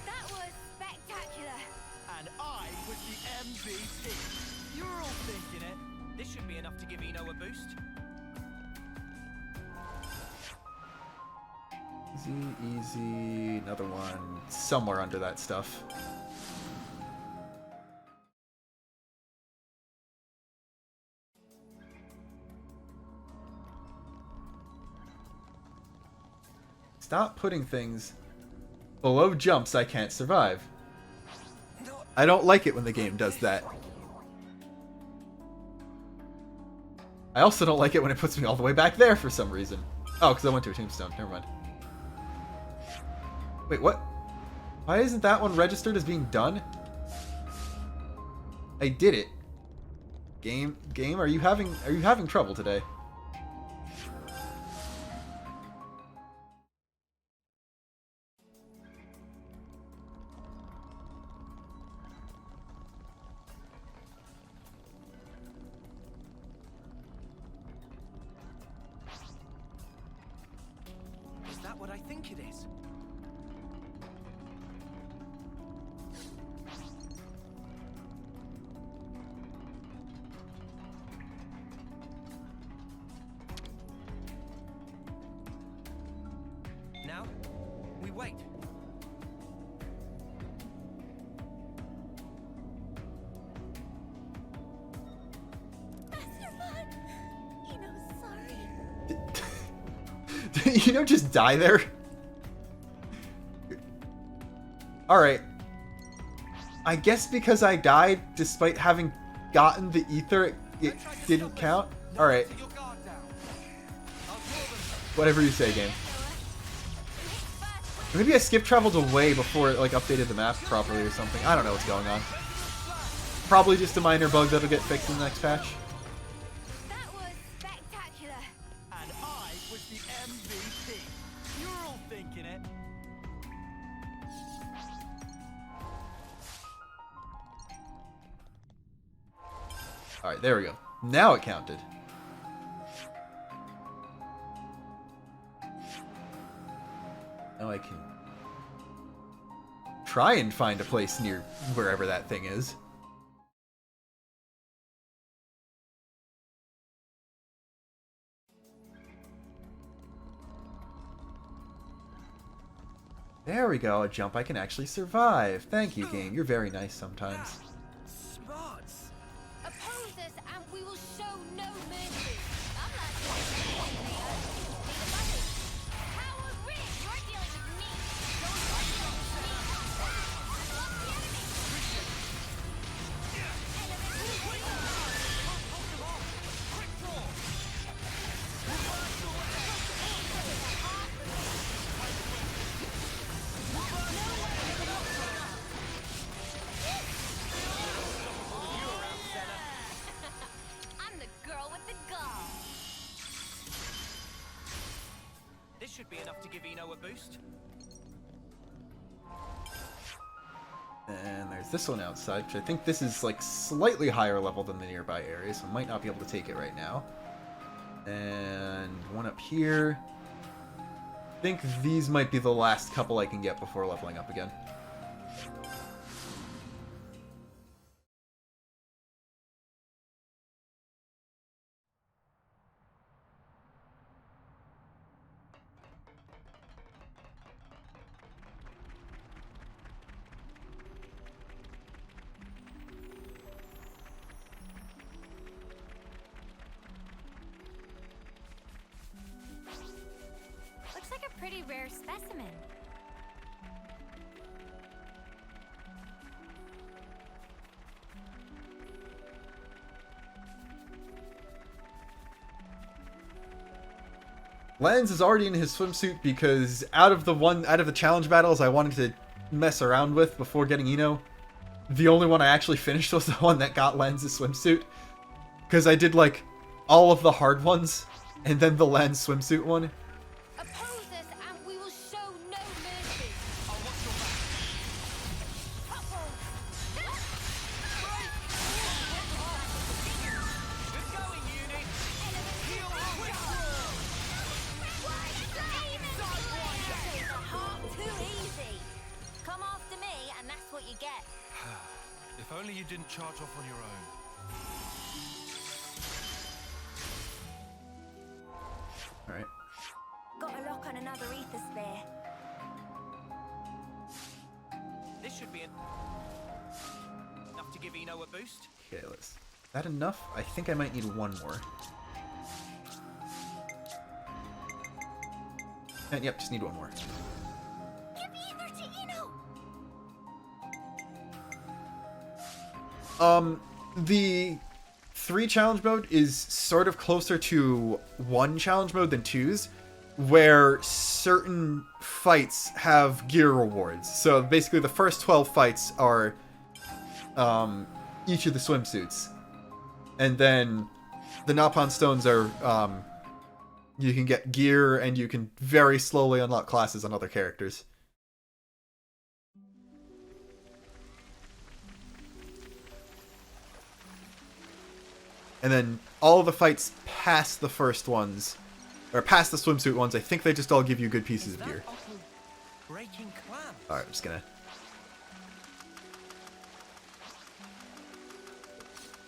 That was spectacular. And I was the MVP. You're all thinking it. This should be enough to give Eno a boost. Easy, easy. Another one somewhere under that stuff. Stop putting things below jumps I can't survive. I don't like it when the game does that. I also don't like it when it puts me all the way back there for some reason. Oh, because I went to a tombstone. Never mind. Wait, what? Why isn't that one registered as being done? I did it. Game, are you having trouble today? Is that what I think it is? Now, we wait. Master Bud, Eno's sorry. Did you just die there? Alright. I guess because I died despite having gotten the ether, it didn't count? Alright. Take your guard down. I'll draw them. Whatever you say, game. Maybe I skip traveled away before it like updated the map properly or something. I don't know what's going on. Probably just a minor bug that'll get fixed in the next patch. That was spectacular. And I was the MVP. You're all thinking it. Alright, there we go. Now it counted. Now I can try and find a place near wherever that thing is. There we go, a jump I can actually survive. Thank you, game. You're very nice sometimes. Smarts. Oppose us and we will show no mercy. I'm not doing anything, Leo. Need a buddy. Howard Ridge, you're dealing with me. Don't you're dealing with me. Unlock the enemy. I'm the girl with the gall. This should be enough to give Eno a boost. And there's There's this one outside, which I think this is like slightly higher level than the nearby area, so I might not be able to take it right now. And one up here. I think these might be the last couple I can get before leveling up again. Looks like a pretty rare specimen. Lance is already in his swimsuit because out of the challenge battles I wanted to mess around with before getting Eno, the only one I actually finished was the one that got Lens's swimsuit. Because I did like all of the hard ones and then the Lens swimsuit one. Oppose us and we will show no mercy. Too easy. Come after me and that's what you get. If only you didn't charge off on your own. Alright. Got a lock on another ether sphere. This should be enough to give Eno a boost. Okay, let's... Is that enough? I think I might need one more. And yep, just need one more. Give ether to Eno. The 3 challenge mode is sort of closer to 1 challenge mode than 2's, where certain fights have gear rewards. So basically the first 12 fights are each of the swimsuits. And then the Napon Stones are, you can get gear and you can very slowly unlock classes on other characters. And then all of the fights past the first ones, or past the swimsuit ones, I think they just all give you good pieces of gear. Breaking clam. Alright, I'm just gonna...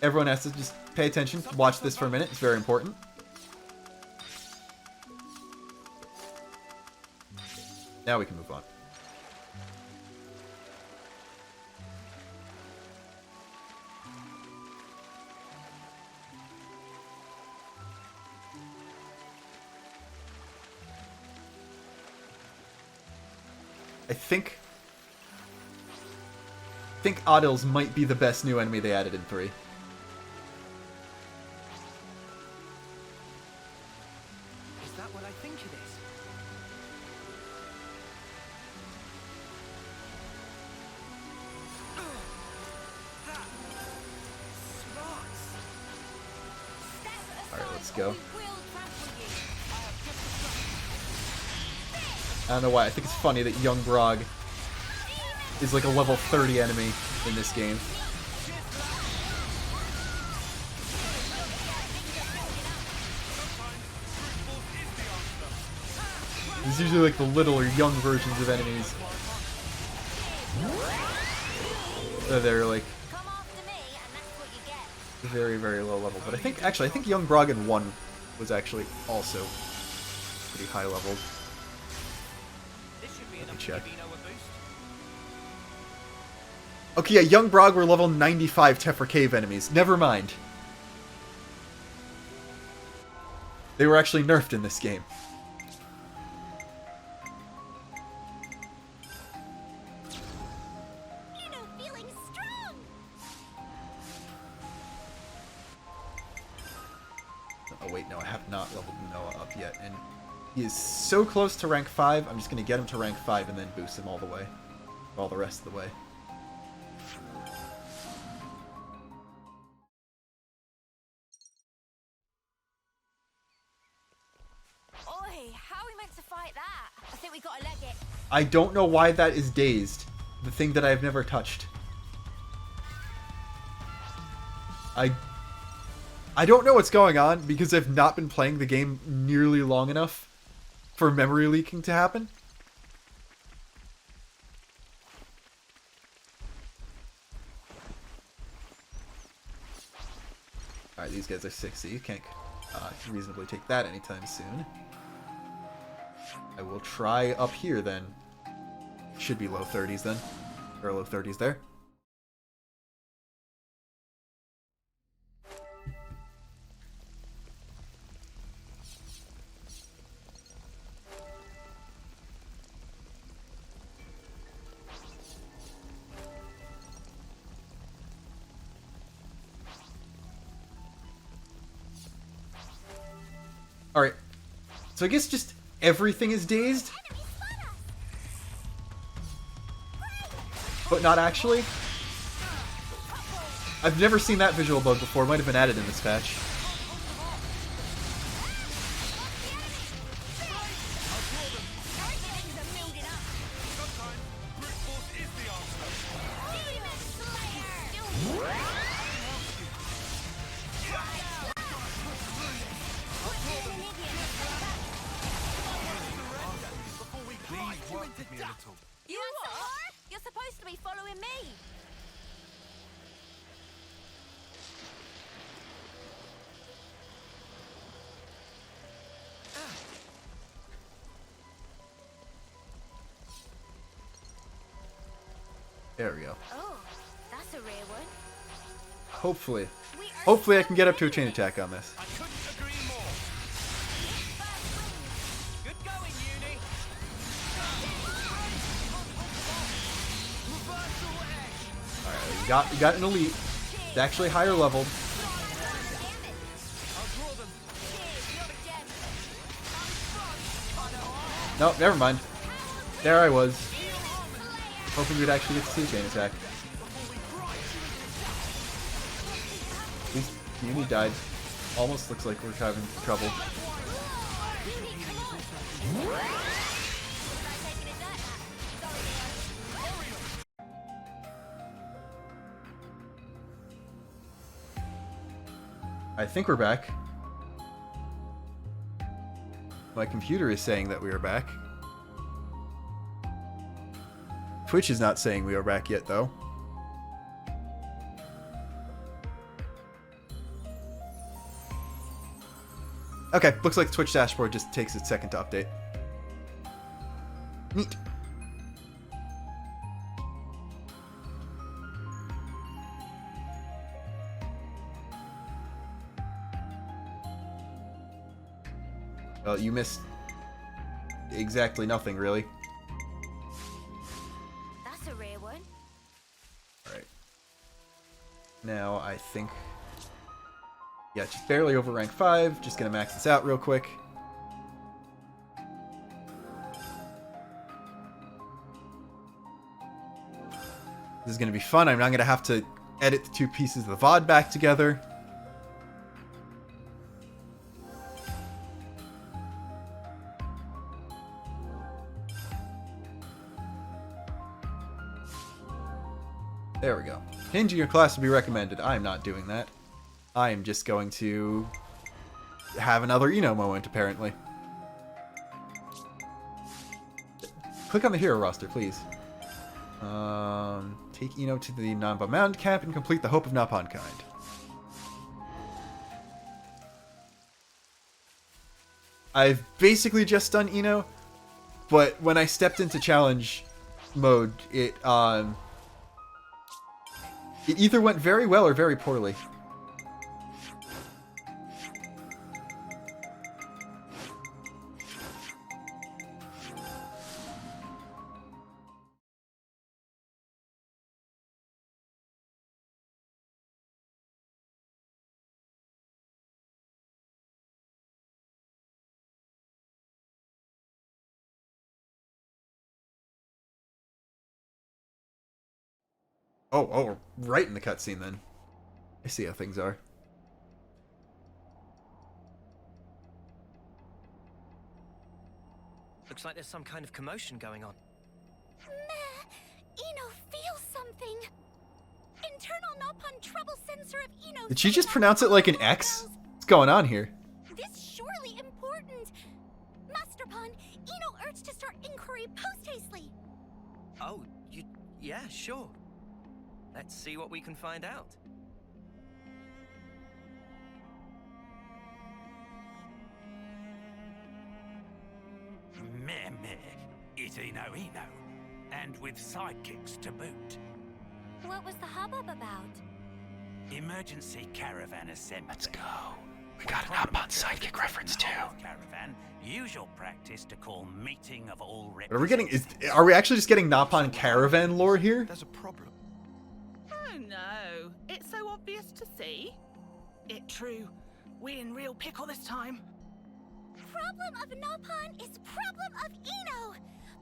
Everyone has to just pay attention, watch this for a minute, it's very important. Now we can move on. I think Adils might be the best new enemy they added in 3. Is that what I think it is? Alright, let's go. I don't know why, I think it's funny that Young Brog is like a level 30 enemy in this game. It's usually like the little or young versions of enemies. They're like very, very low level. But I think Young Brog in 1 was actually also pretty high leveled. Let me check. Okay, yeah, Young Brog were level 95 Tephra Cave enemies. Never mind. They were actually nerfed in this game. Feeling strong. Oh wait, no, I have not leveled Noah up yet, and he is so close to rank 5, I'm just going to get him to rank 5 and then boost him all the way. All the rest of the way. Oi, how are we meant to fight that? I think we gotta leg it. I don't know why that is dazed. The thing that I've never touched. I don't know what's going on because I've not been playing the game nearly long enough for memory leaking to happen. Alright, these guys are 60. You can't reasonably take that anytime soon. I will try up here then. Should be low 30s then. Or low 30s there. Alright. So I guess just everything is dazed. But not actually. I've never seen that visual bug before. It might have been added in this patch. You want some more? You're supposed to be following me. There we go. Oh, that's a rare one. Hopefully. Hopefully I can get up to a chain attack on this. I couldn't agree more. Good going, Uni. Alright, you got an elite. It's actually higher leveled. Nope, never mind. There I was. Hoping we'd actually get to see a chain attack. At least Uni died. Almost looks like we're having trouble. I think we're back. My computer is saying that we are back. Twitch is not saying we are back yet, though. Okay, looks like the Twitch dashboard just takes its second to update. Neat. Well, you missed exactly nothing, really. That's a rare one. Alright. Now, I think... yeah, just barely over rank 5. Just gonna max this out real quick. This is gonna be fun. I'm not gonna have to edit the two pieces of the VOD back together. There we go. Changing your class would be recommended. I'm not doing that. I am just going to have another Eno moment, apparently. Click on the hero roster, please. Take Eno to the Nanba Mound Camp and complete the Hope of Napon Kind. I've basically just done Eno, but when I stepped into challenge mode, it either went very well or very poorly. Oh, right in the cutscene then. I see how things are. Looks like there's some kind of commotion going on. Eno feels something. Internal Nopon trouble sensor of Eno. Did she just pronounce it like an X? What's going on here? This surely important. Masterpon, Eno urged to start inquiry post-hastely. Oh, yeah, sure. Let's see what we can find out. Meh meh, it's Eno, and with sidekicks to boot. What was the hubbub about? Emergency caravan assembly. Let's go. We got an Nopon sidekick reference too. Caravan, usual practice to call meeting of all Are we getting? Are we actually just getting Nopon caravan lore here? There's a problem. Oh no, it's so obvious to see. It true. We in real pickle this time. Problem of Nopon is problem of Eno.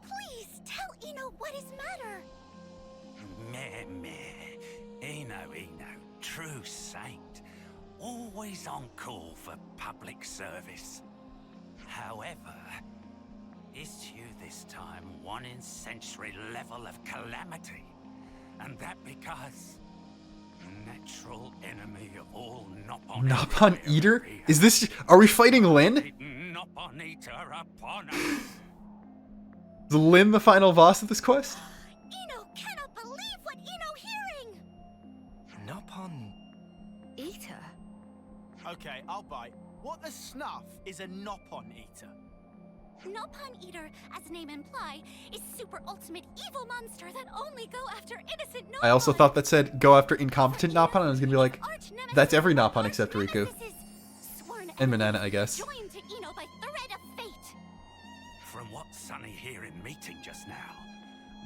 Please tell Eno what is matter. Meh meh, Eno, true saint, always on call for public service. However, issue this time one in century level of calamity, and that because natural enemy of all Nopon. Nopon Eater? Is this? Are we fighting Lin? Nopon Eater upon us. Is Lin the final boss of this quest? Eno cannot believe what Eno hearing. Nopon. Eater? Okay, I'll bite. What the snuff is a Nopon eater? Nopon Eater, as name imply, is super ultimate evil monster that only go after innocent Nopon. I also thought that said go after incompetent Nopon, and I was gonna be like, that's every Nopon except Riku. And Manana, I guess. Joined to Eno by thread of fate. From what Sonny here in meeting just now,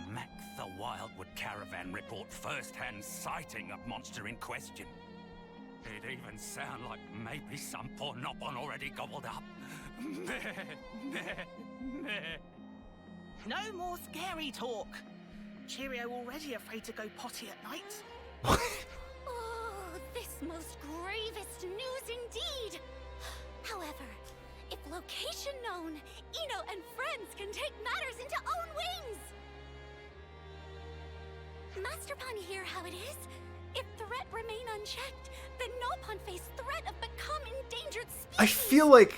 Mac the Wildwood Caravan report first-hand sighting of monster in question. It even sound like maybe some poor Nopon already gobbled up. No more scary talk. Cheerio already afraid to go potty at night. Oh, this most gravest news indeed. However, if location known, Eno and friends can take matters into own wings. Masterpon hear how it is. If threat remain unchecked, then Nopon face threat of become endangered species. I feel like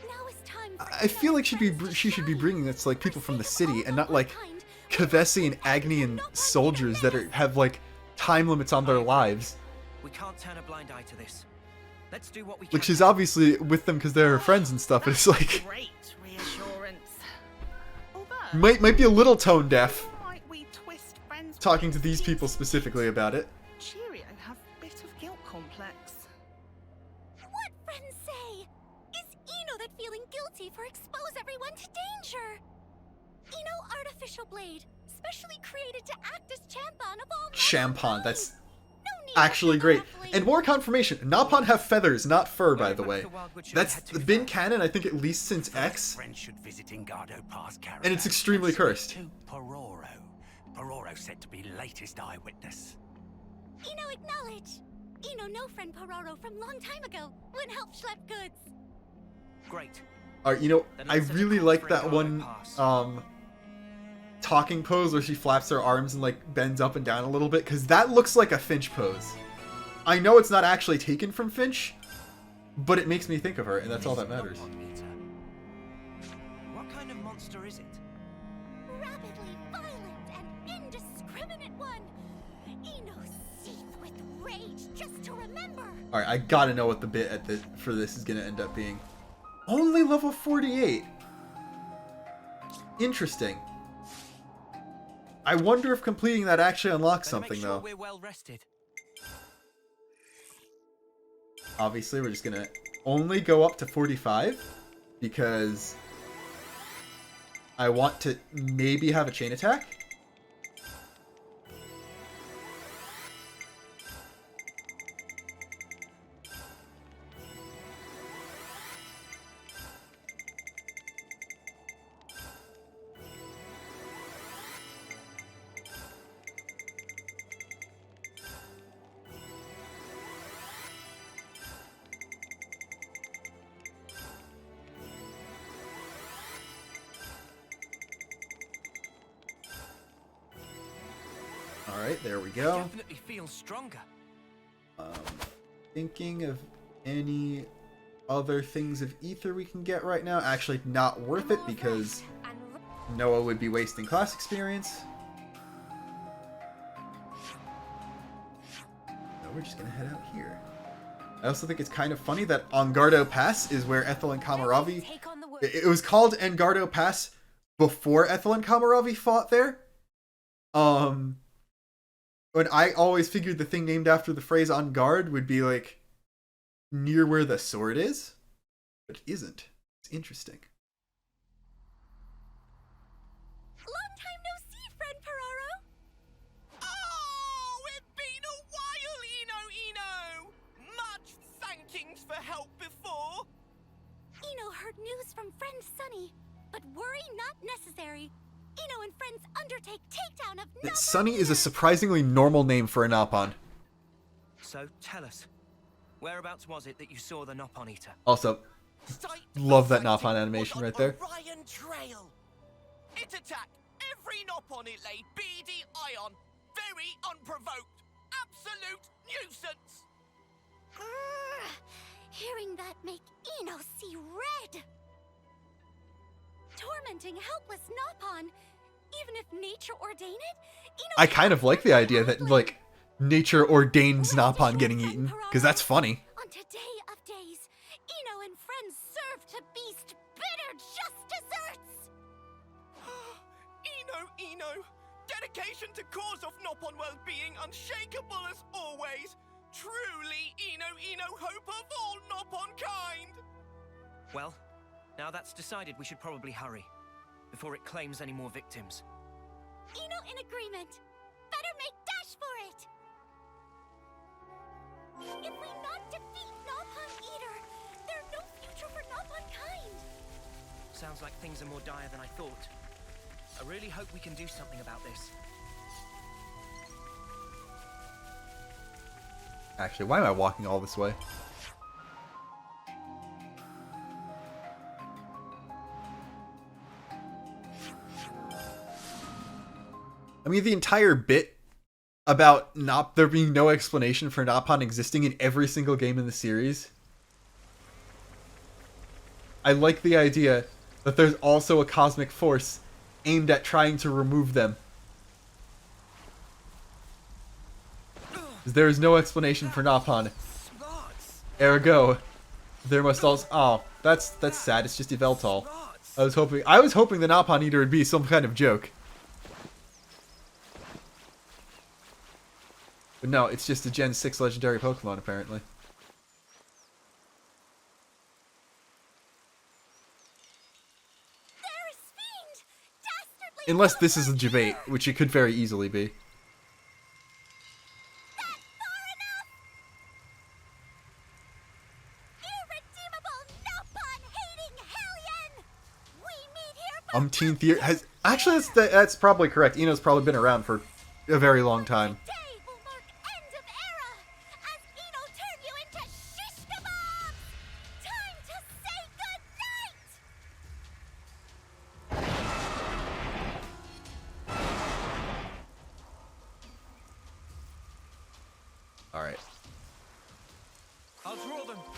Now is time for I feel Eno like and she should be friends bringing this like people from the city and not like kind. Kavesi and Agni soldiers that have like time limits on their lives, We can't turn a blind eye to this. Let's do what we can. which is obviously with them because they're her friends and stuff. But it's like Great reassurance. Although, might be a little tone deaf might we twist friends' talking to these policies? people specifically about it. Cheerio have bit of guilt complex. What friends say? Is Eno that feeling guilty for expose everyone to danger? Eno artificial blade, specially created to act as champion of all. Champon, that's No need actually for great. baffling. And more confirmation, Nopon have feathers, not fur, by the way. The Wildwood should That's head too been far. canon, I think, at least since X. Friends should visit Ingado Pass Caravan. And it's extremely cursed. To Pororo. Pororo said to be latest eyewitness. Eno acknowledge. Eno no friend Pororo from long time ago when help schlep goods. Great. Alright, you know, Then I let's set a really course like for that Ingado one, Pass. talking pose where she flaps her arms and, like, bends up and down a little bit, because that looks like a Finch pose. I know it's not actually taken from Finch, but it makes me think of her, and that's all that matters. Nopon eater. What kind of monster is it? Rapidly violent and indiscriminate one. Eno seethed with rage just to remember. Alright, I gotta know what the bit for this is gonna end up being. Only level 48. Interesting. I wonder if completing that actually unlocks Better make something, sure though. we're well rested. Obviously, we're just gonna only go up to 45 because I want to maybe have a chain attack. Alright, there we go. Definitely feels stronger. Thinking of any other things of ether we can get right now. Actually, not worth it because Noah would be wasting class experience. No, we're just gonna head out here. I also think it's kind of funny that Engardo Pass is where Ethel and Kamaravi... It was called Engardo Pass before Ethel and Kamaravi fought there. When I always figured the thing named after the phrase on guard would be like near where the sword is, but it isn't. It's interesting. Long time no see, friend Peroro. Oh, it's been a while, Eno. Much thankings for help before. Eno heard news from friend Sunny, but worry not necessary. Eno and friends undertake takedown of Nopon. Sunny is a surprisingly normal name for a Nopon. So tell us, whereabouts was it that you saw the Nopon Eater? Also, love that Nopon animation right there. Orion Trail. It attacked every Nopon it laid beady eye on. Very unprovoked. Absolute nuisance. Hearing that make Eno see red. Tormenting helpless Nopon. Even if nature ordained it, Eno I kind of like the idea that, like, nature ordains Nopon getting eaten, because that's funny. On today of days, Eno and friends serve to beast bitter just desserts. Eno. Dedication to cause of Nopon well-being unshakable as always. Truly, Eno, hope of all Nopon kind. Well, now that's decided, we should probably hurry, before it claims any more victims. Eno in agreement. Better make dash for it. If we not defeat Nopon Eater, there's no future for Nopon kind. Sounds like things are more dire than I thought. I really hope we can do something about this. Actually, why am I walking all this way? I mean, the entire bit about there being no explanation for Nopon existing in every single game in the series. I like the idea that there's also a cosmic force aimed at trying to remove them. There is no explanation for Nopon. Ergo, there must also... Oh, that's sad. It's just Yveltal. I was hoping the Nopon Eater would be some kind of joke. But no, it's just a Gen 6 legendary Pokemon, apparently. Unless this is a debate, which it could very easily be. Umpteenth year has actually that's probably correct. Eno's probably been around for a very long time. Alright.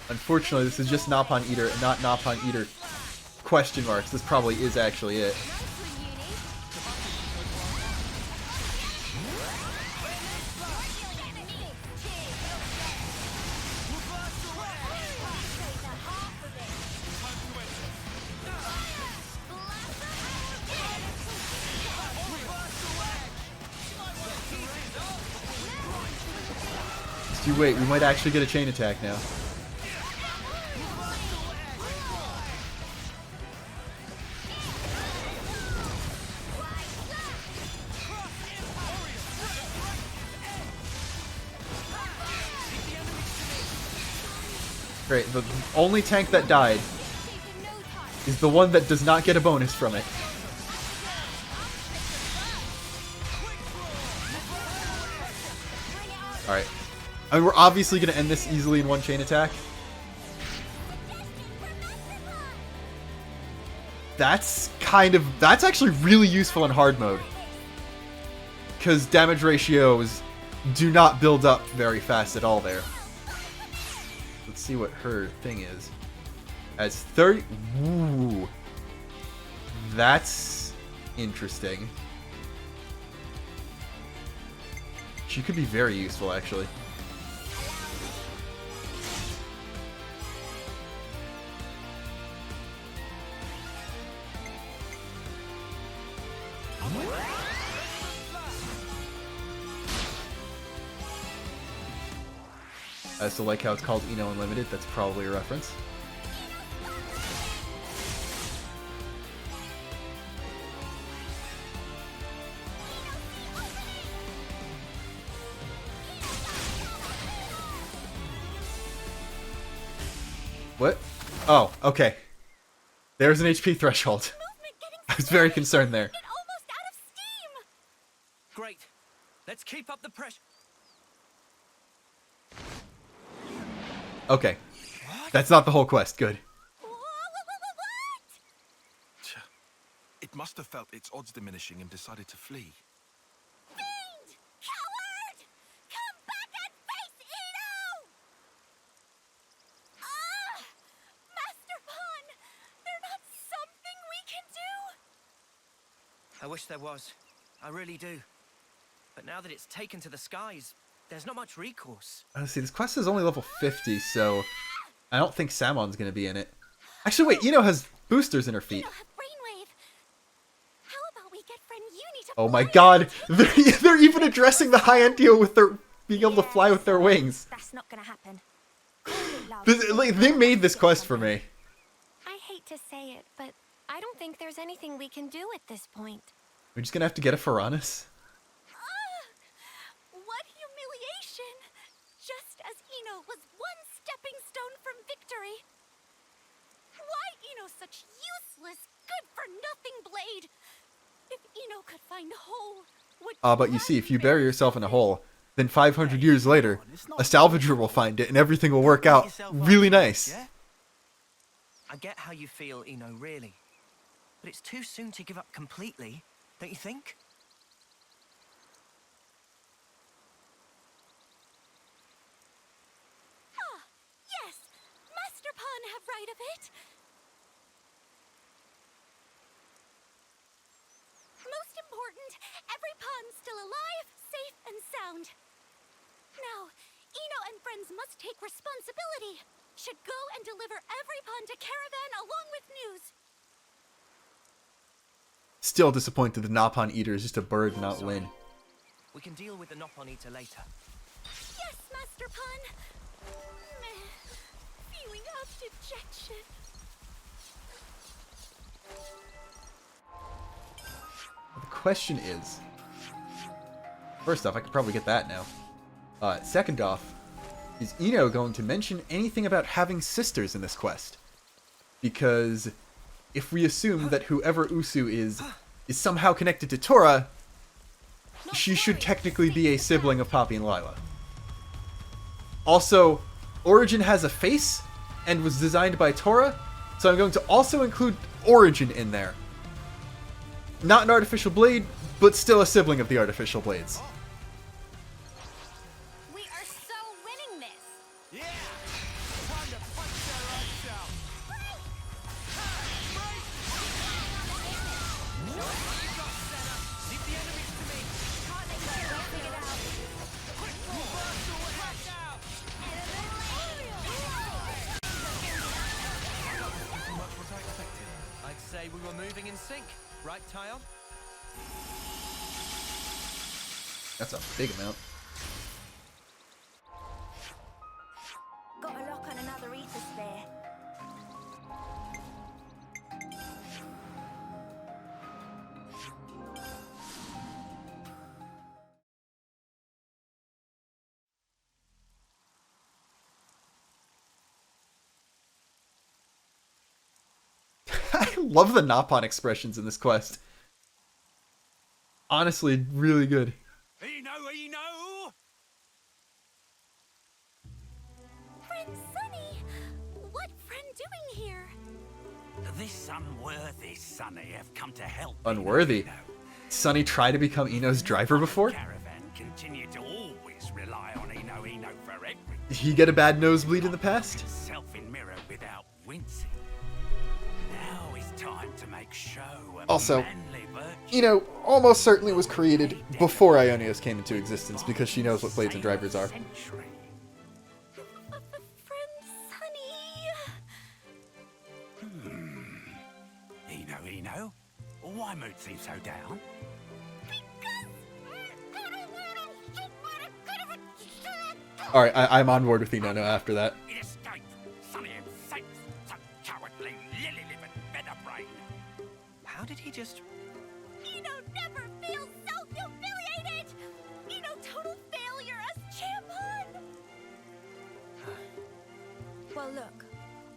Unfortunately, this is just Nopon Eater and not Nopon Eater question marks. This probably is actually it. Just you wait, we might actually get a chain attack now. Great, the only tank that died is the one that does not get a bonus from it. Alright. I mean, we're obviously going to end this easily in one chain attack. That's actually really useful in hard mode. Because damage ratio is do not build up very fast at all there. Let's see what her thing is. As 30... Ooh. That's interesting. She could be very useful, actually. So like how it's called Eno Unlimited, that's probably a reference. What? Oh, okay. There's an HP threshold. I was very concerned there. Almost out of steam. Great. Let's keep up the pressure. Okay. That's not the whole quest. Good. What? It must have felt its odds diminishing and decided to flee. Fiend! Coward! Come back and face Eno! Ah! Master Pawn! There's not something we can do? I wish there was. I really do. But now that it's taken to the skies, there's not much recourse. Let's see, this quest is only level 50, so I don't think Samon's gonna be in it. Actually, wait, Eno has boosters in her feet. Eno have brainwave. How about we get friend Uni to Oh my fly god, out? they're even addressing the high-end deal with their being able to fly with their wings. That's not gonna happen. They made this quest for me. I hate to say it, but I don't think there's anything we can do at this point. We're just gonna have to get a Faranis. What humiliation! Just as Eno was one stepping stone from victory. Why Eno such useless, good-for-nothing blade? If Eno could find Hole, would But you see, if you bury yourself in a hole, then 500 years later, a salvager will find it and everything will work out really nice. I get how you feel, Eno, really. But it's too soon to give up completely, don't you think? Yes, Master Pawn have right of it. Most important, every pawn's still alive, safe and sound. Now, Eno and friends must take responsibility. Should go and deliver every pawn to Caravan along with news. Still disappointed the Nopon Eater is just a bird, not Lin. We can deal with the Nopon Eater later. Yes, Master Pawn. Feeling of dejection. The question is, first off, I could probably get that now. Second off, is Eno going to mention anything about having sisters in this quest? Because if we assume that whoever Usu is somehow connected to Tora, she should technically be a sibling of Poppy and Lila. Also, Origin has a face and was designed by Tora, so I'm going to also include Origin in there. Not an artificial blade, but still a sibling of the artificial blades. We are so winning this. Yeah! Time to punch their eyes out! Leave the enemies to me! Quick reversal ahead! Much was I expected. I'd say we were moving in sync, right, Tyon? That's a big amount. Got a lock on another ether sphere. I love the Nopon expressions in this quest. Honestly, really good. Eno! Friend Sunny, what friend doing here? This unworthy Sonny have come to help. Unworthy? Eno. Sunny tried to become Eno's driver before? Caravan continue to always rely on Ino for everything. Did he get a bad nosebleed in the past? Self in mirror without wincing. Now is time to make show of Also, manly virtue. Ino almost certainly was created before Ionios came into existence because she knows what blades and drivers are. Friend Sunny. Ino, why mood seems so down? Alright, I'm on board with Ino now after that. It escaped. Sunny and safe. Some cowardly, lily-livered featherbrain. How did he just... Eno never feels so humiliated! Eno total failure as champion! Well, look.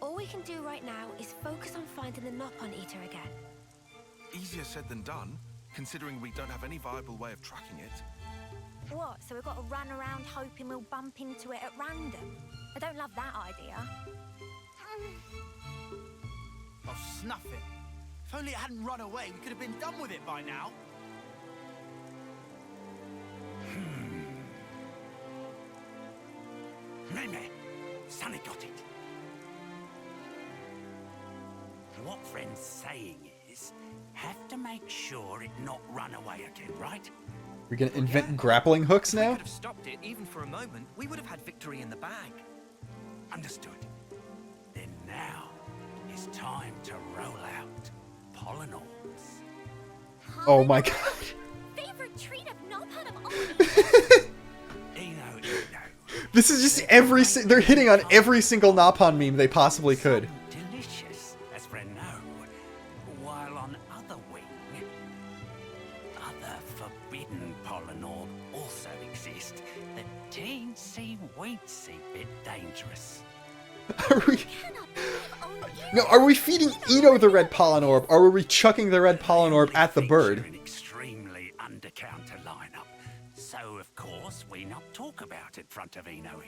All we can do right now is focus on finding the Nopon Eater again. Easier said than done, considering we don't have any viable way of tracking it. What, so we've got to run around hoping we'll bump into it at random? I don't love that idea. Oh, snuff it. If only it hadn't run away, we could have been done with it by now. Meme, Sunny got it. What friend's saying is, have to make sure it not run away again, right? We're gonna invent grappling hooks If we now? could have stopped it, even for a moment, we would have had victory in the bag. Understood. Then now is time to roll out pollen orbs. Oh my god. Favorite treat of Nopon of all. Ino. This is just they're hitting on every single Nopon meme they possibly could. Delicious, as friend know. While on other wing, other forbidden pollen orb also exist. The teensy weensy bit dangerous. Are we... No, are we feeding Ino the red pollen orb, or are we chucking the red pollen orb at the bird? An extremely under-counter lineup. So, of course, we not talk about it in front of Ino.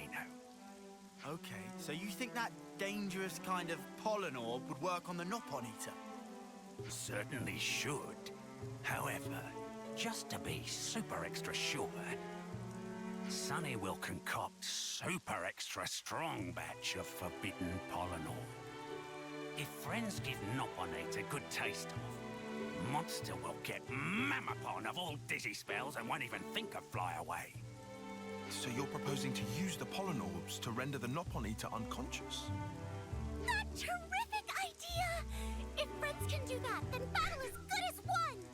Okay, so you think that dangerous kind of pollen orb would work on the Nopon Eater? Certainly should. However, just to be super extra sure, Sunny will concoct super extra strong batch of forbidden pollen orb. If friends give Noponate a good taste of, monster will get Mamapon of all dizzy spells and won't even think of fly away. So you're proposing to use the pollen orbs to render the Nopon Eater unconscious? That terrific idea! If friends can do that, then battle is good as won!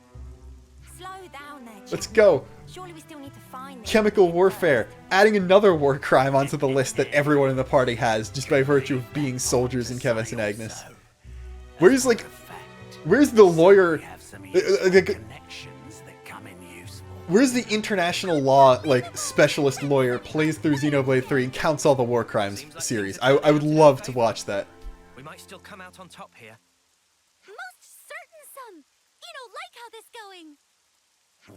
Slow down there, Let's champ. go. Surely we still need to find this. Chemical warfare. Adding another war crime onto the list that everyone in the party has just by virtue of being soldiers in Kevis and Agnes. Where's the lawyer... Connections that come in useful. Where's the international law, specialist lawyer plays through Xenoblade 3 and counts all the war crimes series? I would love to watch that. We might still come out on top here. Most certain, son! You don't like how this going!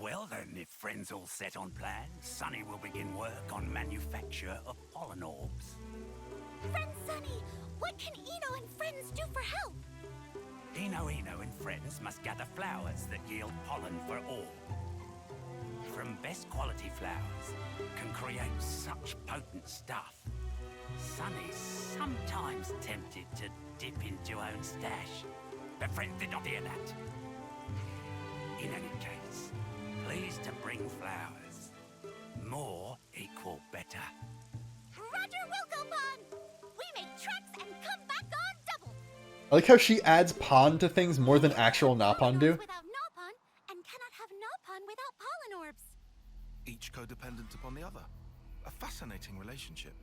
Well then, if friends all set on plan, Sunny will begin work on manufacture of pollen orbs. Friend Sunny, what can Eno and friends do for help? Eno and friends must gather flowers that yield pollen for orb. From best quality flowers can create such potent stuff. Sunny's sometimes tempted to dip into own stash, but friends did not hear that. In any case, pleased to bring flowers. More equal better. Roger Wilcopon! We make tracks and come back on double! I like how she adds Pon to things more than actual Nopon do. Without Nopon, and cannot have Nopon without pollen orbs. Each codependent upon the other. A fascinating relationship.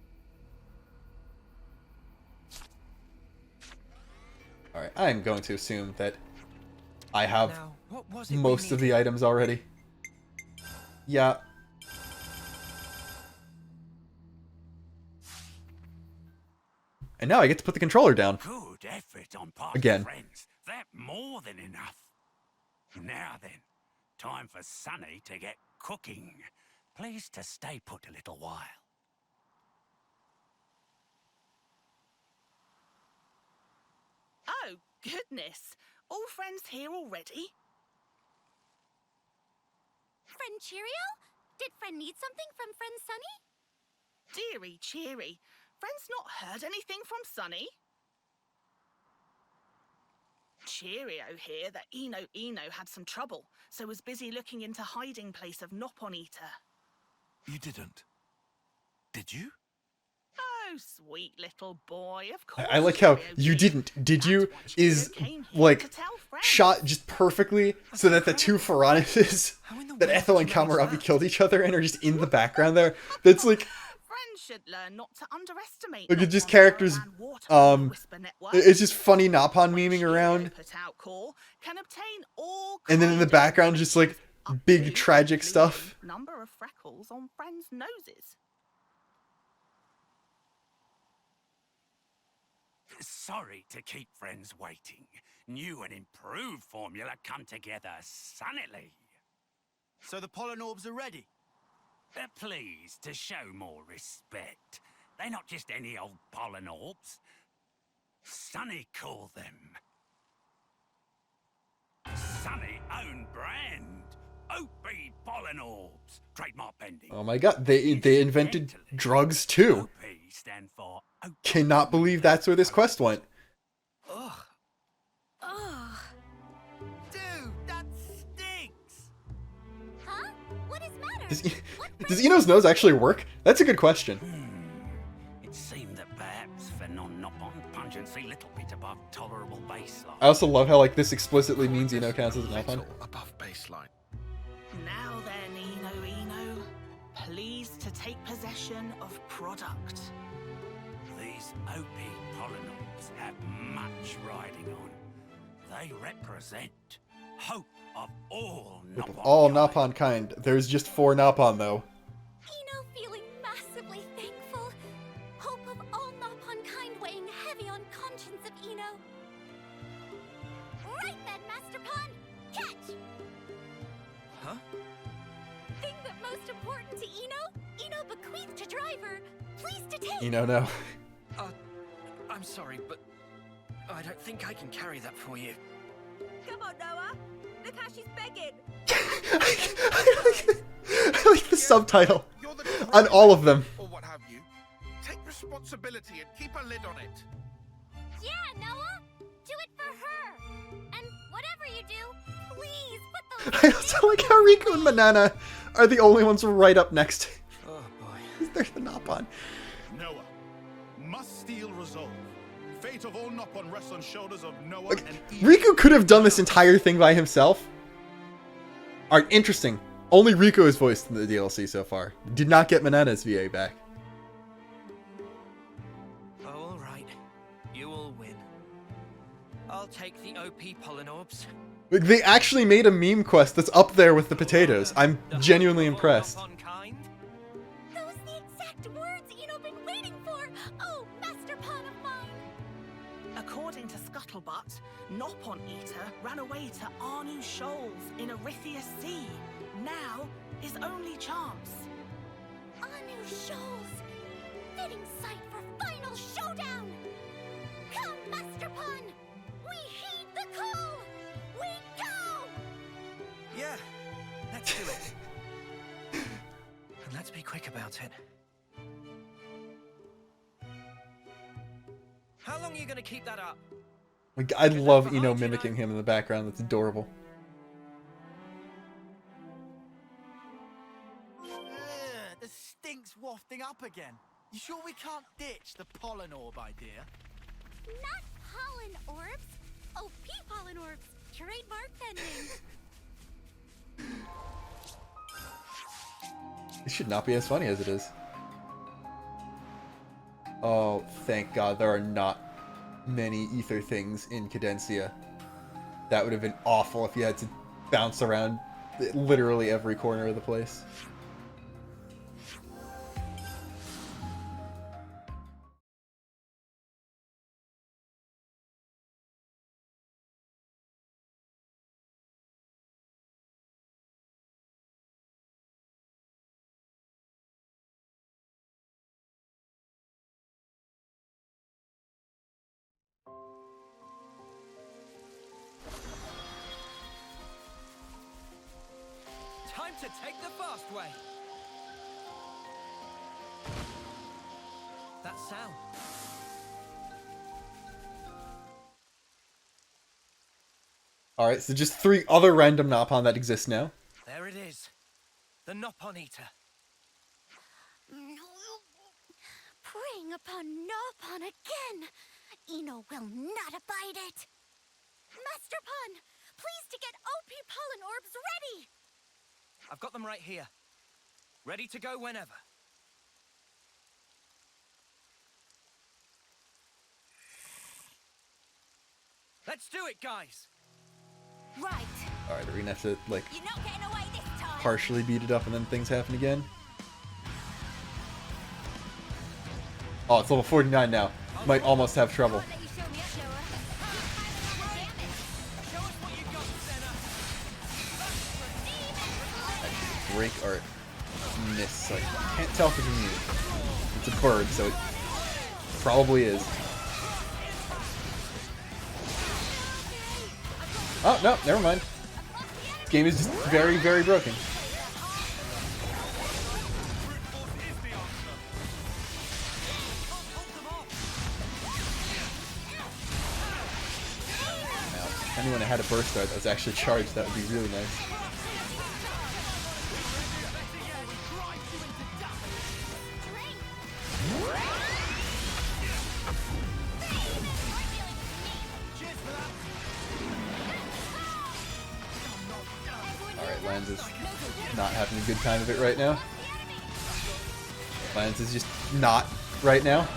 Alright, I'm going to assume that I have Now, what was it we most of the needed? items already. Yeah. And now I get to put the controller down. Good effort on part Again. of friends. That more than enough. Now then, time for Sunny to get cooking. Please to stay put a little while. Oh, goodness. All friends here already? Friend Cheerio? Did friend need something from friend Sunny? Deary cheery. Friend's not heard anything from Sunny. Cheerio here that Eno had some trouble, so was busy looking into hiding place of Nopon Eater. You didn't. Did you? Oh, sweet little boy, of course. I like how Cheerio you did. didn't. Did you? That's what Cheerio Is came here like to tell friends. shot just perfectly so that the two Ferranises that Ethel and Kamarabi killed each other in are just in the background there. That's like, Friends should learn not to underestimate. look at just Nopon characters, Caravan Water on the Whisper Network. it's just funny Nopon memeing Cheerio around. put out call can obtain all And then in the kind of background, just like up big to tragic including stuff. Number of freckles on friends' noses. Sorry to keep friends waiting. New and improved formula come together sunnily. So the pollen orbs are ready. Please, to show more respect. They're not just any old pollen orbs. Sunny call them. Sunny own brand. OP pollen orbs. Trademark pending. Oh my god, they invented drugs too. OP stand for OP. Cannot believe that's where this quest went. Ugh. Ugh. Dude, that stinks. Huh? What is matter? Does Eno's nose actually work? That's a good question. It seemed that perhaps for non-Nopon pungency little bit above tolerable baseline. I also love how like this explicitly means Eno counts as an Nopon. Little above baseline. Now then, Eno, pleased to take possession of product. These OP pollen orbs have much riding on. They represent hope of all Nopon. All kind. Nopon kind. There's just 4 Nopon though. Eno feeling massively thankful. Hope of all Nopon kind weighing heavy on conscience of Eno. Right then, Master Pon! Catch! Huh? Thing that most important to Eno bequeathed to driver. Please to take. Eno no. I'm sorry, but I don't think I can carry that for you. Come on, Noah. Look how she's begging. I like the subtitle You're the on all of them. or what have you. Take responsibility and keep a lid on it. Yeah, Noah. Do it for her. And whatever you do, please put those. I also like how Riku and Manana are the only ones right up next. Oh boy. They're the Nopon. Noah, must steal resolve. Fate of all Nopon rests on shoulders of Noah Like, and Riku could have done this entire thing by himself. Alright, interesting. Only Riku is voiced in the DLC so far. Did not get Manana's VA back. All right. You will win. I'll take the OP pollen orbs. Like, they actually made a meme quest that's up there with the potatoes. I'm The genuinely hope of all impressed. Nopon kind. Those the exact words Eno been waiting for. Oh, Master Pon of mine. According to Scuttlebutt, Nopon Eater ran away to Arnu Shoals in Arithia Sea. Now is only chance. Anu Shoals. Fitting site for final showdown. Come, Master Pon. We heed the call. We go. Yeah, let's do it. And let's be quick about it. How long are you gonna keep that up? Like, I love Eno mimicking him in the background. That's adorable. The stink's wafting up again. You sure we can't ditch the pollen orb idea? Not pollen orbs. OP pollen orbs. Trademark pending. It should not be as funny as it is. Oh, thank God there are not many ether things in Cadencia. That would have been awful if you had to bounce around literally every corner of the place. Time to take the fast way. That sound. Alright, so just 3 other random Nopon that exist now. There it is. The Nopon Eater. Preying upon Nopon again. Eno will not abide it. Master Pon, please to get OP pollen orbs ready. I've got them right here. Ready to go whenever. Let's do it, guys. Right. Alright, are we gonna have to, like, You're not getting away this time. partially beat it up and then things happen again? Oh, it's level 49 now. Might almost have trouble. Let you show me up, Noah. Show us what you got, Senna. Break art. Miss. Like, I can't tell if it's immune. It's a bird, so it probably is. Oh, no, never mind. This game is just very, very broken. Now, if anyone had a burst art that was actually charged, that would be really nice. Alright, Lance is not having a good time of it right now. Lance is just not right now.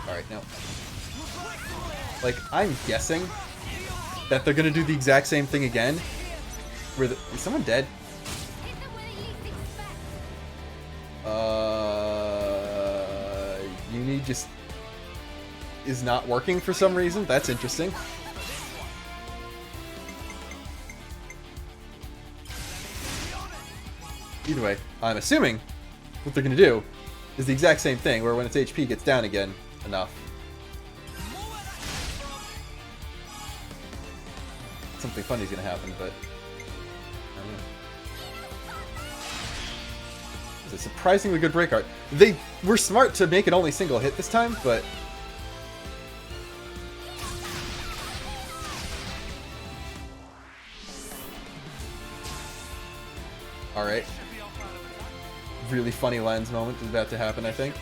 Alright, now. Like, I'm guessing that they're gonna do the exact same thing again. Is someone dead? Uni just is not working for some reason. That's interesting. Either way, I'm assuming what they're gonna do is the exact same thing, where when its HP gets down again enough, something funny's gonna happen, but I don't know. It's a surprisingly good break art. They were smart to make it only single hit this time, but alright. Really funny lens moment is about to happen, I think.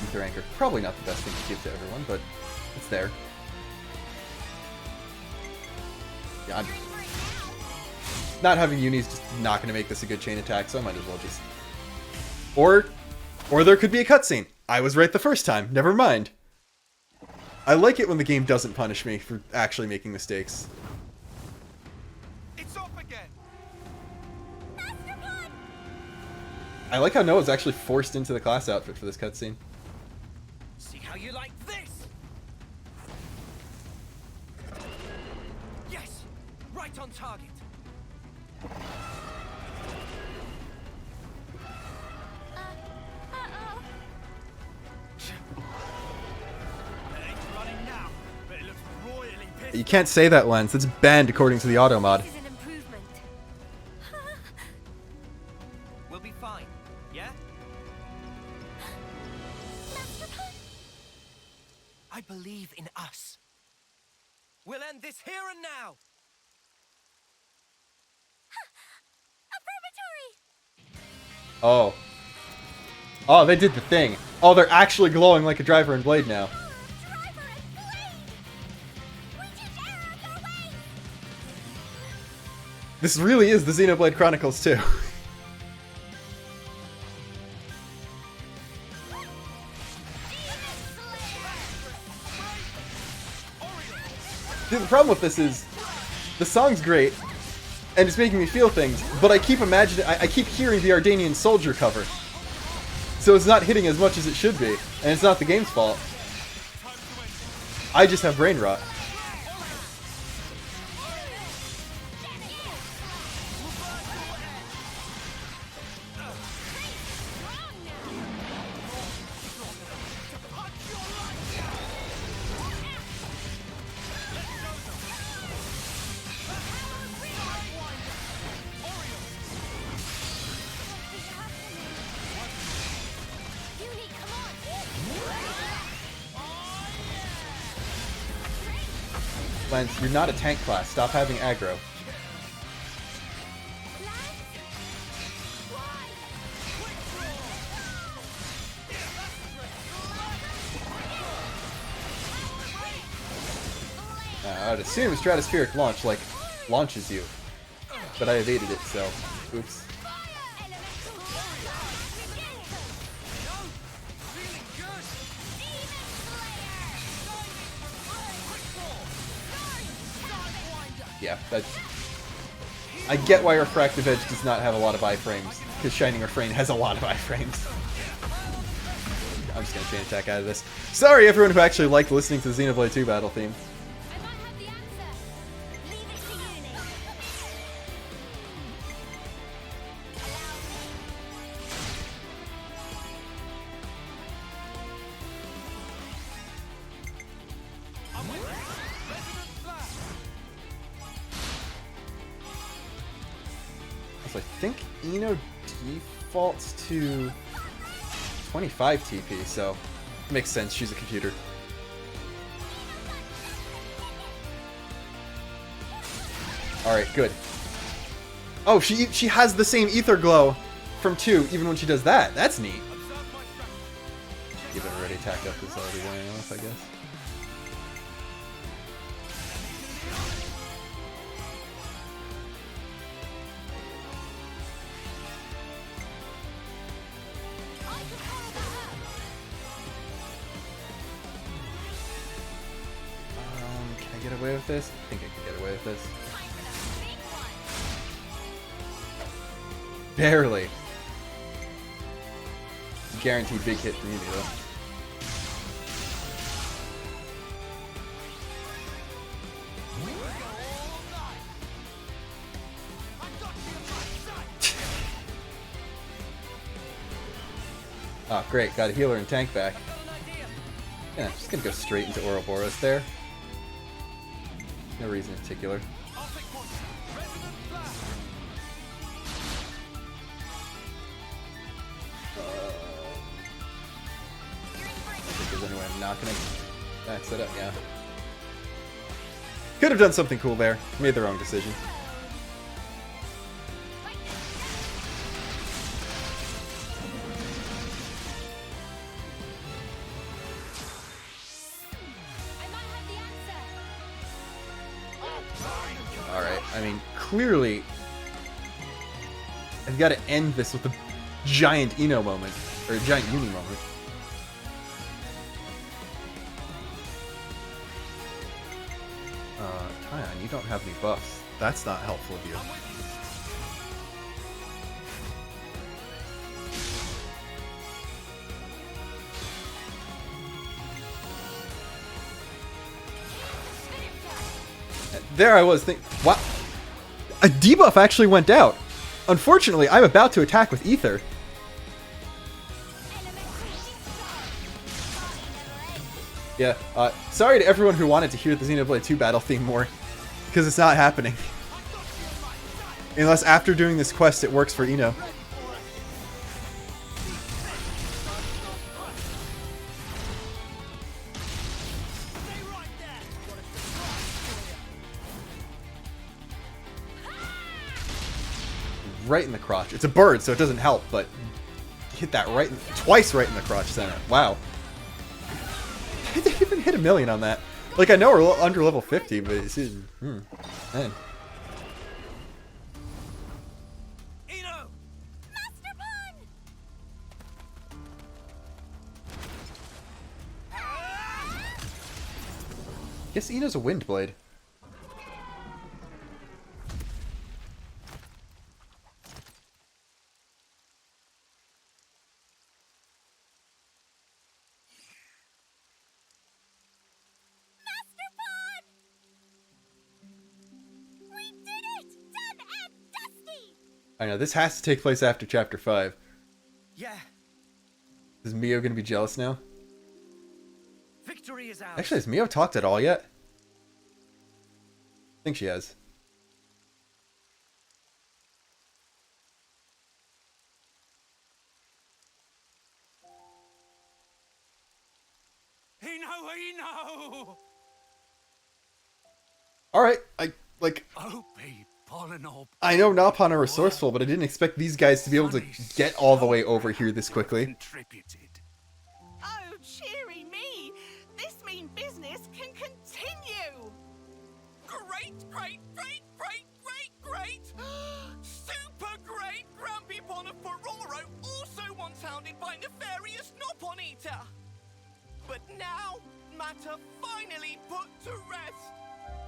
Ether Anchor. Probably not the best thing to give to everyone, but it's there. Yeah, not having Uni is just not going to make this a good chain attack, so I might as well just... Or there could be a cutscene. I was right the first time. Never mind. I like it when the game doesn't punish me for actually making mistakes. It's off again. I like how Noah's actually forced into the class outfit for this cutscene. See how you like this? Yes! Right on target. You can't say that, Lens. It's banned according to the auto mod. This is an improvement. We'll be fine, yeah? I believe in us. We'll end this here and now. Oh. Oh, they did the thing. Oh, they're actually glowing like a driver and Blade now. This really is the Xenoblade Chronicles 2. Dude, the problem with this is, the song's great, and it's making me feel things, but I keep imagining, I keep hearing the Ardanian Soldier cover. So it's not hitting as much as it should be, and it's not the game's fault. I just have brain rot. Lance, you're not a tank class. Stop having aggro. I'd assume stratospheric launch, like, launches you. But I evaded it, so... Oops. Yeah, that's... I get why Refractive Edge does not have a lot of iframes, because Shining Refrain has a lot of iframes. I'm just gonna chain attack out of this. Sorry everyone who actually liked listening to the Xenoblade 2 battle theme. So I think Ino defaults to 25 TP, so makes sense. She's a computer. All right, good. Oh, she has the same ether glow from 2, even when she does that. That's neat. Even already attacked up is already wearing off, I guess. Can I get away with this? I think I can get away with this. Barely. Guaranteed big hit from you, though. Oh, great. Got a healer and tank back. Yeah, just gonna go straight into Ouroboros there. No reason in particular. I think there's any way I'm not gonna back set up, yeah. Could have done something cool there. Made the wrong decision. Alright, I mean, clearly I've got to end this with a giant Ino moment, or a giant Uni moment. Tyon, you don't have any buffs. That's not helpful of you. There I was thinking, wow, a debuff actually went out. Unfortunately, I'm about to attack with Ether. Yeah, sorry to everyone who wanted to hear the Xenoblade 2 battle theme more, because it's not happening. Unless after doing this quest it works for Ino. Right in the crotch. It's a bird, so it doesn't help, but hit that right in, twice right in the crotch center. Wow. I didn't even hit 1,000,000 on that. Like, I know we're under level 50, but it's man. Ino! Master Pun! Guess Ino's a wind blade. I know, this has to take place after Chapter 5. Yeah. Is Mio gonna be jealous now? Victory is ours. Actually, has Mio talked at all yet? I think she has. Ino! Alright, I know Nopon are resourceful, but I didn't expect these guys to be able to get all the way over here this quickly. Oh, cheery me! This mean business can continue! Great! Super great! Grumpy Pon of Pororo also once hounded by nefarious Nopon Eater! But now, matter finally put to rest!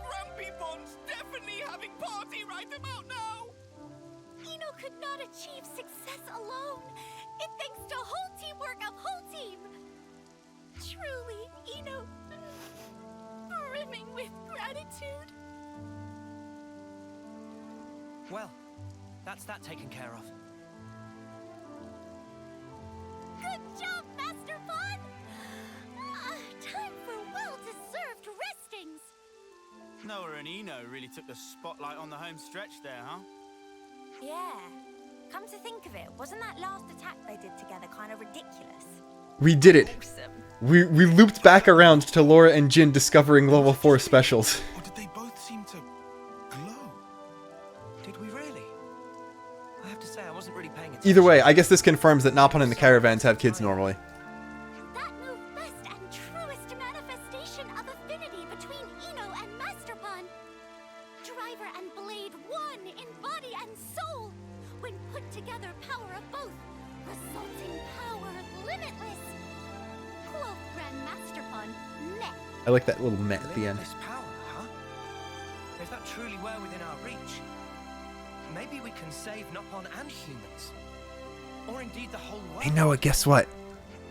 Grumpy Pon's definitely having party right about now! Eno could not achieve success alone. It thanks to whole teamwork of whole team. Truly, Eno, brimming with gratitude. Well, that's that taken care of. Good job, Master Pon! Time for well-deserved restings. Noah and Eno really took the spotlight on the home stretch there, huh? Yeah. Come to think of it, wasn't that last attack they did together kind of ridiculous? We did it. Awesome. We looped back around to Laura and Jin discovering level 4 specials. Or did they both seem to glow? Did we really? I have to say, I wasn't really paying attention. Either way, I guess this confirms that Nopon and the Caravans have kids normally. That move best and truest manifestation of affinity between Eno and Master Pon. Driver and blade one in body and soul. When put together, power of both, resulting power limitless. Quoth Grandmaster Pon, met. I like that little met at the end. Limitless power, huh? If that truly were within our reach, maybe we can save Nopon and humans. Or indeed the whole world. Hey Noah, guess what?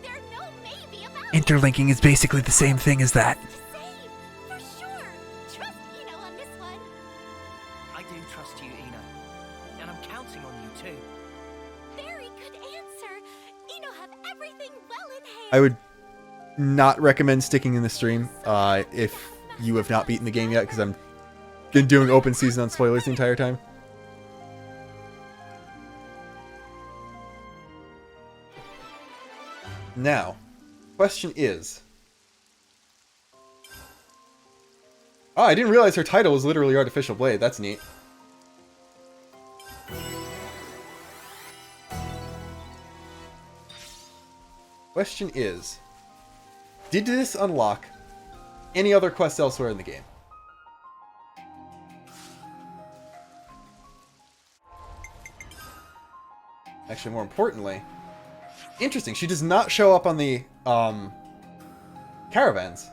There's no maybe about Interlinking is basically the same thing as that. to save, for sure. Trust Eno on this one. I do trust you, Eno. And I'm counting on you too. Very good answer. Eno have everything well in hand. I would not recommend sticking in the stream if you have not beaten the game yet, because I'm been doing open season on spoilers the entire time. Now, question is... Oh, I didn't realize her title was literally Artificial Blade. That's neat. Question is... Did this unlock any other quests elsewhere in the game? Actually, more importantly... Interesting, she does not show up on the, caravans.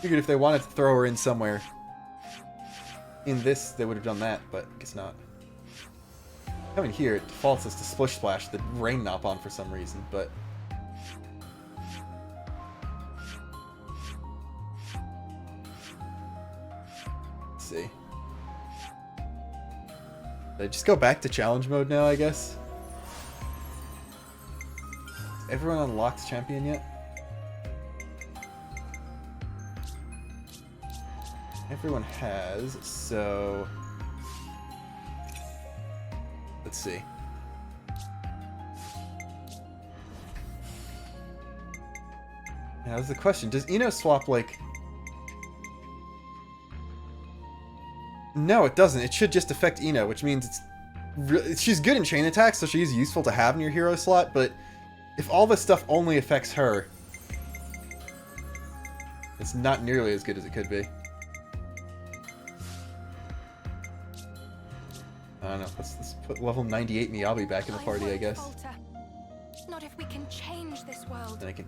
Figured if they wanted to throw her in somewhere in this, they would have done that, but I guess not. Coming here, it defaults us to Splish Splash, the rain Nopon for some reason, but... Let's see. Did I just go back to challenge mode now, I guess? Has everyone unlocked champion yet? Everyone has, so... Let's see. Now, that's the question. Does Eno swap, like... No, it doesn't. It should just affect Eno, which means she's good in chain attacks, so she's useful to have in your hero slot, but if all this stuff only affects her, it's not nearly as good as it could be. I don't know. Let's put level 98 Miyabi back in the party, I guess. Not if we can change this world. Then I can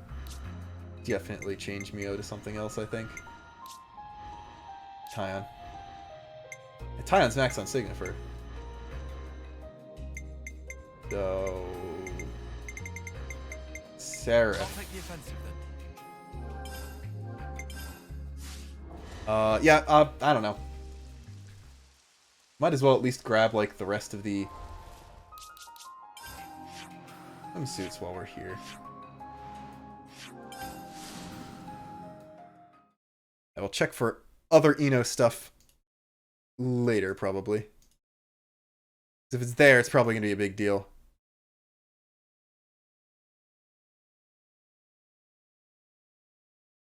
definitely change Mio to something else, I think. Tyon. Tyon's max on Signifer. So... Seraph. I'll take the offensive then. Yeah, I don't know. Might as well at least grab, like, the rest of the... suits while we're here. I will check for other Eno stuff later, probably. If it's there, it's probably going to be a big deal.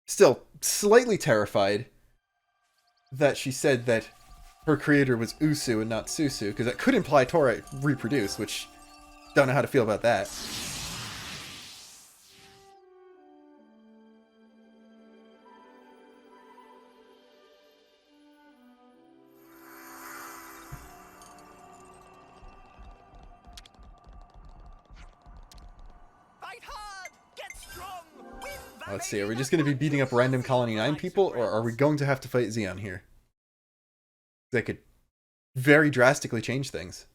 Still, slightly terrified that she said that her creator was Usu and not Susu, because that could imply Tora reproduced, which don't know how to feel about that. Let's see, are we just going to be beating up random Colony 9 people, or are we going to have to fight Xeon here? That could very drastically change things.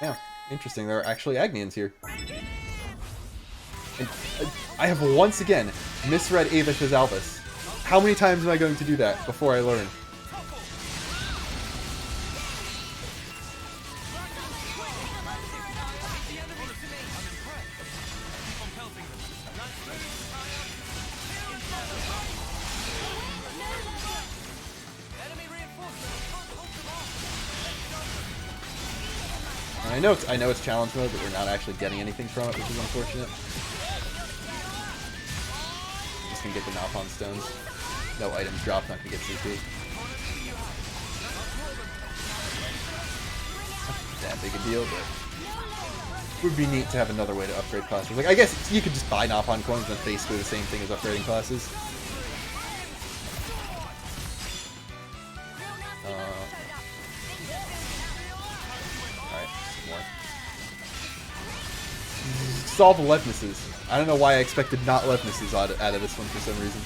Yeah, interesting. There are actually Agnians here. And I have once again misread Avis as Albus. How many times am I going to do that before I learn? I know it's challenge mode, but we're not actually getting anything from it, which is unfortunate. I'm just gonna get the Malphon stones. No items dropped, not gonna get CP. Not that big a deal, but it would be neat to have another way to upgrade classes. Like, I guess you could just buy Malphon coins, and that's basically the same thing as upgrading classes. Solve Levnesses. I don't know why I expected not Levnesses out of this one for some reason.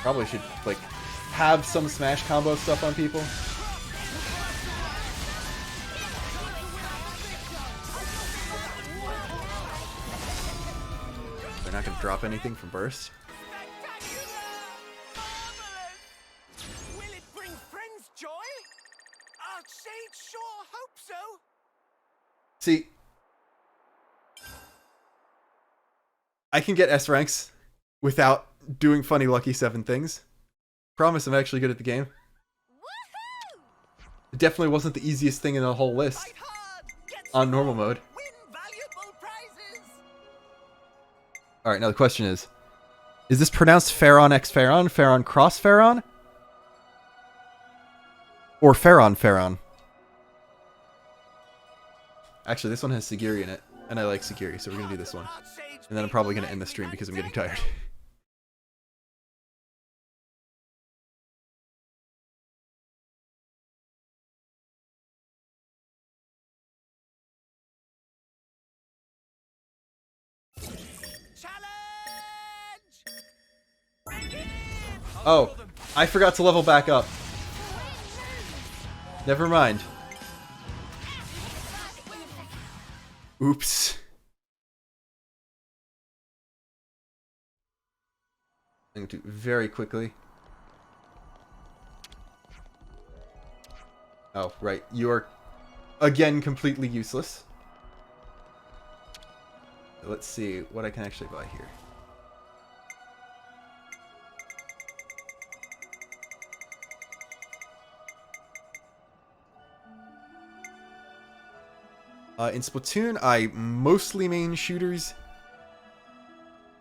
Probably should, like, have some smash combo stuff on people. They're not going to drop anything from burst. Will it bring friends joy? Archsage sure hope so. See, I can get S ranks without doing funny lucky 7 things. Promise I'm actually good at the game. It definitely wasn't the easiest thing in the whole list on normal mode. Alright, now the question is this pronounced Pharaon x Pharaon, Pharaon cross Pharaon? Or Pharaon Pharaon? Actually, this one has Sagiri in it, and I like Sagiri, so we're going to do this one. And then I'm probably going to end the stream because I'm getting tired. Oh, I forgot to level back up. Never mind. Oops. I'm going to do it very quickly. Oh, right. You are, again, completely useless. Let's see what I can actually buy here. In Splatoon, I mostly main shooters.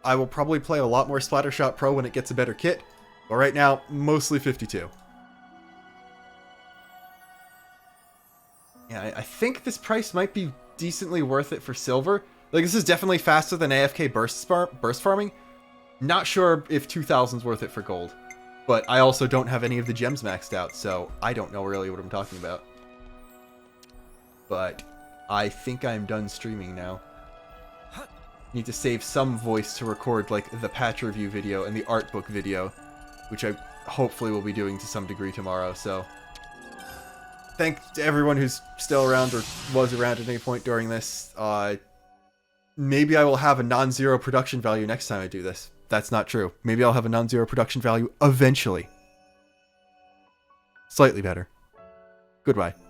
I will probably play a lot more Splattershot Pro when it gets a better kit, but right now, mostly 52. Yeah, I think this price might be decently worth it for silver. Like, this is definitely faster than AFK burst farming. Not sure if 2000's worth it for gold, but I also don't have any of the gems maxed out, so I don't know really what I'm talking about. But I think I'm done streaming now. Need to save some voice to record, like, the patch review video and the art book video, which I hopefully will be doing to some degree tomorrow, so thanks to everyone who's still around or was around at any point during this. Maybe I will have a non-zero production value next time I do this. That's not true. Maybe I'll have a non-zero production value eventually. Slightly better. Goodbye.